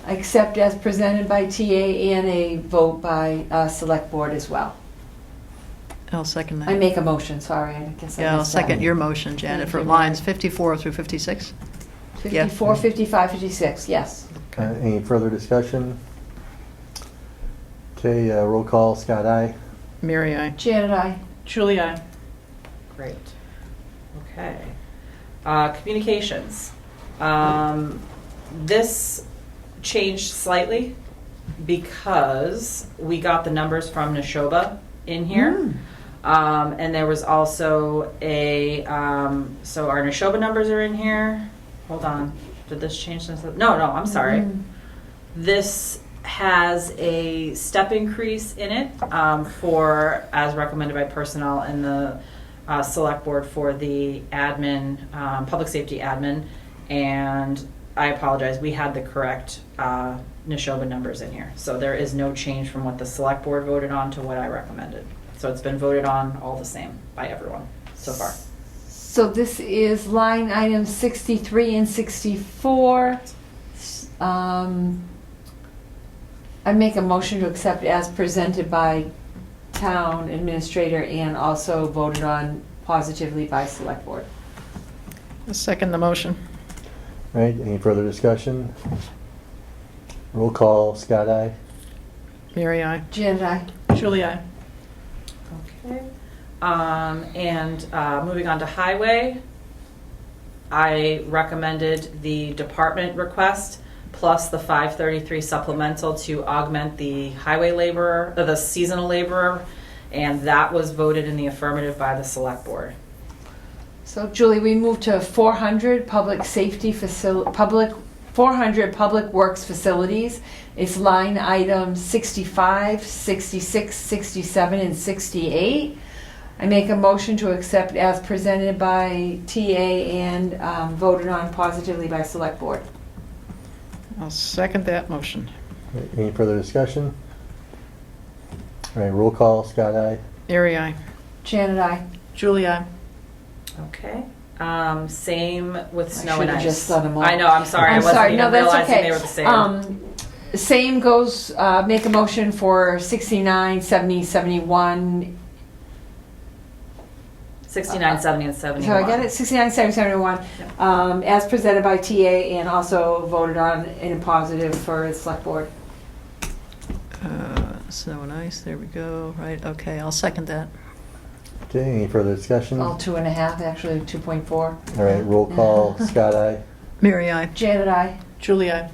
except as presented by TA and a vote by select board as well. I'll second that. I make a motion, sorry, I guess I Yeah, I'll missed that. second your motion, Janet, Thank for you, lines Mary. 54 through 56. 54, 55, 56, yes. Any further discussion? Okay, roll call, Scott, aye. Mary, I. Janet, I. Julia. Great. Okay. Communications. This changed slightly because we got the numbers from Neshoba in here. And there was also a, so our Neshoba numbers are in here. Hold on. Did this change since? No, I'm sorry. This has a step increase in it for, as recommended by personnel and the select board for the admin, public safety admin. And I apologize, we had the correct Neshoba numbers in here. So there is no change from what the select board voted on to what I recommended. So it's been voted on all the same by everyone so far. So this is line items 63 and 64. I make a motion to accept as presented by town administrator and also voted on positively by select board. I second the motion. Right, any further discussion? Roll call, Scott, aye. Mary, aye. Janet, aye. Julie, aye. Okay. And moving on to highway, I recommended the department request plus the 533 supplemental to augment the highway laborer, the seasonal laborer, and that was voted in the affirmative by the select board. So Julie, we moved to 400 public safety 400 public works facilities. It's line items 65, 66, 67, and 68. I make a motion to accept as presented by TA and voted on positively by select board. I'll second that motion. Right, any further discussion? All right, roll call, Scott, aye. Mary, aye. Janet, aye. Julie, aye. Okay. Same with I snow and should've ice. just done them all. I know. I'm sorry. I'm I wasn't sorry. even No, that's realizing okay. they were the same. Same goes, make a motion for 69, 70, 71. 69, 70, and 71. So I get it, 69, 70, 71, as presented by TA and also voted on in a positive for the select board. Snow and ice, there we go. Right, okay, I'll second that. Okay, any further discussion? All All 2.5, actually 2.4. right, roll call, Scott, aye. Mary, aye. Janet, aye. Julie, aye.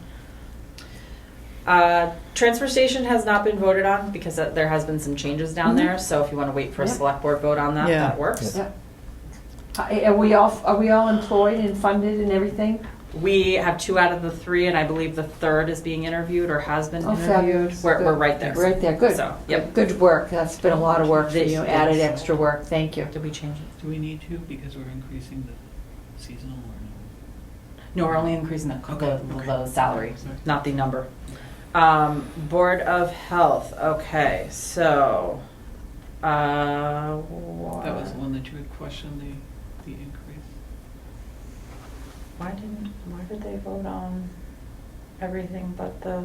Transfer station has not been voted on because there has been some changes down there. So if you want to wait for a Yep. select board vote on that, Yeah. that works. Yep. Are we all employed and funded and everything? We have 2 out of the 3, and I believe the third is being interviewed or has been Oh, interviewed. fabulous. We're Good. right there. Right there, good. So, yep. Good work. That's been a lot of work for This you, is- added extra work. Thank you. Did we change it? Do we need to because we're increasing the seasonal or No, we're only increasing the the salary, Sorry. not the number. Board of Health. Okay, so. no? That was the one that you had questioned the increase. Why did they vote on everything but the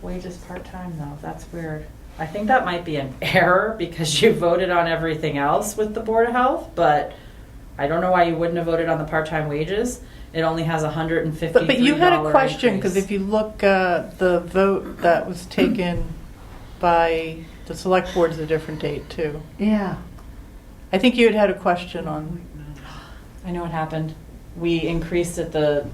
wages part-time though? That's weird. I think that might be an error because you voted on everything else with the Board of Health, but I don't know why you wouldn't have voted on the part-time wages. It only has $153 But you had a question, because increase. if you look, the vote that was taken by the select board's a different date too. Yeah. I think you had a question on, I know what happened. We increased at the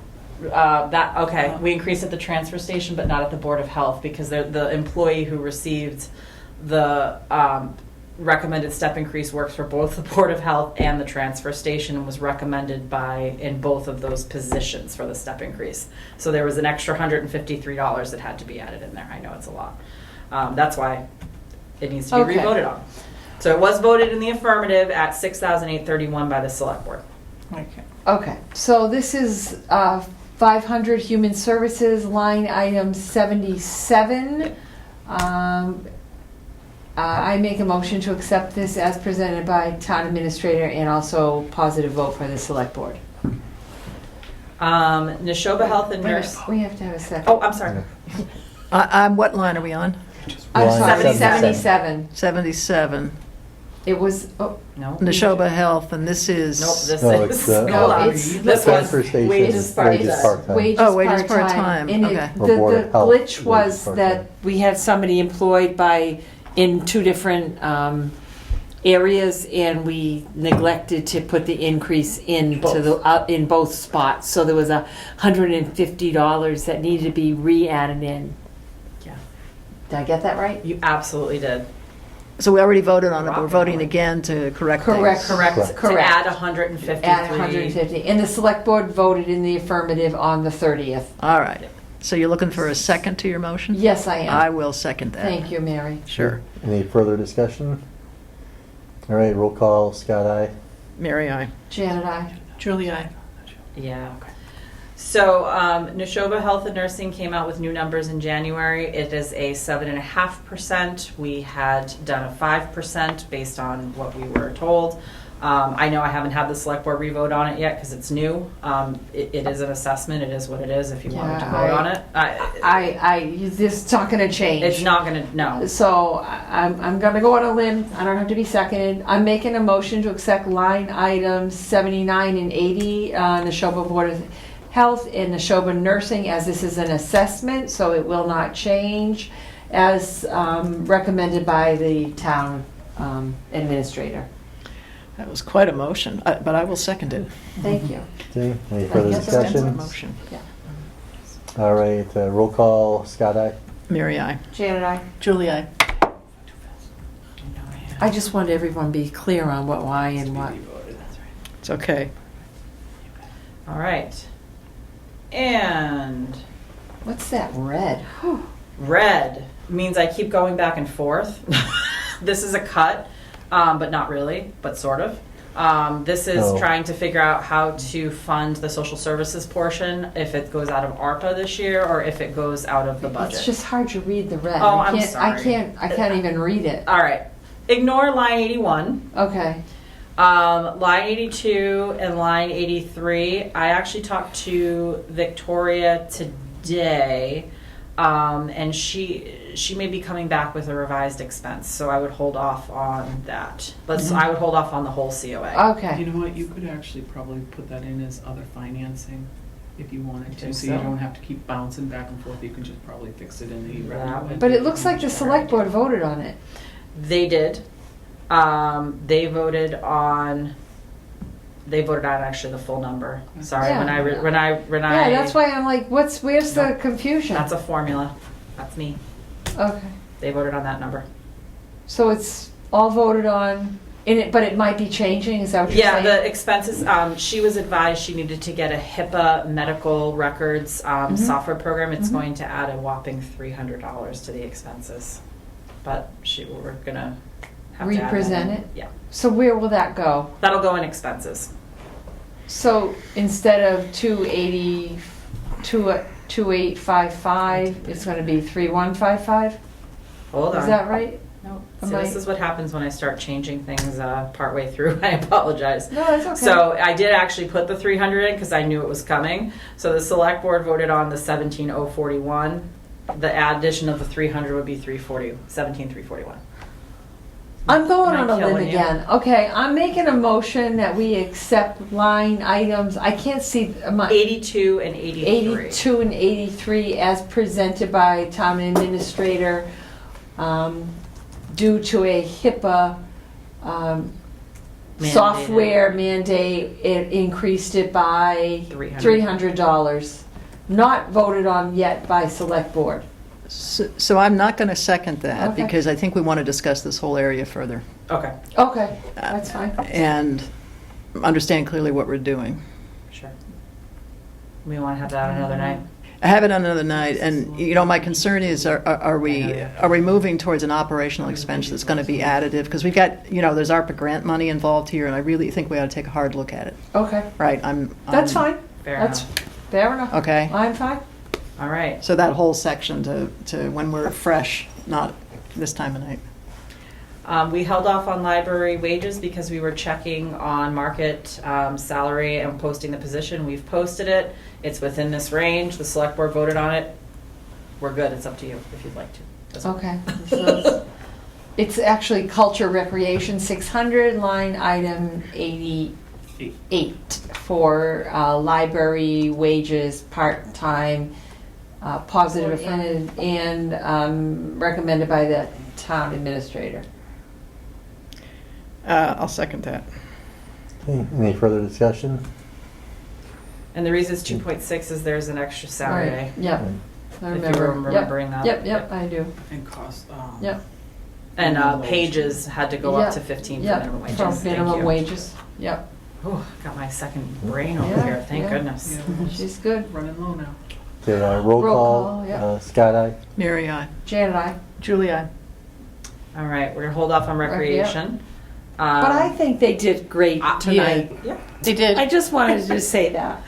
we increased at the transfer station, but not at the Board of Health because the employee who received the recommended step increase works for both the Board of Health and the transfer station and was recommended in both of those positions for the step increase. So there was an extra $153 that had to be added in there. I know it's a lot. That's why it needs to be Okay. revoted on. So it was voted in the affirmative at $6,831 by the select board. okay. Okay, so this is 500 Human Services, line item 77. I make a motion to accept this as presented by town administrator and also positive vote for the select board. Neshoba Health and Nurse. We have to have a second. Oh, I'm sorry. What line are we on? I'm Line sorry, 77. 77. 77. It was, oh, No. Neshoba Health, and this is... Nope, this No, is. it's, Hold no, on. it's- This Transfer was station, wages wages part-time. part-time. wages Oh, wages part-time. part-time, And okay. Or Board the of Health, glitch wages was part-time. that we had somebody employed in 2 different areas, and we neglected to put the increase in both spots. So there was $150 that needed to be re-added in. Yeah. Did I get that right? You absolutely did. So we already voted on it, but we're voting again to correct things. Correct, to Correct. add 153. At 150. And the select board voted in the affirmative on the 30th. All right. So you're looking for a second to your motion? Yes, I am. I will second that. Thank you, Mary. Sure. Any further discussion? All right, roll call, Scott, aye. Mary, aye. Janet, I. Julie, I. Yeah. So Neshoba Health and Nursing came out with new numbers in January. It is a 7.5%. We had done a 5% based on what we were told. I know I haven't had the select board revote on it yet because it's new. It is an assessment. It is what it is. If you wanted to vote on it, This is not going to change. it's not going to. No. So I'm going to go on a limb. I don't have to be seconded. I'm making a motion to accept line items 79 and 80 on the Neshoba Board of Health and Neshoba Nursing, as this is an assessment, so it will not change, as recommended by the town administrator. That was quite a motion, but I will second it. Thank you. Okay, any further Yes, Extensive discussion? motion. All right, roll call, Scott, aye. Mary, aye. Janet, I. Julie, I. I just wanted everyone to be clear on what, why, and what. It's okay. All right. And What's that red? red means I keep going back and forth. This is a cut, but not really, but sort of. This is Oh. trying to figure out how to fund the social services portion, if it goes out of ARPA this year or if it goes out of the budget. It's just hard to read the red. Oh, I I'm can't, sorry. I can't even read it. All right. Ignore line 81. Okay. Line 82 and line 83, I actually talked to Victoria today, and she may be coming back with a revised expense, so I would hold off on that. I would hold off on the whole COA. Okay. You know what, you could actually probably put that in as other financing if you wanted to, think so you so? don't have to keep bouncing back and forth, you can just probably fix it in the That revenue. would But it looks like the select board voted on it. They did. They voted on actually the full number. Sorry, Yeah. when I Yeah, that's why I'm like, where's the confusion? that's a formula. That's me. Okay. They voted on that number. So it's all voted on, in it, but it might be changing, is that what you're Yeah, saying? the expenses, she was advised she needed to get a HIPAA medical records software program. It's Mhm. going to add a whopping $300 to the expenses. But we're gonna have to add that Represent in. it? Yeah. So where will that go? That'll go in expenses. So instead of 2855, it's gonna be 3155? Hold on. Is that right? No. Am See, this I- is what happens when I start changing things partway through. I apologize. No, that's okay. So I did actually put the 300 in because I knew it was coming. So the select board voted on the 17,041. The addition of the 300 would be 17,341. I'm going Am I on a limb killing you? again. Okay, I'm making a motion that we accept line items, I can't see, 82 and 83. 82 and 83 as presented by town administrator, due to a HIPAA software mandate, it increased it by $300. Not voted on yet by select board. So I'm not going to second that Okay. because I think we want to discuss this whole area further Okay, Okay, that's fine. and understand clearly what we're doing. sure. We want to have that another night. I have it on another night, and you know, my concern is, are we moving towards an operational expense that's going to be additive? Because we've got, you know, there's ARPA grant money involved here, and I really think we ought to take a hard look at it. Okay, Right? that's fine. Fair That's enough. fair enough. Okay. I'm fine. All right. So that whole section to when we're fresh, not this time of night. We held off on library wages because we were checking on market salary and posting the position. We've posted it. It's within this range. The select board voted on it. We're good. It's up to you if you'd like to. That's Okay. So it's actually culture recreation 600, line item 88 for library wages, part-time, positive and recommended by the town administrator. I'll second that. Okay, any further discussion? And the reason it's 2.6 is there's an extra salary day. Yep, I If remember. you're remembering that. Yep, I do. And cost, Yep. And Minimum wage. pages had to go up Yeah. to 15 for Yeah, minimum wages. from Thank minimum you. wages. Yep, Ooh, got my second brain over Yeah, here. Thank yeah. goodness. Yeah, she's good. running low now. Okay, roll Roll call. call, yeah. Scott, aye. Mary, I. Janet, I. Julie, I. All right, we're gonna hold off on recreation. But I think they did great tonight. Yeah. They did. I just wanted to say that.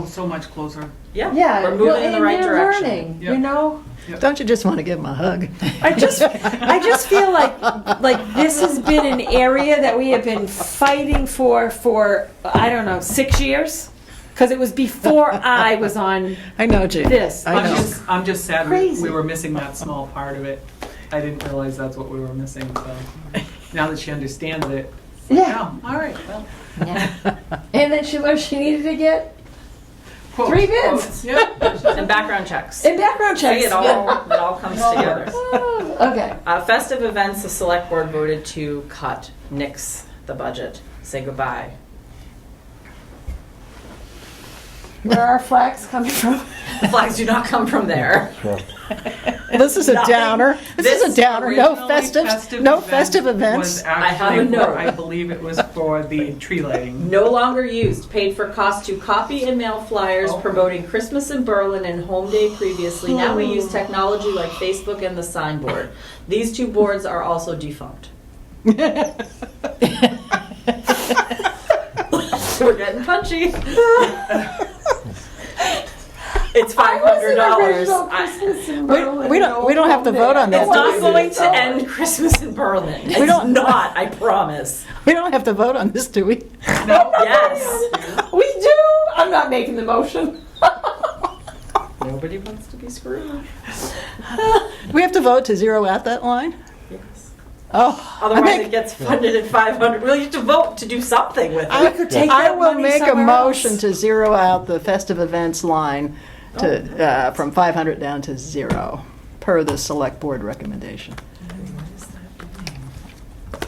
So much closer. Yeah. Yeah, We're moving in the and right they're direction. learning, Yep. you know? Don't you just want to give him a hug? I just feel like this has been an area that we have been fighting for I don't know, 6 years, because it was before I was on I know, Judy. this. I know. I'm just sad Crazy. we were missing that small part of it. I didn't realize that's what we were missing, so now that she understands it, Yeah, all right, well. and then she learned she needed to get quotes, 3 bids quotes, yeah. And background checks. and background See, checks. it all comes together. Okay. Festive events, the select board voted to cut, nix the budget, say goodbye. Where are our flags coming from? The flags do not come from there. Yeah. This is a Nothing. downer. This is This a downer. No Originally, festive, no festive Was events. I have a actually, note. I believe it was for the tree lighting. No longer used. Paid for cost to copy and mail flyers Oh. promoting Christmas in Berlin and Home Day previously. Now we use technology like Facebook and the signboard. These two boards are also defunct. We're getting punchy. It's $500. We don't have to vote on that. It's not going to end Christmas in Berlin. It's don't- not, I promise. We don't have to vote on this, do we? Yes. We do. I'm not making the motion. Nobody wants to be screwed. We have to vote to zero out that line? Yes. Oh, Otherwise, it gets funded at 500. We'll have to vote to do something with I it. could take I that will money make a somewhere motion else. to zero out the festive events line to, from 500 down to 0, per the select board recommendation.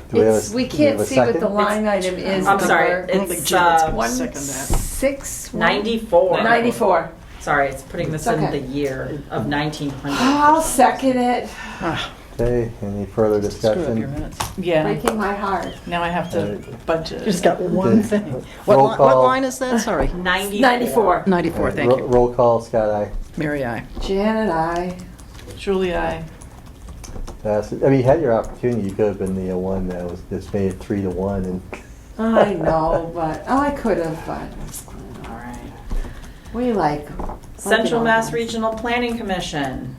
Do we have It's, a- we do we have can't a see what second? the line item is. I'm sorry, I don't think it's Julie would One second that. 6 94. 94. Sorry, it's putting this It's in okay. the year of 1900. I'll second it. Okay, any further Screw up your discussion? minutes. Yeah. Breaking my heart. Now I have to budget. Just got one Okay. thing. Roll What call. line is that? Sorry. 94. 94, thank you. Roll call, Scott, aye. Mary, I. Jan and I. Julie, I. I mean, you had your opportunity, you could have been the one that was just made it 3-1 and I know, but I could have, but All right. we like Central Mass organized. Regional Planning Commission.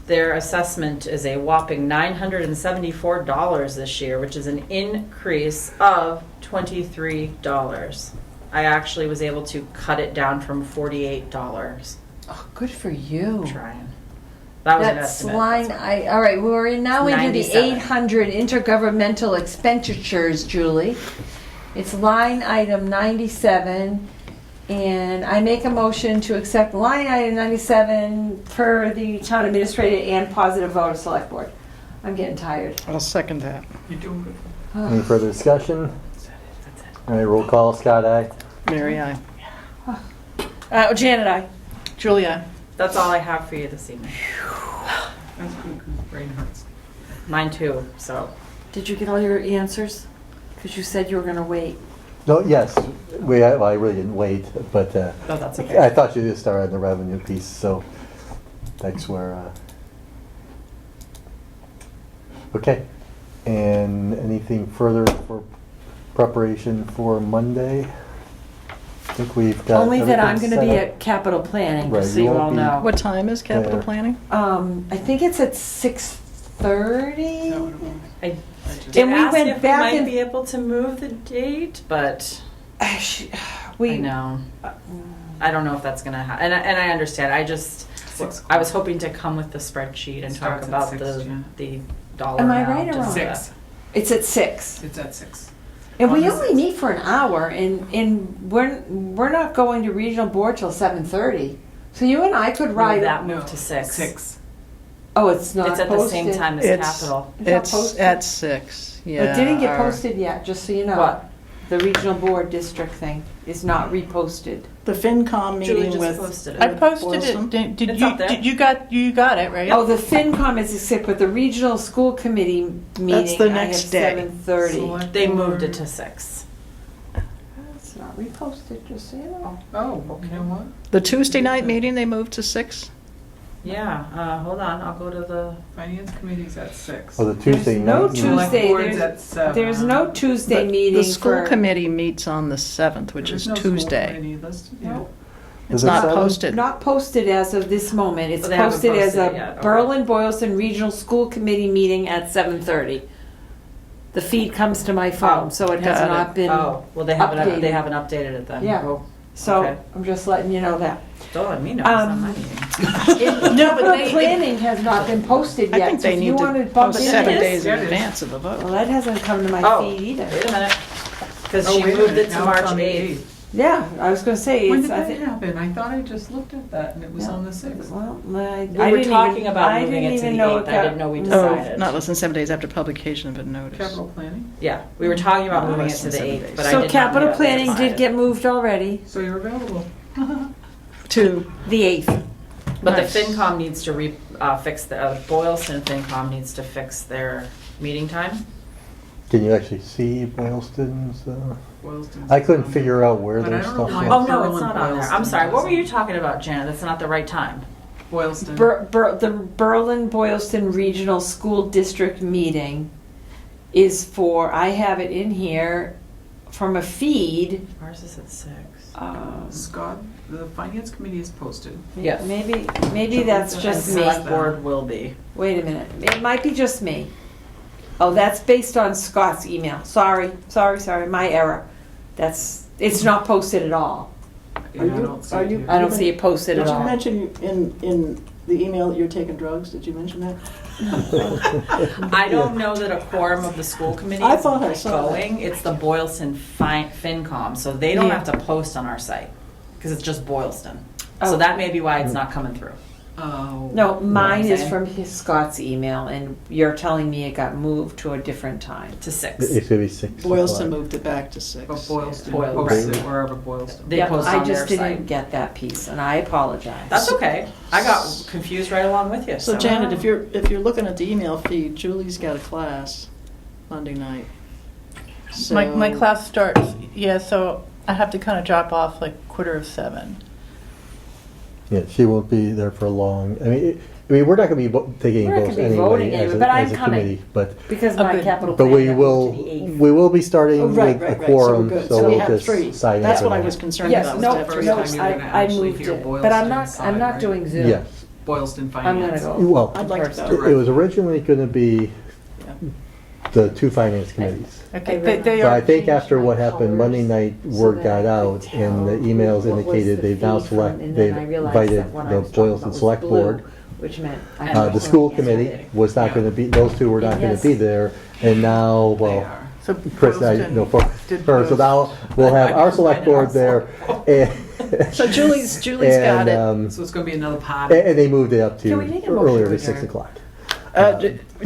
Their assessment is a whopping $974 this year, which is an increase of $23. I actually was able to cut it down from $48. Oh, good for you. Trying. That was an That's estimate. line. All right. We're now into the 97. 800 intergovernmental expenditures, Julie. It's line item 97, and I make a motion to accept line item 97 per the town administrator and positive vote of select board. I'm getting tired. I'll second that. You're doing good. any further discussion? All right, roll call, Scott, aye. Mary, I. Janet, I. Julie, I. That's all I have for you this evening. That's good, 'cause brain hurts. Mine too, so. Did you get all your answers? Because you said you were going to wait. No, yes, well, I really didn't wait, but Oh, that's okay. I thought you just started on the revenue piece, so that's where, okay. And anything further for preparation for Monday? I think we've got. Only that I'm everything going to be set up. at capital planning, Right, just so you you won't all be- know. What time is capital Yeah. planning? I think it's at 6:30. That would've been- I I just- did we ask went if back we might and- be able to move the date, but I We know. I don't know if that's gonna happen, and I understand. I just I was hoping to come with the spreadsheet and talk Starts at about 6, the yeah. the dollar Am I amount right or and wrong? stuff. 6. It's at 6. It's at 6. And we On the only 6th. meet for an hour, and we're not going to regional board till 7:30. So you and I could Move ride. that No, move to 6. 6. Oh, it's not. It's at the same posted. time as It's- capital. It's not It's posted? at 6, yeah. It didn't get our- posted yet. Just so you know. What? The regional board district thing is not reposted. The FinCom Julie meeting just with. posted it. I posted Boylston? it. Did It's you? up there. You got it right. Oh, the FinCom is sick, but the regional school committee meeting, the I have next day. 7:30. Select They board. moved it to 6. It's not reposted, just so you know. Oh, you know what? The Tuesday night meeting, they moved to 6? Yeah, hold on, I'll go to the, Finance committee's at 6. Oh, the Tuesday There's no night. meeting. Select Tuesday, board's there's- at 7. There's no Tuesday meeting The school for. committee meets on the 7th, which There's is no school Tuesday. committee listed yet. No. It's Is it not 7? posted. Not posted as of this moment. It's But they haven't posted as posted a it yet, okay. Berlin-Boylston Regional School Committee meeting at 7:30. The feed comes to my phone, Oh, so it has got it. not been. oh, well, they haven't updated. updated it then. Yeah. Oh, So okay. I'm just letting you know that. Don't let me know, it's not my meeting. No, but planning has not been posted I yet. think so they if you need want to bump post it 7 in- days in Yeah, it is. advance of the vote. Well, that hasn't come to my Oh, feed either. wait a minute, because Oh, she wait a moved minute, it to now March it's on the 8th. Yeah, I was gonna say, When it's, did I that think. happen? I thought I just looked at that and it was Yeah. on the 6th. Well, I We didn't were even- talking about I moving didn't it to even the know 8th, I that- didn't know we Oh, decided. not less than 7 days after publication of a notice. Capital planning? Yeah, we were talking about Not moving it less to than the 7 8th, days. but I did So not capital know we planning did decided. get moved already, So you're available. To, the 8th. But Nice. the FinCom needs to fix, the Boylston FinCom needs to fix their meeting time. Can you actually see Boylston's? Boylston's I couldn't on figure out where But their I don't know stuff why- was. Oh, no, Berlin it's not on there. I'm Boylston sorry, what were you doesn't. talking about, Janet? That's not the right time. Boylston. The Berlin-Boylston Regional School District meeting is for, I have it in here, from a feed. Ours is at 6. Scott, the finance committee is posted. Yes. Maybe that's And just And me. select board will be. Wait a minute, it might be just me. Oh, that's based on Scott's email. Sorry, my error. It's not posted at all. Yeah, I don't see are it you- here. I don't see it posted Did at you all. mention in the email that you're taking drugs? Did you mention that? I don't know that a quorum of the school committee I is thought I saw that. going. It's the Boylston FinCom, so they don't have to post on our site because it's just Boylston. So Oh. that may be why it's not coming through. Oh. No, mine is saying? from Scott's email, and you're telling me it got moved to a different time. To 6. It's gonna be 6 Boylston o'clock. moved it back to 6. But Boylston Boylston. posted it wherever Boylston. They Yep, post I on just their didn't site. get that piece, and I apologize. That's okay. I got confused right along with you. So Janet, if you're looking at the email feed, Julie's got a class Monday night. So, My class starts, yeah, so I have to kind of drop off like 6:45. Yeah, she won't be there for long. We're not gonna be taking We're not votes gonna be anyway voting as anyway, a, but I'm as a coming. committee, but Because my good. capital but plan we got will moved to the 8th. we will be starting Oh, right, with right, a right. So we're quorum, good. so So we we'll have just three. sign That's up what I and- was concerned Yes, about. no, was to have First three. no, time you're gonna I actually moved hear it, Boylston but I'm not side, doing right? Zoom. Yes. Boylston I'm gonna finance. go. Well, I'd like to First. go. it was originally going to be the two finance committees. Okay, I they But are. I think after what happened colors Monday night, so word that got I out could and the tell emails what was indicated the they've now feed from, and then I they've realized invited that what I the was talking Boylston about was Select blue, Board. which meant The school committee was not Yeah. going to be, those two were not going Yes. to be there. And now, They well, are. So Chris and I, Boylston no, for did her, so those. now we'll have our select board there. And So Julie's got it. So it's gonna be another party. And they moved it up Can we to make a motion earlier to to 6 adjourn? o'clock.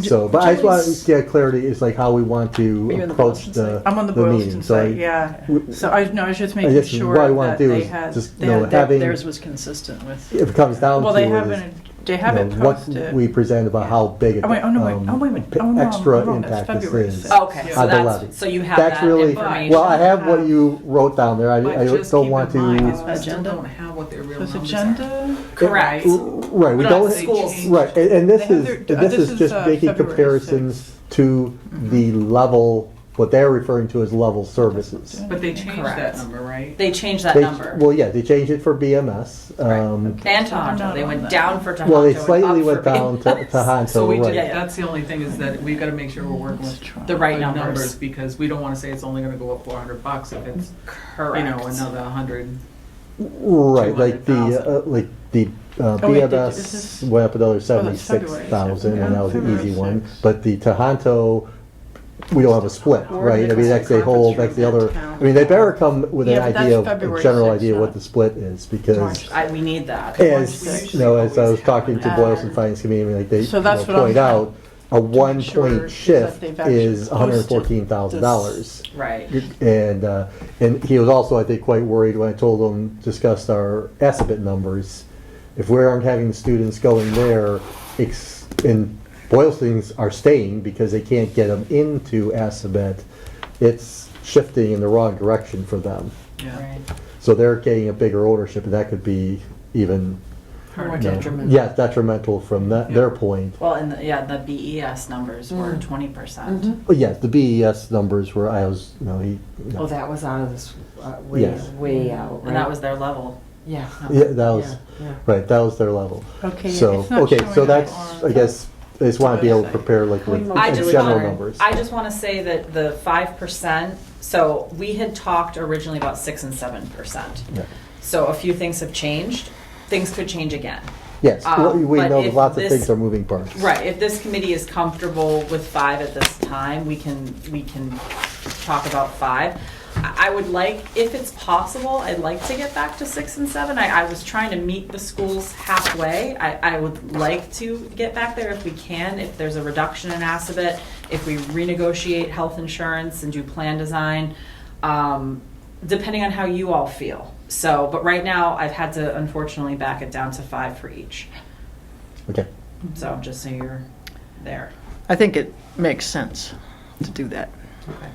So, But I just want to get clarity, it's like how we want Are you to in the approach Boylston the site? I'm on the meeting. Boylston So I- site, yeah. So I was just I making guess sure what I want that to do they is had. just, they you know, had- having, Theirs was consistent with. if it comes down Well, to they it, haven't, is, they you haven't know, what posted. we present about how big Oh, wait, oh, no, wait, oh, wait a minute. Oh, no, extra I'm wrong. That's impact this February is. 6th. Okay, Yeah. so On the that's, levy. so you have That's that really, information. well, I have what you wrote down there, I But just don't keep want in mind is to, we still Agenda? don't have what their real This numbers are. agenda? Correct. right, we But don't, that's schools. right, and this They have is, their- this this is is, just making February comparisons to the level, what they're referring to as level services. But they changed that Correct. number, right? They changed that They- number. Well, yeah, they changed it for BMS. And I'm Tohoto. not They on went that. down for Tohoto. Well, they and slightly up went for down to BMS. Tohoto, So we right. did, that's the only thing is that we've gotta make sure we're working with The right good numbers. because we don't wanna say it's only gonna go up $400 if it's, Correct. you know, another 100. Right, like the, 200,000. like the Oh, wait, is BMS this- went up another February, 76,000, and that was an February easy one. 6th. But the Tohoto, we don't have a split, right? I mean, that's the Conference whole, that's the other, I mean, they better come with an Yeah, but that's idea, of a February general 6th, idea not what the split is, because We need that. as, you know, as I was talking to Uh, Boylston Finance Committee, like they, So you that's know, what I'm point trying- out, a 1 sure point that shift they've actually is posted $114,000. Right. And he was also, I think, quite worried when I told him, discussed our Assabet numbers. If we aren't having the students going there, and Boylston's are staying because they can't get them into Assabet, it's shifting in the wrong direction for them. Yeah. Right. So they're getting a bigger ownership, and that could be even More you know, detrimental. yeah, detrimental from their point. Well, and the BES numbers were 20%. But yes, the BES numbers were, I was, he. Oh, that was out of this, way, Yes. way out, right? And that was their level. Yeah. Yeah, that was, Yeah. right, that was their level. Okay, So, it's not okay, showing so up that's, on I guess, I just want to be able to website. prepare like with I just general wanna- numbers. I just want to say that the 5%, so we had talked originally about 6 and 7%. Yeah. So a few things have changed. Things could change again. Yes, we but know if lots of this- things are moving parts. Right, if this committee is comfortable with 5 at this time, we can talk about 5. I would like, if it's possible, I'd like to get back to 6 and 7. I was trying to meet the schools halfway. I would like to get back there if we can, if there's a reduction in Assabet, if we renegotiate health insurance and do plan design, depending on how you all feel. So, but right now, I've had to unfortunately back it down to 5 for each. Okay, So just so you're there. I think it makes sense to do that. Okay.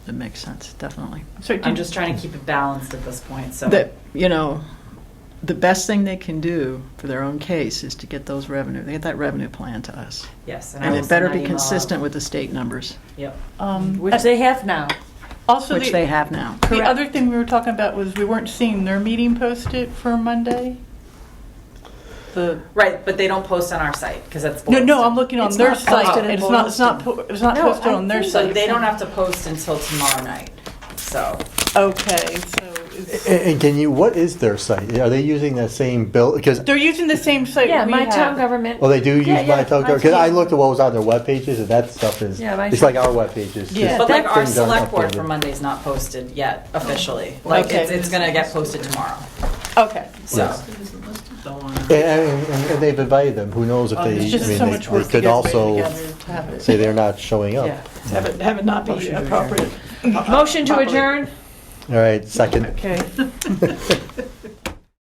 It makes sense, definitely. So I'm just trying to keep it balanced at this point, so. That, the best thing they can do for their own case is to get those revenue, they get that revenue plan to us. Yes. I And will it better send be that email out. consistent with the state numbers, Yep. Which they have now. Also, which they have now. the other thing we were talking about was we weren't seeing their meeting posted for Monday. Right, but they don't post on our site, because that's. No, I'm looking on It's their not site. posted in It's not No, posted I on their think So site. they don't have to post until tomorrow night, so. Okay, so it's, and can you, what is their site? Are they using that same bill, because, they're using the same site Yeah, we my have. town government. well, they do use Yeah, yeah, my token, my because I town. looked at what was on their web pages, and that stuff is, Yeah, my it's town. like our web pages. Yeah. But like our Things aren't select board updated. for Monday's not posted yet officially. Like Okay. it's gonna get posted tomorrow, Okay. so. Yes. It isn't listed though on And they've invited them, who knows if they, It's just I mean, so they much work to could get also together to have it. say they're not showing up. Yeah, to have it not be appropriate. Motion to adjourn? All right, second. Okay.